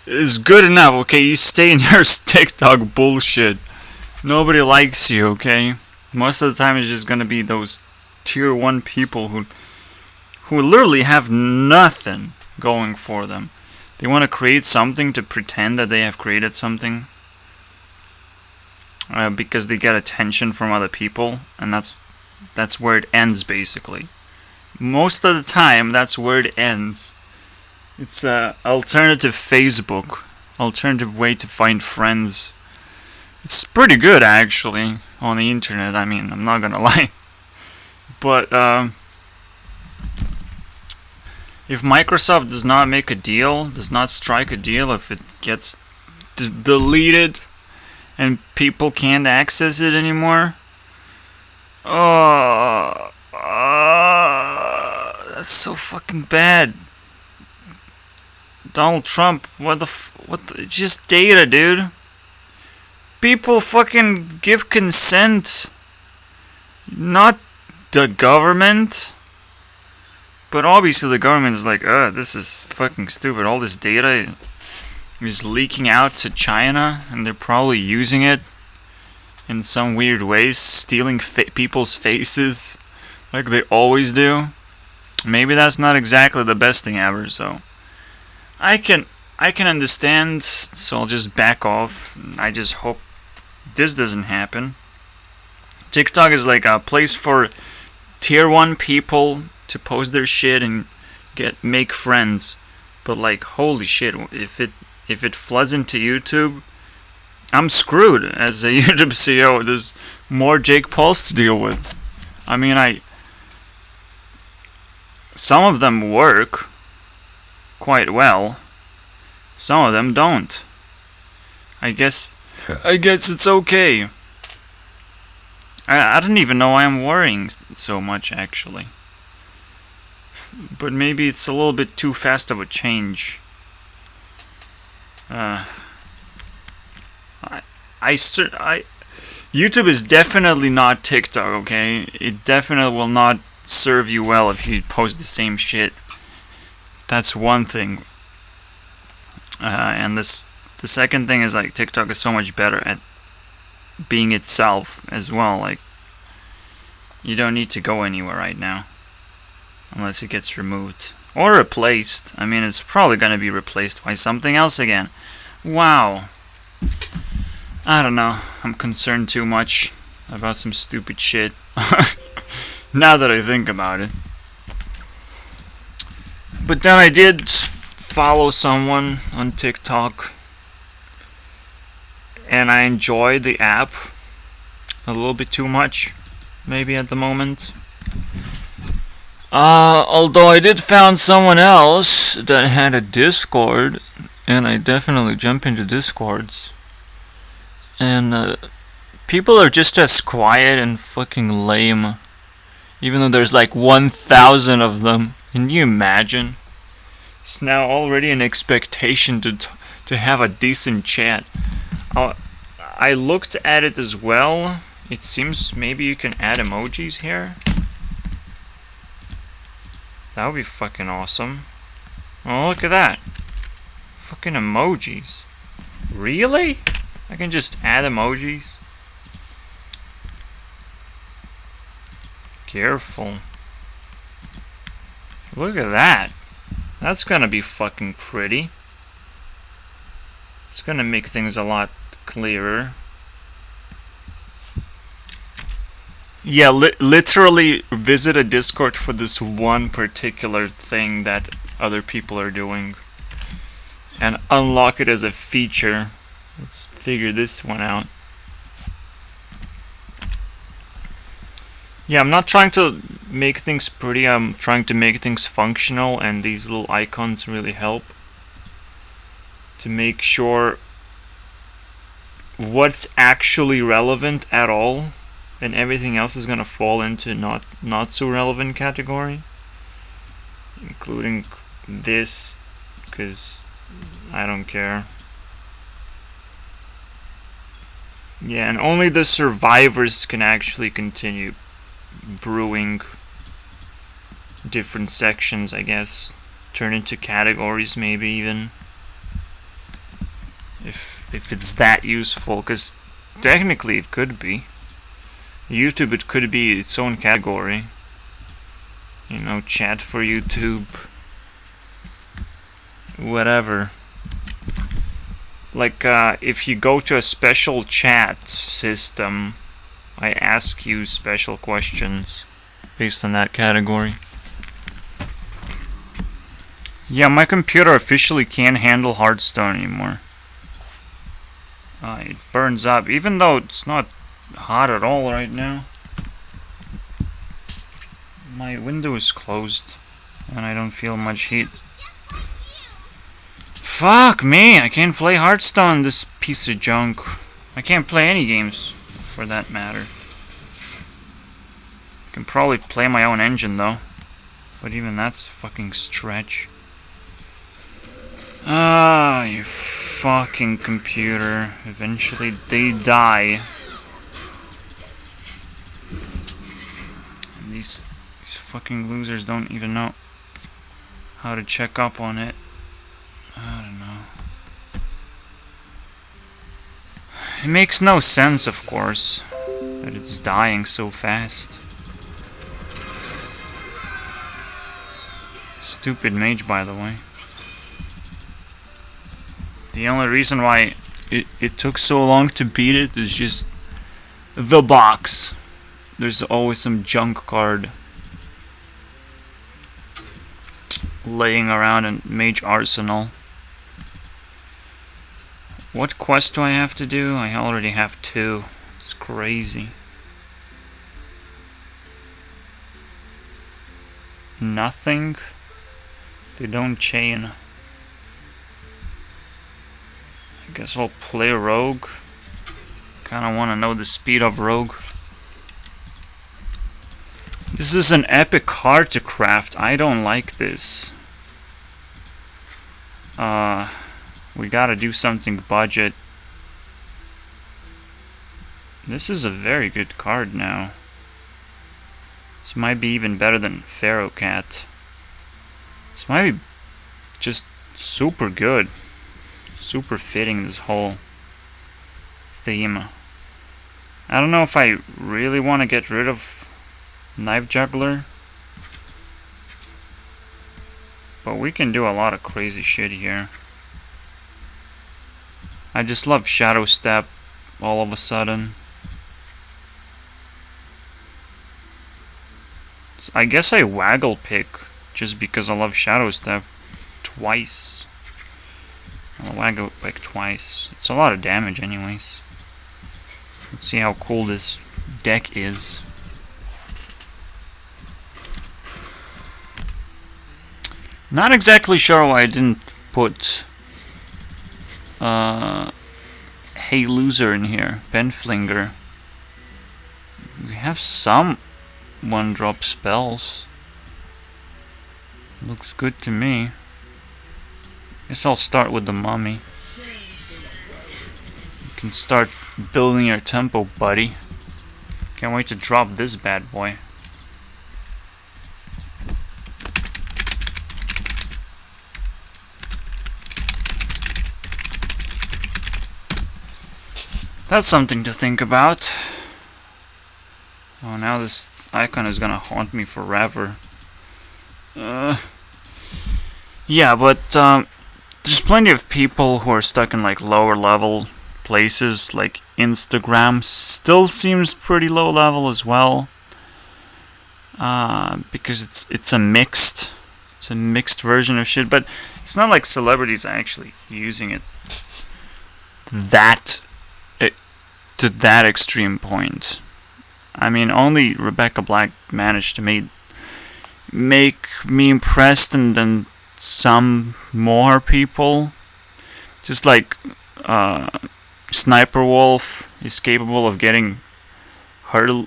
is good enough, okay? You stay in your TikTok bullshit. Nobody likes you, okay? Most of the time it's just gonna be those tier 1 people who literally have nothing going for them. They want to create something to pretend that they have created something, because they get attention from other people, and that's where it ends basically. Most of the time, that's where it ends. It's a alternative Facebook, alternative way to find friends. It's pretty good actually on the internet. I mean, I'm not gonna lie, but if Microsoft does not make a deal, does not strike a deal, if it gets deleted and people can't access it anymore, that's so fucking bad. Donald Trump, it's just data, dude. People fucking give consent, not the government. But obviously the government is like, this is fucking stupid. All this data is leaking out to China, and they're probably using it in some weird ways, stealing people's faces like they always do. Maybe that's not exactly the best thing ever, so I can understand, so I'll just back off. I just hope this doesn't happen. TikTok is like a place for tier 1 people to post their shit and make friends, but like, holy shit, if it floods into YouTube, I'm screwed as a YouTube CEO. There's more Jake Pauls to deal with. I mean, some of them work quite well, some of them don't. I guess it's okay. I don't even know why I'm worrying so much actually. But maybe it's a little bit too fast of a change. YouTube is definitely not TikTok, okay? It definitely will not serve you well if you post the same shit. That's one thing. And the second thing is, like, TikTok is so much better at being itself as well. Like, you don't need to go anywhere right now. Unless it gets removed. Or replaced. I mean, it's probably gonna be replaced by something else again. Wow. I don't know. I'm concerned too much about some stupid shit. Now that I think about it. But then I did follow someone on TikTok, and I enjoyed the app a little bit too much, maybe at the moment. Although I did found someone else that had a Discord, and I definitely jump into Discords. And people are just as quiet and fucking lame, even though there's like 1,000 of them. Can you imagine? It's now already an expectation to to have a decent chat. I looked at it as well. It seems maybe you can add emojis here. That would be fucking awesome. Oh, look at that. Fucking emojis. Really? I can just add emojis? Careful. Look at that. That's gonna be fucking pretty. It's gonna make things a lot clearer. Yeah, literally visit a Discord for this one particular thing that other people are doing and unlock it as a feature. Let's figure this one out. Yeah, I'm not trying to make things pretty, I'm trying to make things functional, and these little icons really help to make sure what's actually relevant at all, and everything else is gonna fall into not so relevant category, including this, because I don't care. Yeah, and only the survivors can actually continue brewing different sections, I guess. Turn into categories, maybe even. If it's that useful, because technically it could be. YouTube, it could be its own category. You know, chat for YouTube. Whatever. Like, if you go to a special chat system, I ask you special questions based on that category. Yeah, my computer officially can't handle Hearthstone anymore. It burns up, even though it's not hot at all right now. My window is closed, and I don't feel much heat. Fuck me, I can't play Hearthstone, this piece of junk. I can't play any games, for that matter. I can probably play my own engine, though. But even that's a fucking stretch. Ah, you fucking computer. Eventually they die. And these fucking losers don't even know how to check up on it. I don't know. It makes no sense, of course, that it's dying so fast. Stupid mage, by the way. The only reason why it took so long to beat it is just the box. There's always some junk card laying around in Mage Arsenal. What quest do I have to do? I already have 2. It's crazy. Nothing? They don't chain. I guess I'll play Rogue. Kinda wanna know the speed of Rogue. This is an epic card to craft. I don't like this. We gotta do something budget. This is a very good card now. This might be even better than Pharaoh Cat. This might be just super good. Super fitting, this whole theme. I don't know if I really want to get rid of Knife Juggler, but we can do a lot of crazy shit here. I just love Shadow Step all of a sudden. So I guess I Waggle Pick just because I love Shadow Step twice. I'll Waggle Pick twice. It's a lot of damage anyways. Let's see how cool this deck is. Not exactly sure why I didn't put Hey Loser in here. Penflinger. We have some 1-drop spells. Looks good to me. Guess I'll start with the Mummy. can start building your tempo, buddy. Can't wait to drop this bad boy. That's something to think about. Oh, now this icon is gonna haunt me forever. Yeah, but there's plenty of people who are stuck in like lower level places. Like Instagram still seems pretty low level as well, because it's a mixed version of shit. But it's not like celebrities are actually using it to that extreme point. I mean, only Rebecca Black managed to make me impressed, and then some more people. Just like Sniper Wolf is capable of getting her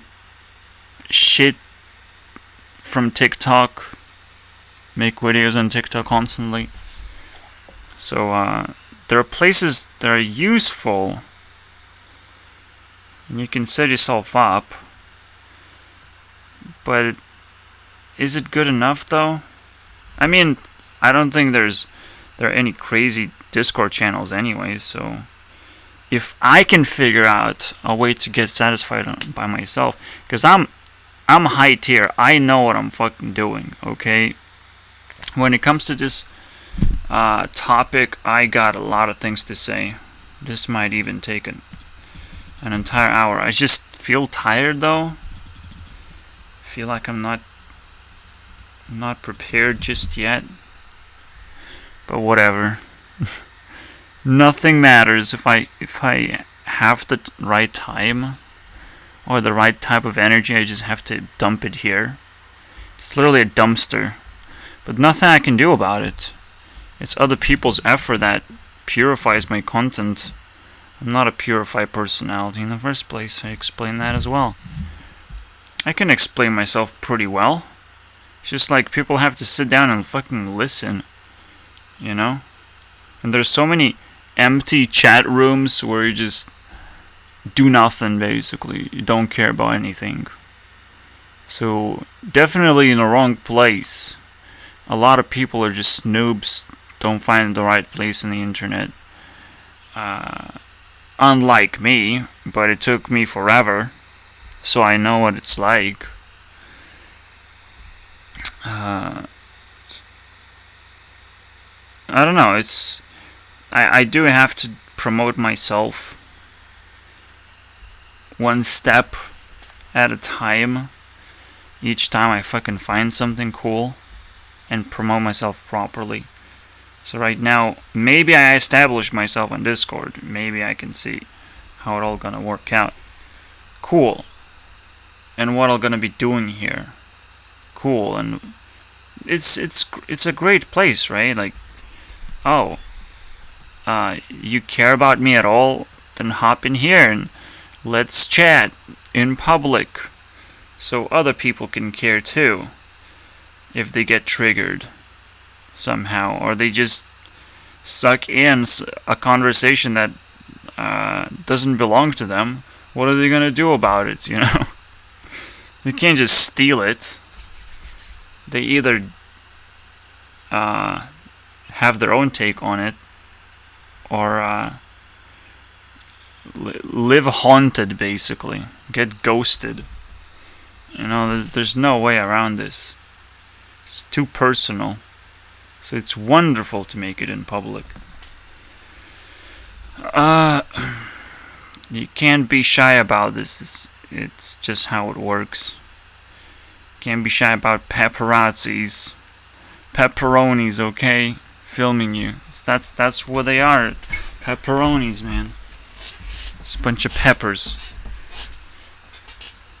shit from TikTok, make videos on TikTok constantly. So there are places that are useful, and you can set yourself up, but is it good enough though? I mean, I don't think there are any crazy Discord channels anyway, so if I can figure out a way to get satisfied by myself, because I'm high tier, I know what I'm fucking doing, okay? When it comes to this topic, I got a lot of things to say. This might even take an entire hour. I just feel tired though. Feel like I'm not prepared just yet. But whatever. Nothing matters if I have the right time or the right type of energy. I just have to dump it here. It's literally a dumpster, but nothing I can do about it. It's other people's effort that purifies my content. I'm not a purified personality in the first place. I explained that as well. I can explain myself pretty well. It's just like people have to sit down and fucking listen, you know? And there's so many empty chat rooms where you just do nothing, basically. You don't care about anything. So, definitely in the wrong place. A lot of people are just snoobs, don't find the right place in the internet. Unlike me, but it took me forever, so I know what it's like. I don't know, I do have to promote myself one step at a time. Each time I fucking find something cool and promote myself properly. So right now, maybe I establish myself on Discord. Maybe I can see how it all gonna work out. Cool. And what I'm gonna be doing here. Cool. And it's a great place, right? Like, oh, you care about me at all? Then hop in here and let's chat in public, so other people can care too. If they get triggered somehow, or they just suck in a conversation that doesn't belong to them, what are they gonna do about it, you know? They can't just steal it. They either have their own take on it, or live haunted, basically. Get ghosted. You know, there's no way around this. It's too personal. So it's wonderful to make it in public. You can't be shy about this. It's just how it works. Can't be shy about paparazzis. Pepperonis, okay? Filming you. That's what they are. Pepperonis, man. It's a bunch of peppers.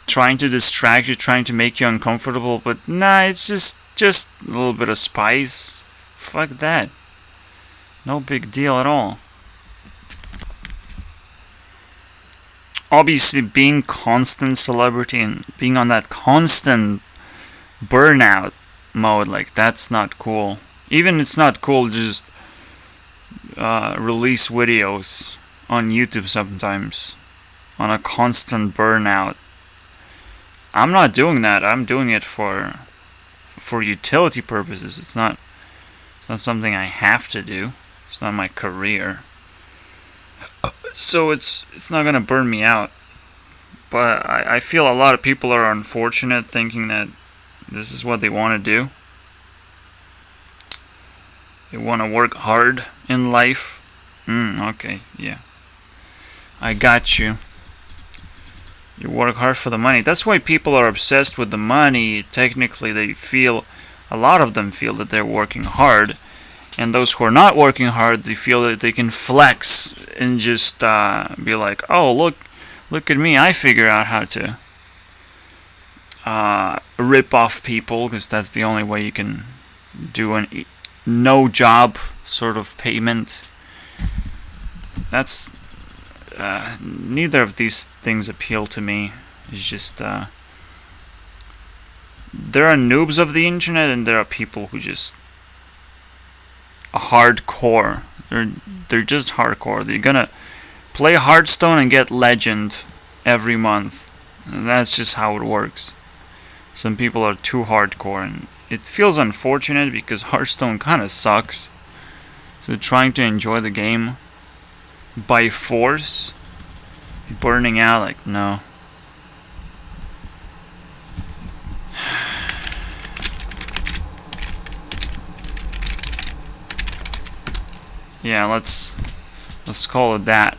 Trying to distract you, trying to make you uncomfortable, but nah, it's just a little bit of spice. Fuck that. No big deal at all. Obviously, being constant celebrity and being on that constant burnout mode, like, that's not cool. Even it's not cool to just release videos on YouTube sometimes, on a constant burnout. I'm not doing that. I'm doing it for utility purposes. It's not something I have to do. It's not my career. So it's not gonna burn me out. But I feel a lot of people are unfortunate, thinking that this is what they want to do. They want to work hard in life. Okay, yeah. I got you. You work hard for the money. That's why people are obsessed with the money. Technically, a lot of them feel that they're working hard. And those who are not working hard, they feel that they can flex and just be like, oh, look at me, I figure out how to rip off people, because that's the only way you can do an no job sort of payment. That's neither of these things appeal to me. It's just there are noobs of the internet, and there are people who just hardcore. They're just hardcore. They're gonna play Hearthstone and get legend every month. And that's just how it works. Some people are too hardcore, and it feels unfortunate because Hearthstone kind of sucks. So trying to enjoy the game by force, burning out, like, no. Yeah, let's call it that.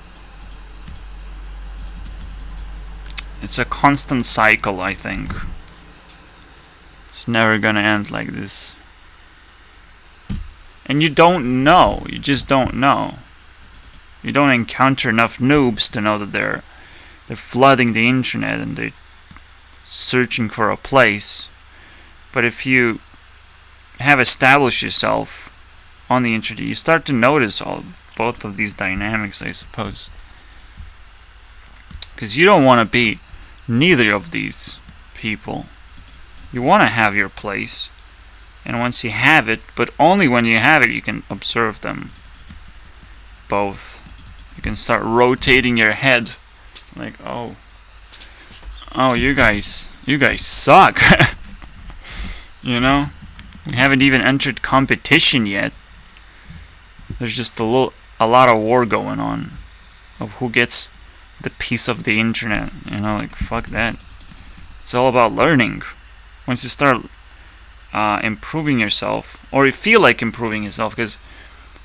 It's a constant cycle, I think. It's never gonna end like this. And you don't know. You just don't know. You don't encounter enough noobs to know that they're flooding the internet and they're searching for a place. But if you have established yourself on the internet, you start to notice both of these dynamics, I suppose. Because you don't want to be neither of these people. You want to have your place, and once you have it, but only when you have it, you can observe them both. You can start rotating your head, like, oh, you guys suck. You know, we haven't even entered competition yet. There's just a lot of war going on of who gets the piece of the internet. You know, like, fuck that. It's all about learning. Once you start improving yourself, or you feel like improving yourself, because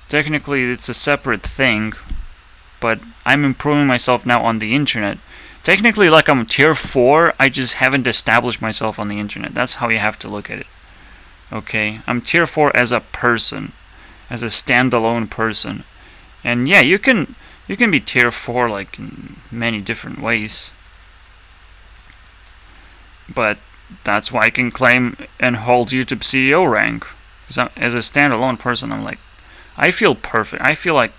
technically it's a separate thing, but I'm improving myself now on the internet. Technically, like, I'm tier 4, I just haven't established myself on the internet. That's how you have to look at it. Okay? I'm tier 4 as a person, as a standalone person. And yeah, you can be tier 4 like in many different ways. But that's why I can claim and hold YouTube CEO rank. As a standalone person, I'm like, I feel perfect. I feel like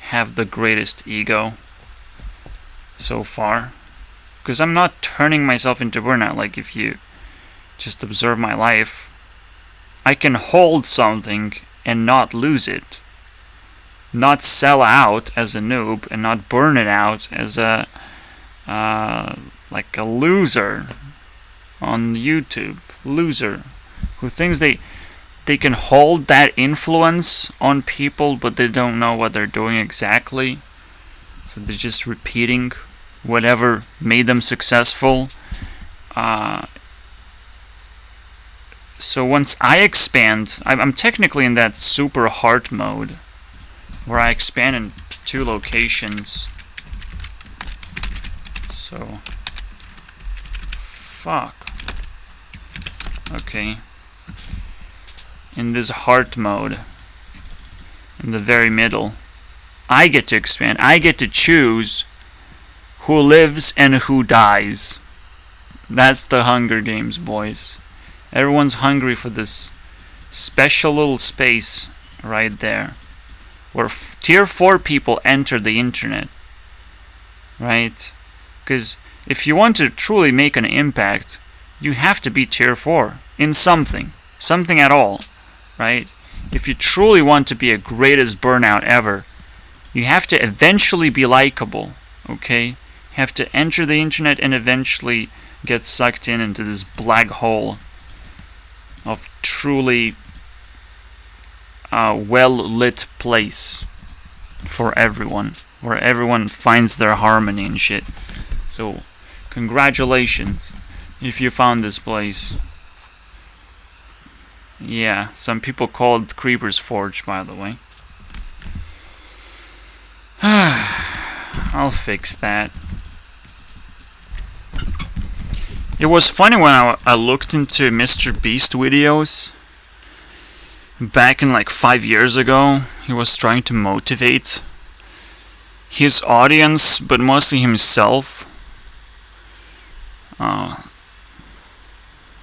have the greatest ego so far. Because I'm not turning myself into burnout. Like, if you just observe my life, I can hold something and not lose it. Not sell out as a noob and not burn it out as a like a loser on YouTube. Loser who thinks they can hold that influence on people, but they don't know what they're doing exactly. So they're just repeating whatever made them successful. So once I expand, I'm technically in that super heart mode, where I expand in 2 locations. So, fuck. Okay. In this heart mode, in the very middle, I get to expand. I get to choose who lives and who dies. That's the Hunger Games, boys. Everyone's hungry for this special little space right there, where tier 4 people enter the internet, right? Because if you want to truly make an impact, you have to be tier 4 in something at all, right? If you truly want to be a greatest burnout ever, You have to eventually be likable, okay? You have to enter the internet and eventually get sucked into this black hole of truly well-lit place for everyone, where everyone finds their harmony and shit. So, congratulations if you found this place. Yeah, some people call it Creeper's Forge, by the way. I'll fix that. It was funny when I looked into Mr. Beast videos back in like 5 years ago. He was trying to motivate his audience, but mostly himself.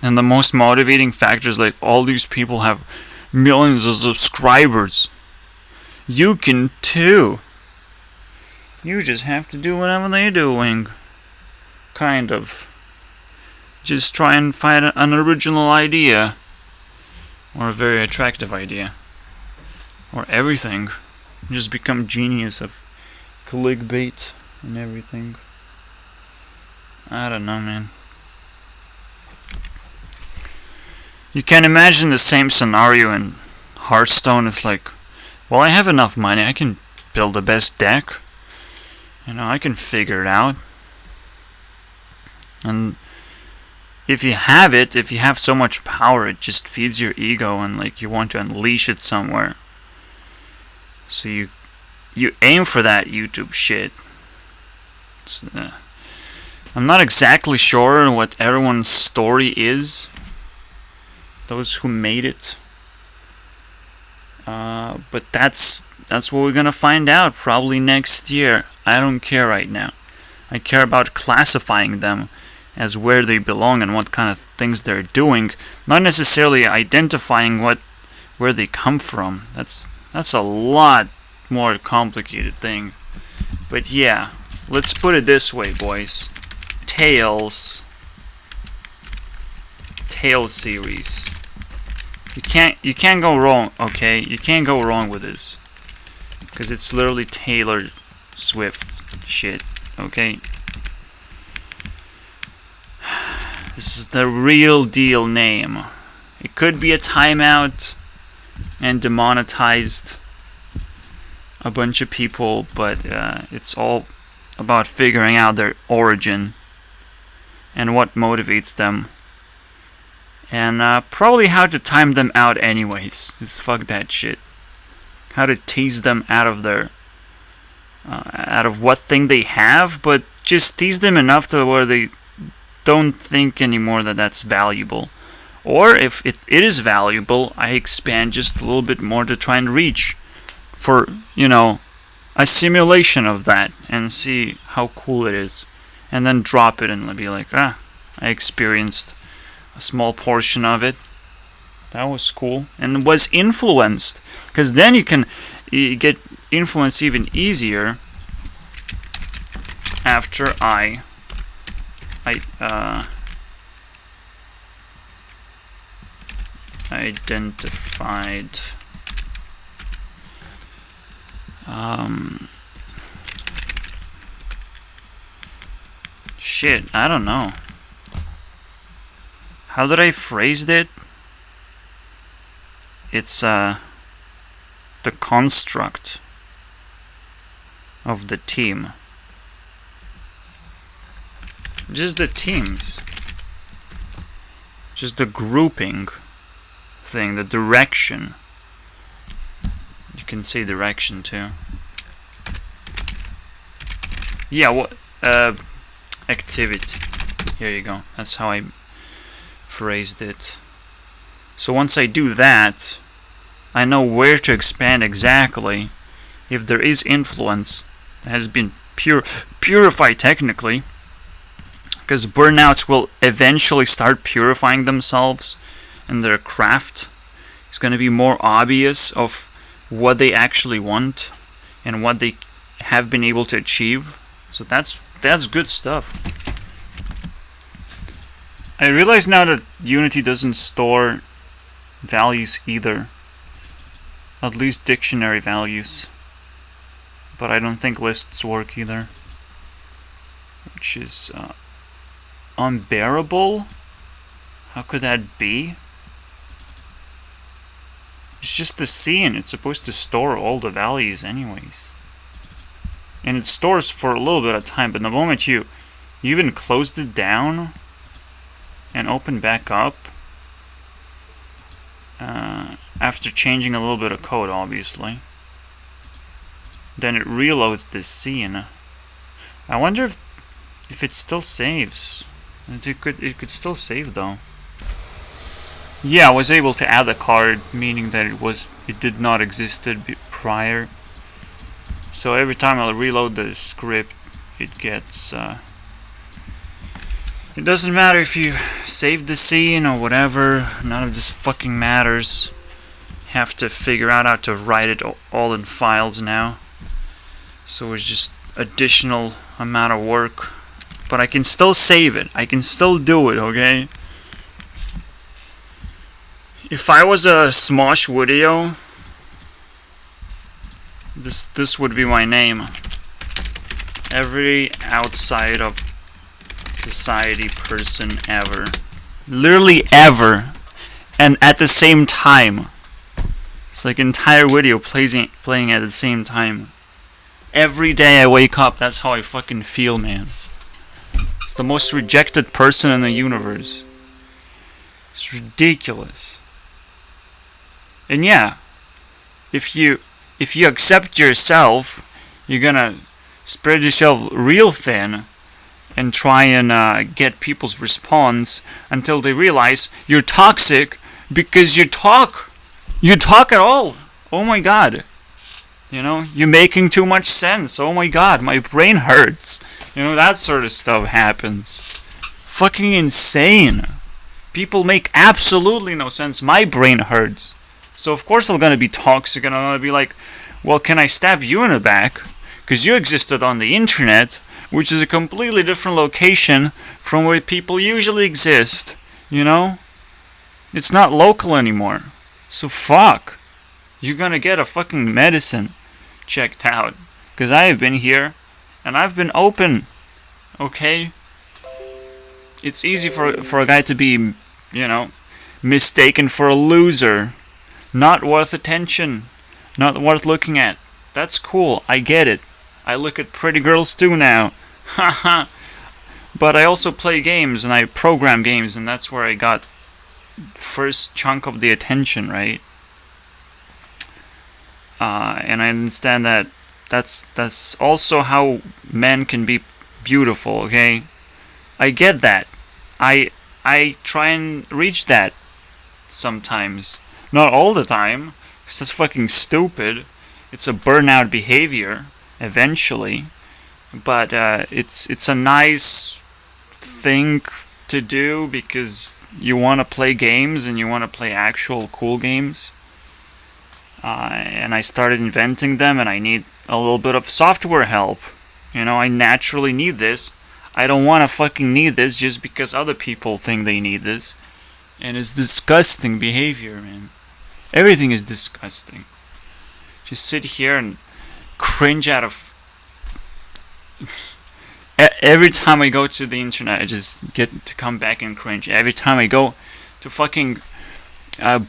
And the most motivating factor is like, all these people have millions of subscribers. You can too. You just have to do whatever they're doing. Kind of. Just try and find an original idea. Or a very attractive idea. Or everything. Just become genius of clickbait and everything. I don't know, man. You can imagine the same scenario in Hearthstone. It's like, well, I have enough money. I can build the best deck. You know, I can figure it out. And if you have it, if you have so much power, it just feeds your ego and like you want to unleash it somewhere. So you aim for that YouTube shit. I'm not exactly sure what everyone's story is. Those who made it. But that's what we're gonna find out probably next year. I don't care right now. I care about classifying them as where they belong and what kind of things they're doing, not necessarily identifying where they come from. That's a lot more complicated thing. But yeah, let's put it this way, boys. Tales series. You can't go wrong, okay? You can't go wrong with this. Because it's literally Taylor Swift shit, okay? This is the real deal name. It could be a timeout and demonetized a bunch of people, but it's all about figuring out their origin and what motivates them. And probably how to time them out anyways. Just fuck that shit. How to tease them out of their... out of what thing they have, but just tease them enough to where they don't think anymore that that's valuable. Or if it is valuable, I expand just a little bit more to try and reach for, you know, a simulation of that and see how cool it is. And then drop it and be like, I experienced a small portion of it. That was cool. And was influenced. Because then you can get influence even easier after I identified shit, I don't know. How did I phrase it? It's the construct of the team. Just the teams. Just the grouping thing, the direction. You can say direction too. Yeah, what activity. Here you go. That's how I phrased it. So once I do that, I know where to expand exactly if there is influence that has been purified technically. Because burnouts will eventually start purifying themselves in their craft. It's going to be more obvious of what they actually want and what they have been able to achieve. So that's good stuff. I realize now that Unity doesn't store values either. At least dictionary values. but I don't think lists work either. Which is unbearable? How could that be? It's just the scene. It's supposed to store all the values anyways. And it stores for a little bit of time, but the moment you even closed it down and open back up, after changing a little bit of code, obviously, then it reloads this scene. I wonder if it still saves. It could still save though. Yeah, I was able to add a card, meaning that it did not existed prior. So every time I reload the script, it gets it doesn't matter if you save the scene or whatever, none of this fucking matters. Have to figure out how to write it all in files now. So it's just additional amount of work. But I can still save it. I can still do it, okay? If I was a Smosh video, this would be my name. Every outside of society person ever. Literally ever. And at the same time. It's like an entire video playing at the same time. Every day I wake up, that's how I fucking feel, man. It's the most rejected person in the universe. It's ridiculous. And yeah, if you accept yourself, you're gonna spread yourself real thin and try and get people's response until they realize you're toxic because you talk. You talk at all. Oh my god. You know, you're making too much sense. Oh my god, my brain hurts. You know, that sort of stuff happens. Fucking insane. People make absolutely no sense. My brain hurts. So of course I'm gonna be toxic and I'm gonna be like, well, can I stab you in the back? Because you existed on the internet, which is a completely different location from where people usually exist. You know? It's not local anymore. So fuck. You're gonna get a fucking medicine checked out. Because I have been here and I've been open. Okay? It's easy for a guy to be, you know, mistaken for a loser. Not worth attention. Not worth looking at. That's cool. I get it. I look at pretty girls too now. Haha. But I also play games and I program games, and that's where I got first chunk of the attention, right? And I understand that that's also how men can be beautiful, okay? I get that. I try and reach that sometimes. Not all the time, because that's fucking stupid. It's a burnout behavior, eventually. But it's a nice thing to do because you want to play games and you want to play actual cool games. And I started inventing them and I need a little bit of software help. You know, I naturally need this. I don't want to fucking need this just because other people think they need this. And it's disgusting behavior, man. Everything is disgusting. Just sit here and cringe out of... Every time I go to the internet, I just get to come back and cringe. Every time I go to fucking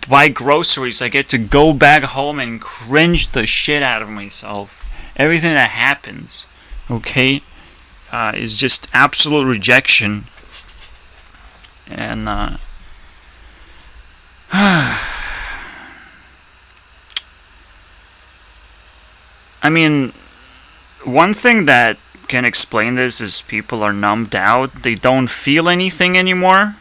buy groceries, I get to go back home and cringe the shit out of myself. Everything that happens, okay, is just absolute rejection. And I mean, one thing that can explain this is people are numbed out. They don't feel anything anymore.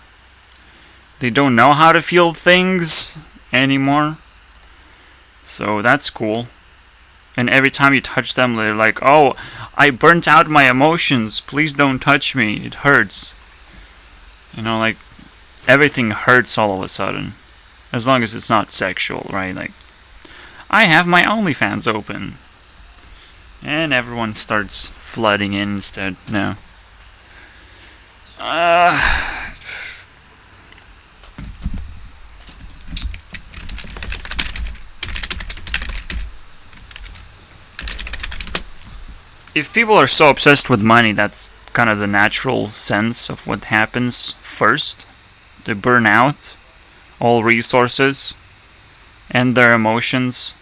They don't know how to feel things anymore. So that's cool. And every time you touch them, they're like, oh, I burnt out my emotions. Please don't touch me. It hurts. You know, like, everything hurts all of a sudden. As long as it's not sexual, right? Like, I have my OnlyFans open. And everyone starts flooding in instead. No. if people are so obsessed with money, that's kind of the natural sense of what happens first. They burn out all resources and their emotions.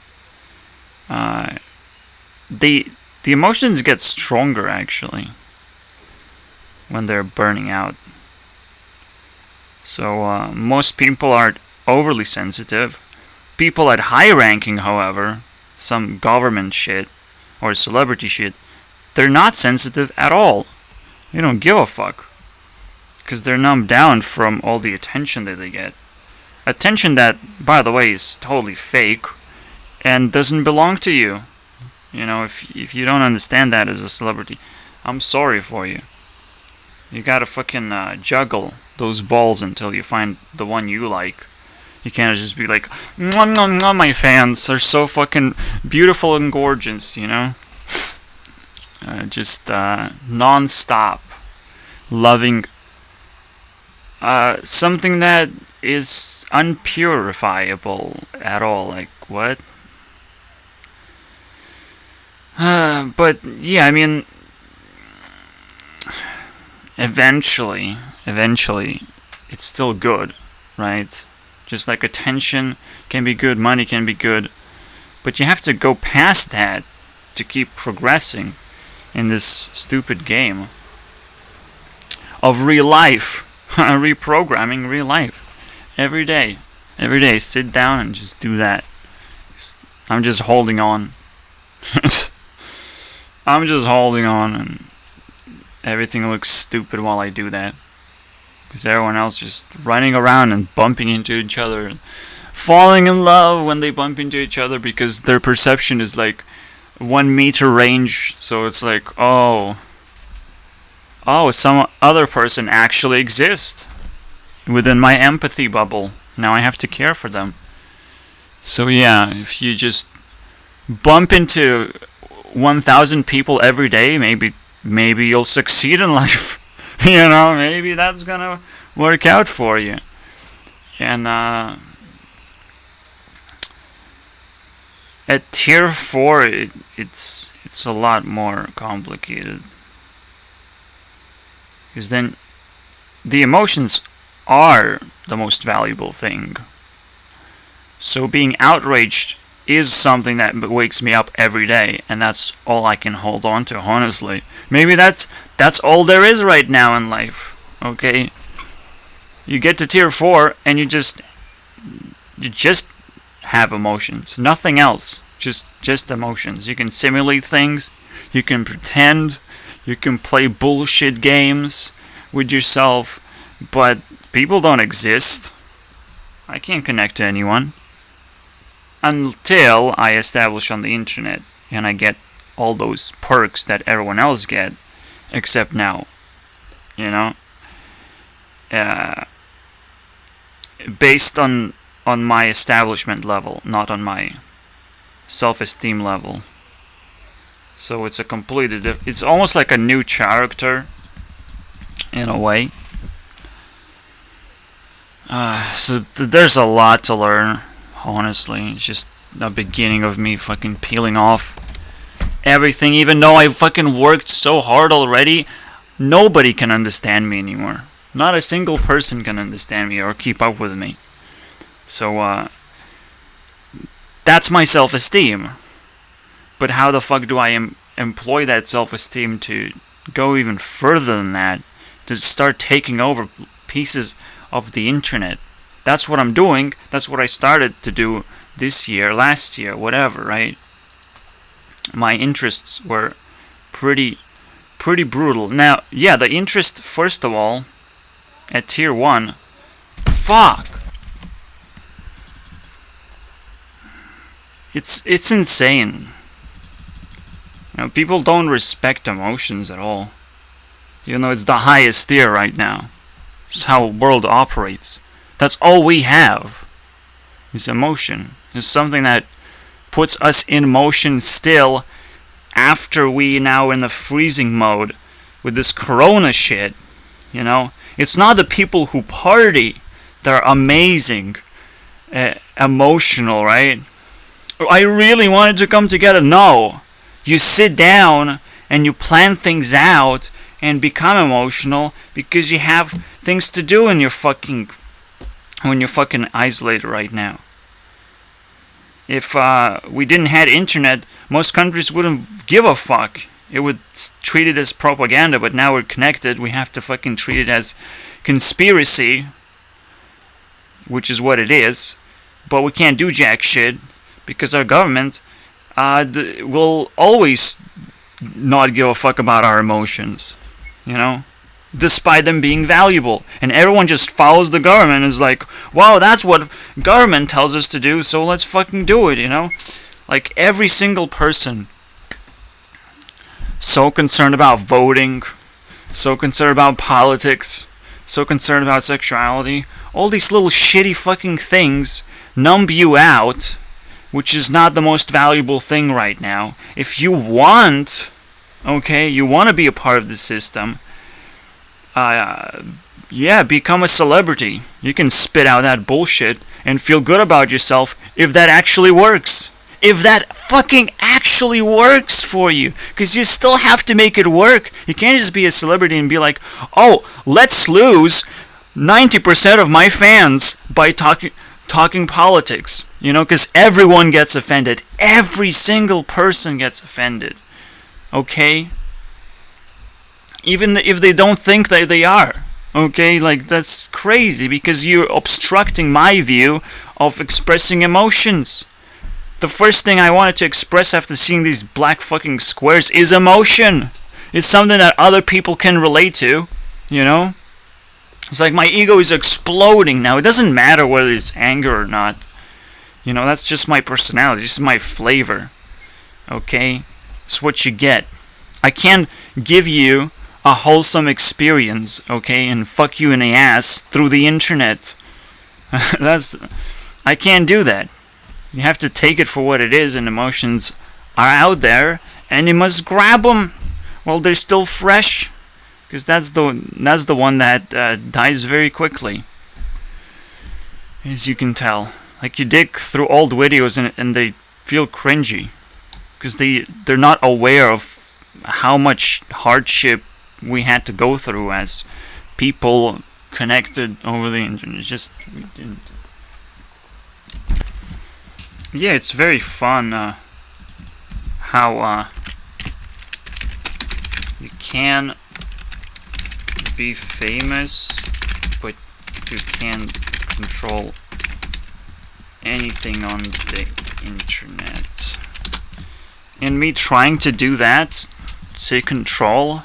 The emotions get stronger actually when they're burning out. So most people aren't overly sensitive. People at high ranking, however, some government shit or celebrity shit, they're not sensitive at all. They don't give a fuck. Because they're numbed down from all the attention that they get. Attention that, by the way, is totally fake and doesn't belong to you. You know, if you don't understand that as a celebrity, I'm sorry for you. You gotta fucking juggle those balls until you find the one you like. You can't just be like, mwah, mwah, mwah, my fans are so fucking beautiful and gorgeous, you know? Just non-stop loving something that is unpurifiable at all. Like, what? But, yeah, I mean, eventually, it's still good, right? Just like attention can be good, money can be good, but you have to go past that to keep progressing in this stupid game of real life, reprogramming real life. Every day, sit down and just do that. I'm just holding on. I'm just holding on, and everything looks stupid while I do that. Because everyone else just running around and bumping into each other, and falling in love when they bump into each other because their perception is like 1 meter range. So it's like, oh, some other person actually exists within my empathy bubble. Now I have to care for them. So yeah, if you just bump into 1,000 people every day, maybe you'll succeed in life. You know, maybe that's gonna work out for you. And at tier 4, it's a lot more complicated. Because then the emotions are the most valuable thing. So being outraged is something that wakes me up every day, and that's all I can hold on to, honestly. Maybe that's all there is right now in life, okay? You get to tier 4, and you just have emotions. Nothing else. Just emotions. You can simulate things, you can pretend, you can play bullshit games with yourself, but people don't exist. I can't connect to anyone. Until I establish on the internet and I get all those perks that everyone else get, except now, you know, based on my establishment level, not on my self-esteem level. So it's a completely it's almost like a new character in a way. So there's a lot to learn. Honestly, it's just the beginning of me fucking peeling off everything. Even though I fucking worked so hard already, nobody can understand me anymore. Not a single person can understand me or keep up with me. So, that's my self-esteem. But how the fuck do I employ that self-esteem to go even further than that? To start taking over pieces of the internet? That's what I'm doing. That's what I started to do this year, last year, whatever, right? My interests were pretty brutal. Now, yeah, the interest, first of all, at tier 1, fuck. It's insane. You know, people don't respect emotions at all. Even though it's the highest tier right now. It's how the world operates. That's all we have. Is emotion. It's something that puts us in motion still after we now in the freezing mode with this corona shit. You know? It's not the people who party that are amazing, emotional, right? I really wanted to come together. No. You sit down and you plan things out and become emotional because you have things to do when you're fucking isolated right now. If we didn't have internet, most countries wouldn't give a fuck. It would treat it as propaganda, but now we're connected. We have to fucking treat it as conspiracy, which is what it is. But we can't do jack shit because our government will always not give a fuck about our emotions, you know, despite them being valuable. And everyone just follows the government and is like, wow, that's what government tells us to do, so let's fucking do it, you know? Like, every single person so concerned about voting, so concerned about politics, so concerned about sexuality, all these little shitty fucking things numb you out, which is not the most valuable thing right now. If you want, you want to be a part of the system, become a celebrity. You can spit out that bullshit and feel good about yourself if that actually works. If that fucking actually works for you. Because you still have to make it work. You can't just be a celebrity and be like, oh, let's lose 90% of my fans by talking politics. You know, because everyone gets offended. Every single person gets offended. Okay? Even if they don't think that they are. Okay? Like, that's crazy because you're obstructing my view of expressing emotions. The first thing I wanted to express after seeing these black fucking squares is emotion. It's something that other people can relate to, you know? It's like my ego is exploding now. It doesn't matter whether it's anger or not. You know, that's just my personality. This is my flavor. Okay? It's what you get. I can't give you a wholesome experience, okay, and fuck you in the ass through the internet. I can't do that. You have to take it for what it is, and emotions are out there, and you must grab them while they're still fresh, because that's the one that dies very quickly, as you can tell. Like, you dig through old videos and they feel cringy, because they're not aware of how much hardship we had to go through as people connected over the internet. Yeah, it's very fun how you can be famous, but you can't control anything on the internet. And me trying to do that, take control,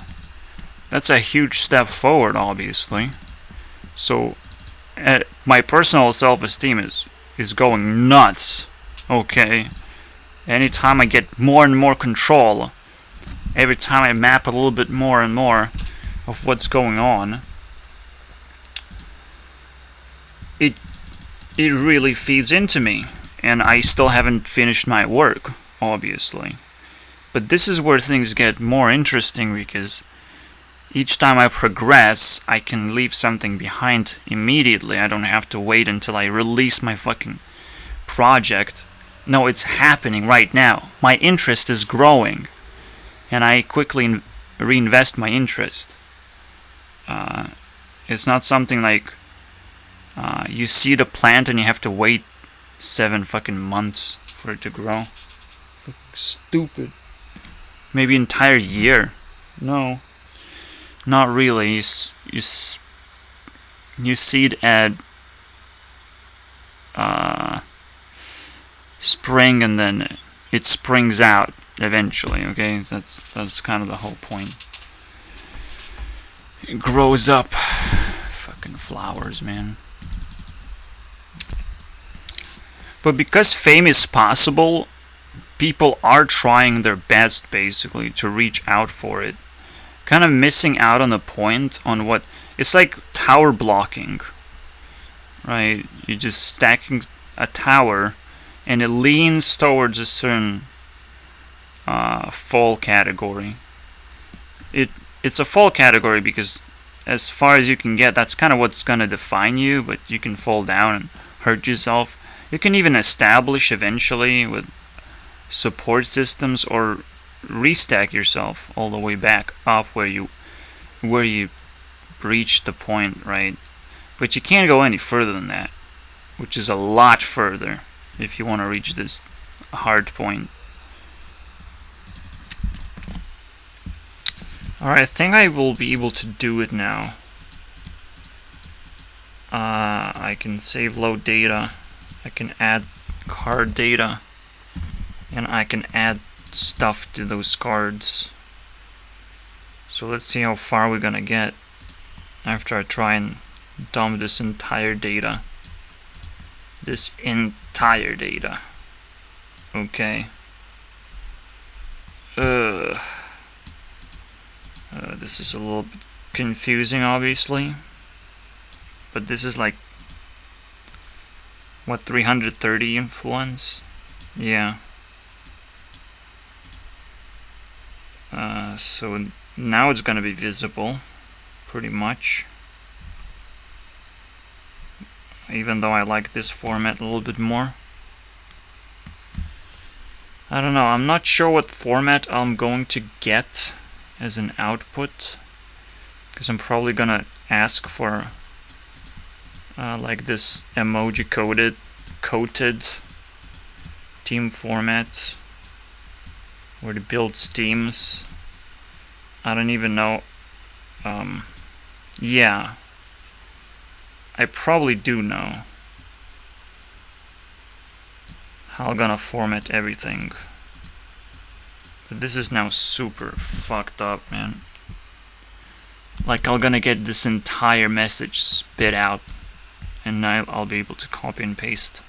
that's a huge step forward, obviously. So, my personal self-esteem is going nuts. Okay, anytime I get more and more control, every time I map a little bit more and more of what's going on, it really feeds into me. And I still haven't finished my work, obviously. But this is where things get more interesting, because each time I progress, I can leave something behind immediately. I don't have to wait until I release my fucking project. No, it's happening right now. My interest is growing, and I quickly reinvest my interest. It's not something like you seed a plant and you have to wait 7 fucking months for it to grow. Fucking stupid. Maybe an entire year. No, not really. You seed at spring, and then it springs out eventually. Okay, that's kind of the whole point. It grows up. Fucking flowers, man. But because fame is possible, people are trying their best, basically, to reach out for it. Kind of missing out on the point on what... It's like tower blocking, right? You're just stacking a tower, and it leans towards a certain fall category. It's a fall category because as far as you can get, that's kind of what's going to define you, but you can fall down and hurt yourself. You can even establish eventually with support systems or restack yourself all the way back up where you reached the point, right? But you can't go any further than that, which is a lot further if you want to reach this hard point. Alright, I think I will be able to do it now. I can save load data, I can add card data, and I can add stuff to those cards. So let's see how far we're gonna get after I try and dump this entire data. Okay. This is a little bit confusing, obviously. But this is like, what, 330 influence? Yeah. So now it's gonna be visible, pretty much. Even though I like this format a little bit more. I don't know, I'm not sure what format I'm going to get as an output, because I'm probably gonna ask for like this emoji coated team format where it builds teams. I don't even know. Yeah, I probably do know how I'm gonna format everything. But this is now super fucked up, man. Like, I'm gonna get this entire message spit out, and now I'll be able to copy and paste.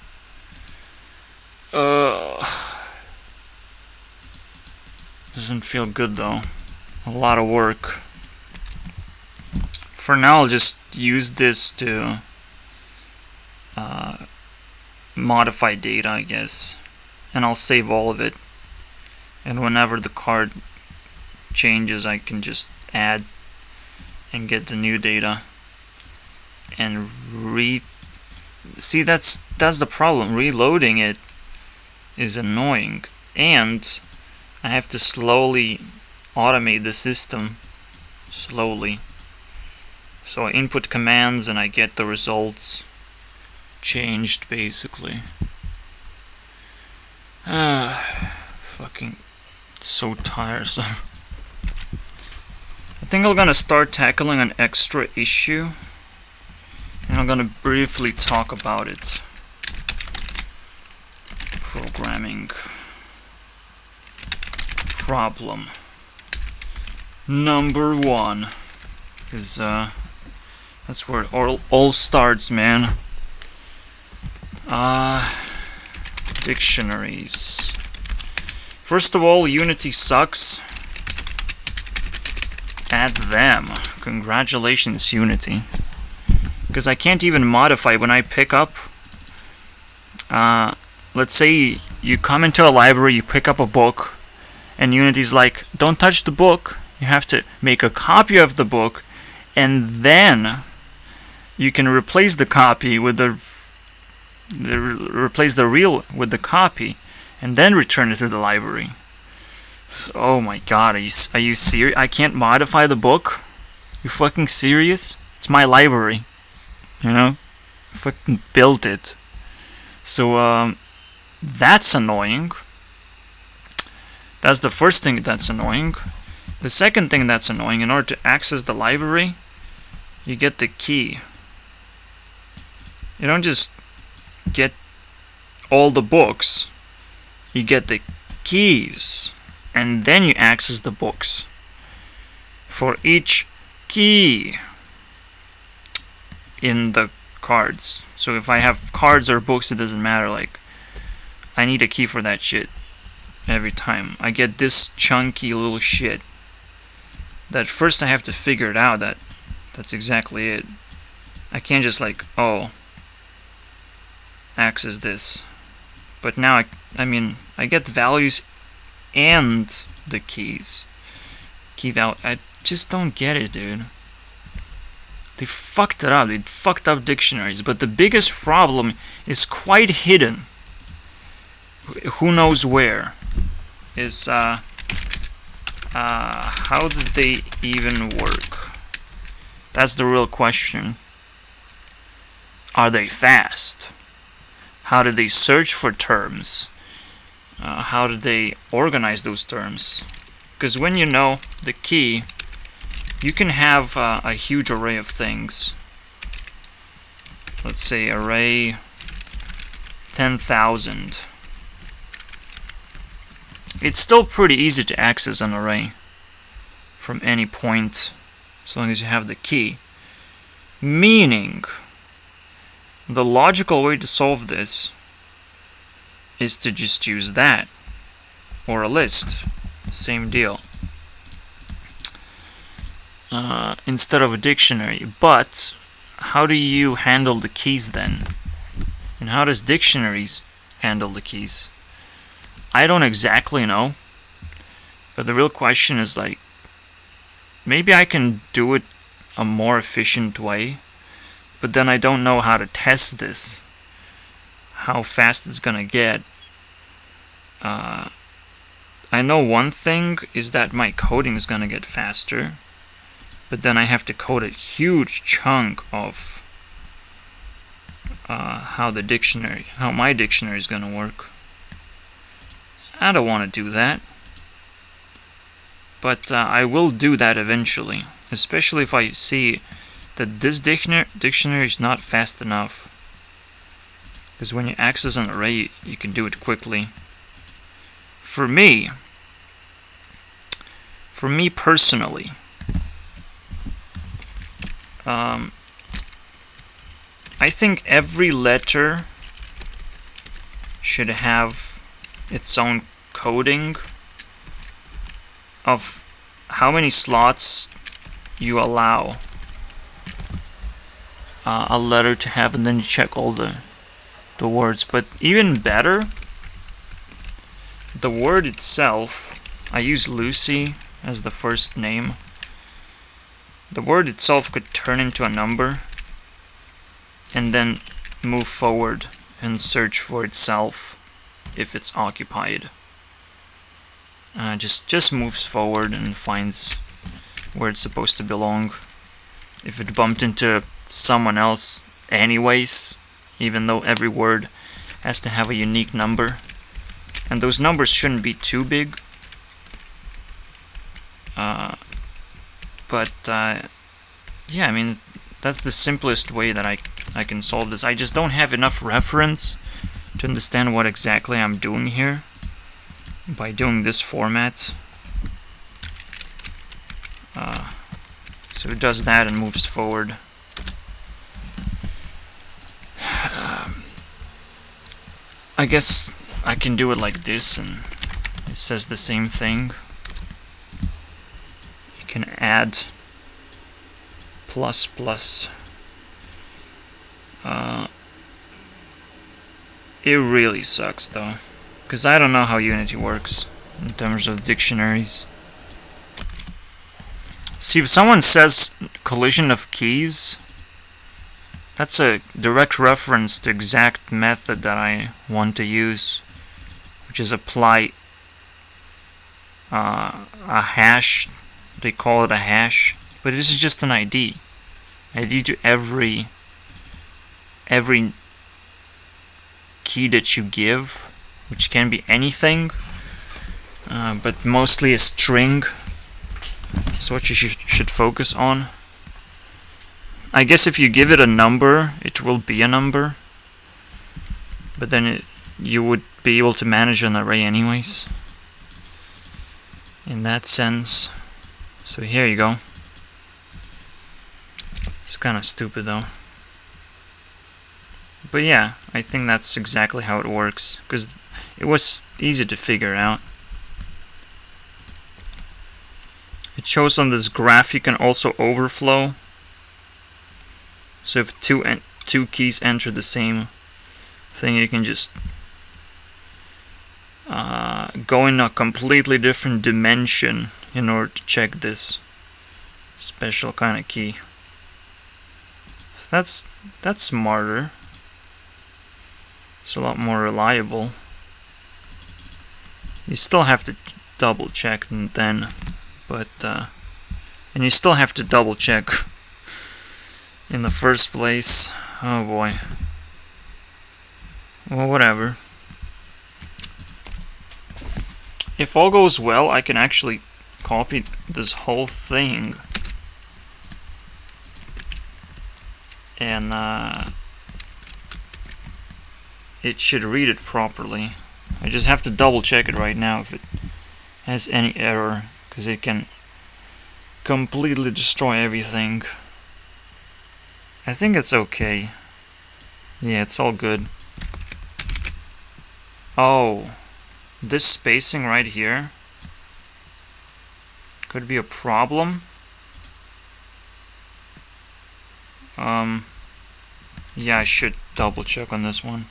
Doesn't feel good though. A lot of work. For now, I'll just use this to modify data, I guess, and I'll save all of it. And whenever the card changes, I can just add and get the new data and see, that's the problem. Reloading it is annoying, and I have to slowly automate the system slowly. So I input commands and I get the results changed, basically. Fucking so tiresome. I think I'm gonna start tackling an extra issue, and I'm gonna briefly talk about it. Programming problem number 1 is that's where it all starts, man. Dictionaries. First of all, Unity sucks. Add them. Congratulations, Unity. Because I can't even modify when I pick up. Let's say you come into a library, you pick up a book, and Unity's like, don't touch the book. You have to make a copy of the book, and then you can replace the copy with replace the real with the copy, and then return it to the library. So, oh my god, are you serious? I can't modify the book? You fucking serious? It's my library, you know? I fucking built it. So that's annoying. That's the first thing that's annoying. The second thing that's annoying, in order to access the library, you get the key. You don't just get all the books. You get the keys, and then you access the books. For each key in the cards. So if I have cards or books, it doesn't matter. Like, I need a key for that shit every time. I get this chunky little shit that first I have to figure it out that that's exactly it. I can't just like, oh, access this. But now I mean I get values and the keys. Key value. I just don't get it, dude. They fucked it up. They fucked up dictionaries. But the biggest problem is quite hidden. Who knows where? Is How did they even work? That's the real question. Are they fast? How did they search for terms? How did they organize those terms? Because when you know the key, you can have a huge array of things. Let's say array 10,000. It's still pretty easy to access an array from any point as long as you have the key. Meaning, the logical way to solve this is to just use that, or a list, same deal, instead of a dictionary. But how do you handle the keys then? And how does dictionaries handle the keys? I don't exactly know, but the real question is like, maybe I can do it a more efficient way, but then I don't know how to test this, how fast it's gonna get. I know one thing is that my coding is gonna get faster, but then I have to code a huge chunk of how my dictionary is gonna work. I don't want to do that, but I will do that eventually, especially if I see that this dictionary is not fast enough. Because when you access an array, you can do it quickly. For me personally, I think every letter should have its own coding of how many slots you allow a letter to have, and then you check all the words. But even better, the word itself, I use Lucy as the first name. The word itself could turn into a number and then move forward and search for itself if it's occupied. Just moves forward and finds where it's supposed to belong. If it bumped into someone else anyways, even though every word has to have a unique number, and those numbers shouldn't be too big, yeah, I mean, that's the simplest way that I can solve this. I just don't have enough reference to understand what exactly I'm doing here by doing this format. So it does that and moves forward. I guess I can do it like this, and it says the same thing. You can add plus plus. It really sucks though, because I don't know how Unity works in terms of dictionaries. See, if someone says collision of keys, that's a direct reference to exact method that I want to use, which is apply a hash. They call it a hash, but this is just an ID. ID to every key that you give, which can be anything, but mostly a string. That's what you should focus on. I guess if you give it a number, it will be a number, but then you would be able to manage an array anyways, in that sense. So here you go. It's kind of stupid though. But yeah, I think that's exactly how it works, because it was easy to figure out. It shows on this graph you can also overflow. So if two keys enter the same thing, you can just go in a completely different dimension in order to check this special kind of key. So that's smarter. It's a lot more reliable. You still have to double check and then But, and you still have to double check in the first place. Oh boy. Well, whatever. If all goes well, I can actually copy this whole thing. And, it should read it properly. I just have to double check it right now if it has any error, because it can completely destroy everything. I think it's okay. Yeah, it's all good. Oh, this spacing right here could be a problem. Yeah, I should double check on this one.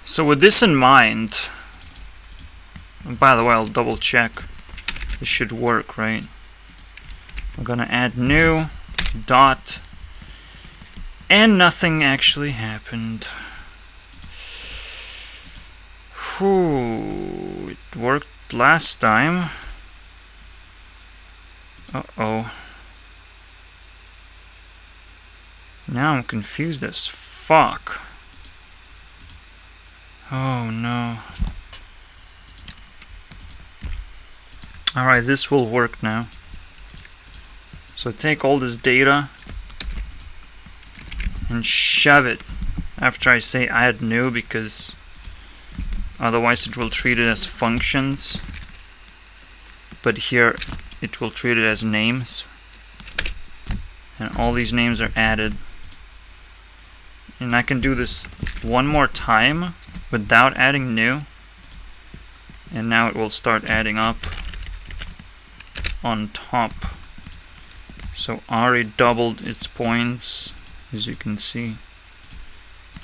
So with this in mind, and by the way, I'll double check. This should work, right? I'm gonna add new dot, and nothing actually happened. Whew, it worked last time. Uh-oh. Now I'm confused as fuck. Oh no. Alright, this will work now. So take all this data and shove it after I say add new, because otherwise it will treat it as functions. But here it will treat it as names. And all these names are added. And I can do this one more time without adding new. And now it will start adding up on top. So Ari doubled its points, as you can see.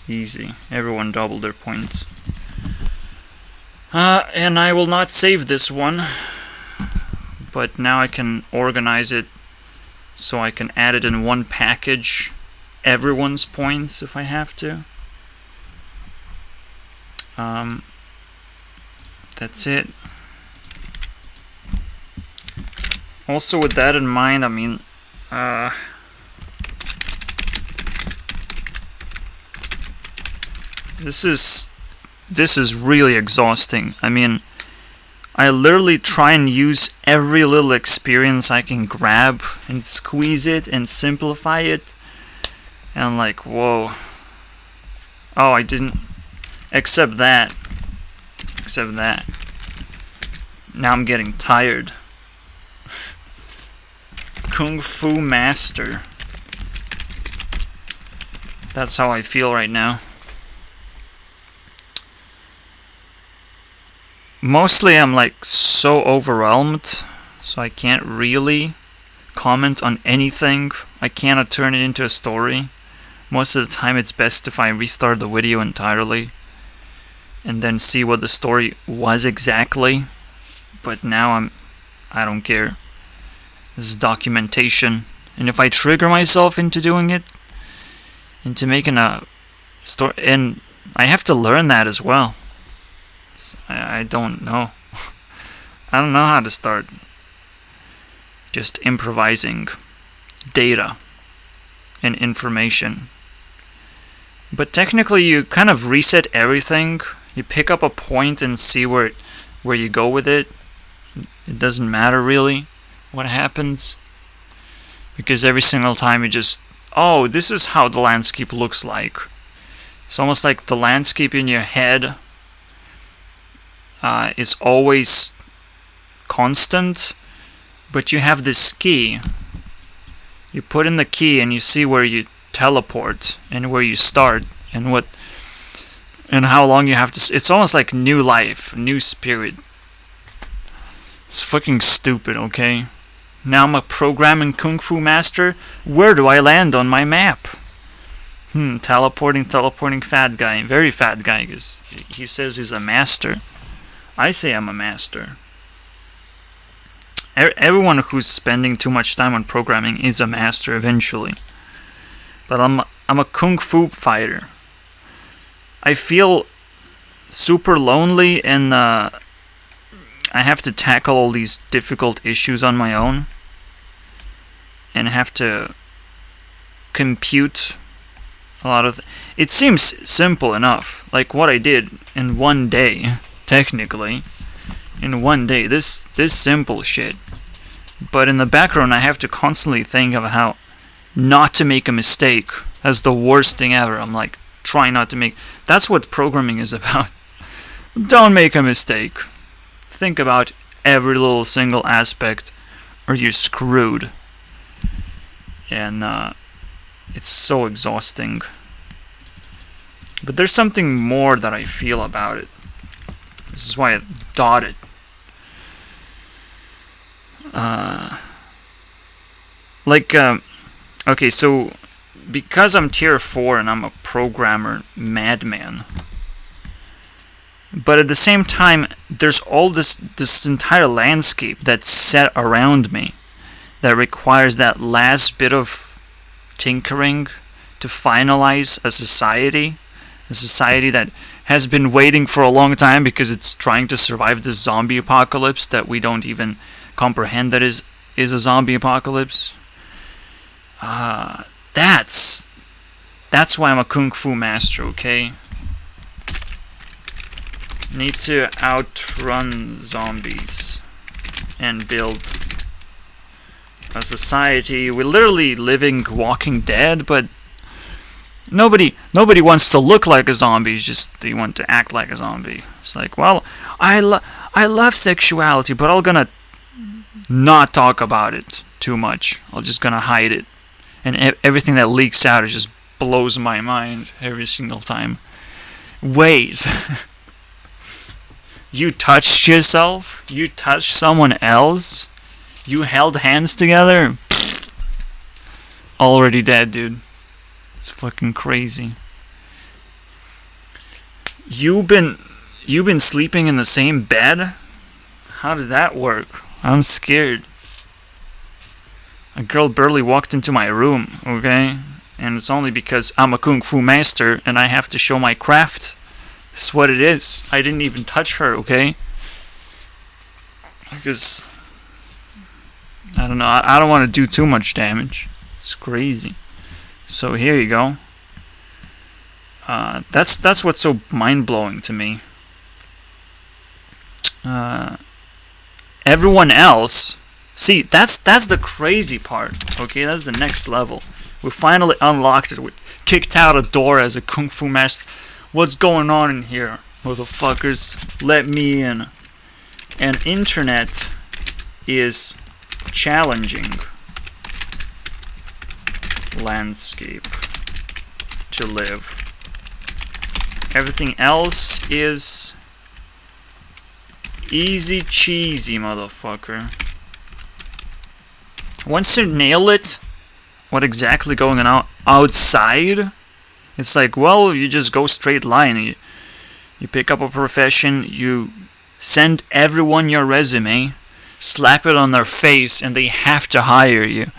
Easy. Everyone doubled their points. And I will not save this one, but now I can organize it so I can add it in one package, everyone's points if I have to. That's it. Also, with that in mind, I mean, this is really exhausting. I mean, I literally try and use every little experience I can grab and squeeze it and simplify it. And I'm like, whoa. Oh, I didn't. Except that. Now I'm getting tired. Kung Fu Master. That's how I feel right now. Mostly I'm like so overwhelmed, so I can't really comment on anything. I cannot turn it into a story. Most of the time it's best if I restart the video entirely and then see what the story was exactly. But now I don't care. This is documentation. And if I trigger myself into doing it, into making a story, and I have to learn that as well. I don't know. I don't know how to start just improvising data and information. But technically you kind of reset everything. You pick up a point and see where you go with it. It doesn't matter really what happens, because every single time you just, oh, this is how the landscape looks like. It's almost like the landscape in your head is always constant, but you have this key. You put in the key and you see where you teleport and where you start and what and how long you have to. It's almost like new life, new spirit. It's fucking stupid, okay? Now I'm a programming Kung Fu master. Where do I land on my map? Teleporting fat guy. Very fat guy, because he says he's a master. I say I'm a master. Everyone who's spending too much time on programming is a master eventually. But I'm a Kung Fu fighter. I feel super lonely and I have to tackle all these difficult issues on my own, and have to compute a lot of... It seems simple enough, like what I did in one day, technically. In one day, this simple shit. But in the background, I have to constantly think of how not to make a mistake. That's the worst thing ever. I'm like, trying not to make... That's what programming is about. Don't make a mistake. Think about every little single aspect, or you're screwed. And it's so exhausting. But there's something more that I feel about it. This is why I dotted. Okay, so because I'm tier 4 and I'm a programmer madman, but at the same time, there's all this entire landscape that's set around me that requires that last bit of tinkering to finalize a society that has been waiting for a long time because it's trying to survive this zombie apocalypse that we don't even comprehend that is a zombie apocalypse. That's why I'm a kung fu master, okay? Need to outrun zombies and build a society. We're literally living Walking Dead, but nobody wants to look like a zombie. It's just they want to act like a zombie. It's like, well, I love sexuality, but I'm gonna not talk about it too much. I'm just gonna hide it, and everything that leaks out just blows my mind every single time. Wait. You touched yourself? You touched someone else? You held hands together? Already dead, dude. It's fucking crazy. You've been sleeping in the same bed? How did that work? I'm scared. A girl barely walked into my room, okay? And it's only because I'm a kung fu master and I have to show my craft. That's what it is. I didn't even touch her, okay? Because I don't know. I don't want to do too much damage. It's crazy. So here you go. That's what's so mind-blowing to me. Everyone else... See, that's the crazy part, okay? That's the next level. We finally unlocked it. We kicked out a door as a kung fu master. What's going on in here, motherfuckers? Let me in. And internet is challenging landscape to live. Everything else is easy cheesy, motherfucker. Once you nail it, what exactly going on outside, it's like, well, you just go straight line. You pick up a profession, you send everyone your resume, slap it on their face, and they have to hire you.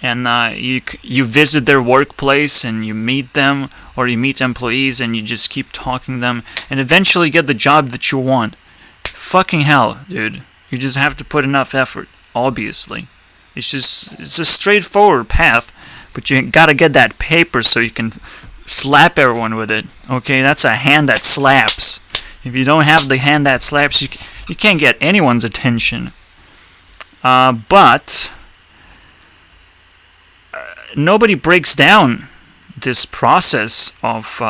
And you visit their workplace and you meet them, or you meet employees and you just keep talking to them, and eventually get the job that you want. Fucking hell, dude. You just have to put enough effort, obviously. It's a straightforward path, but you gotta get that paper so you can slap everyone with it. Okay, that's a hand that slaps. If you don't have the hand that slaps, you can't get anyone's attention. But nobody breaks down this process of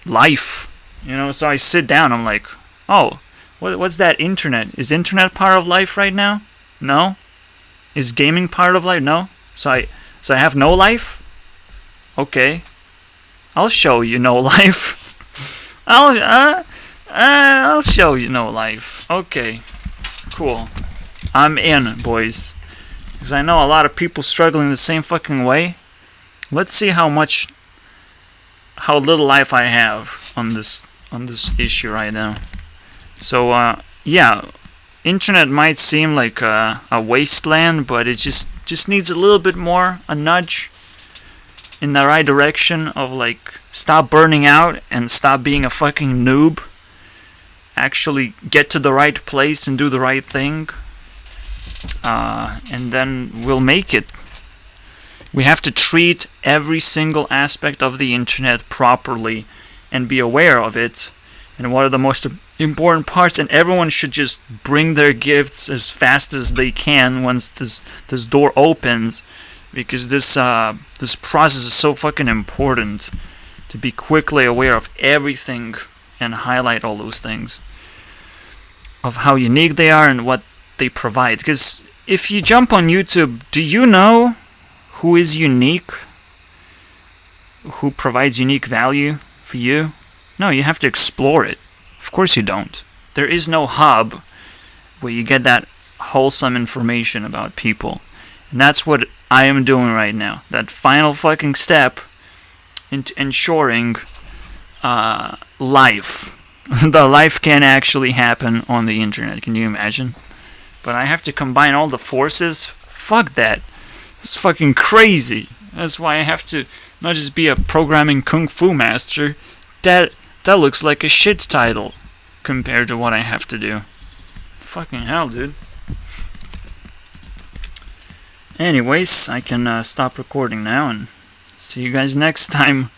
life. You know, so I sit down, I'm like, oh, what's that internet? Is internet part of life right now? No? Is gaming part of life? No? So I have no life? Okay. I'll show you no life. I'll show you no life. Okay. Cool. I'm in, boys. Because I know a lot of people struggling the same fucking way. Let's see how little life I have on this issue right now. So yeah, internet might seem like a wasteland, but it just needs a little bit more, a nudge in the right direction of like stop burning out and stop being a fucking noob actually get to the right place and do the right thing, and then we'll make it. We have to treat every single aspect of the internet properly and be aware of it and what are the most important parts, and everyone should just bring their gifts as fast as they can once this door opens, because this process is so fucking important to be quickly aware of everything and highlight all those things of how unique they are and what they provide. Because if you jump on YouTube, do you know who is unique? Who provides unique value for you? No, you have to explore it. Of course you don't. There is no hub where you get that wholesome information about people. And that's what I am doing right now. That final fucking step into ensuring life. The life can actually happen on the internet. Can you imagine? But I have to combine all the forces. Fuck that. It's fucking crazy. That's why I have to not just be a programming kung fu master. That looks like a shit title compared to what I have to do. Fucking hell, dude. Anyways, I can stop recording now and see you guys next time.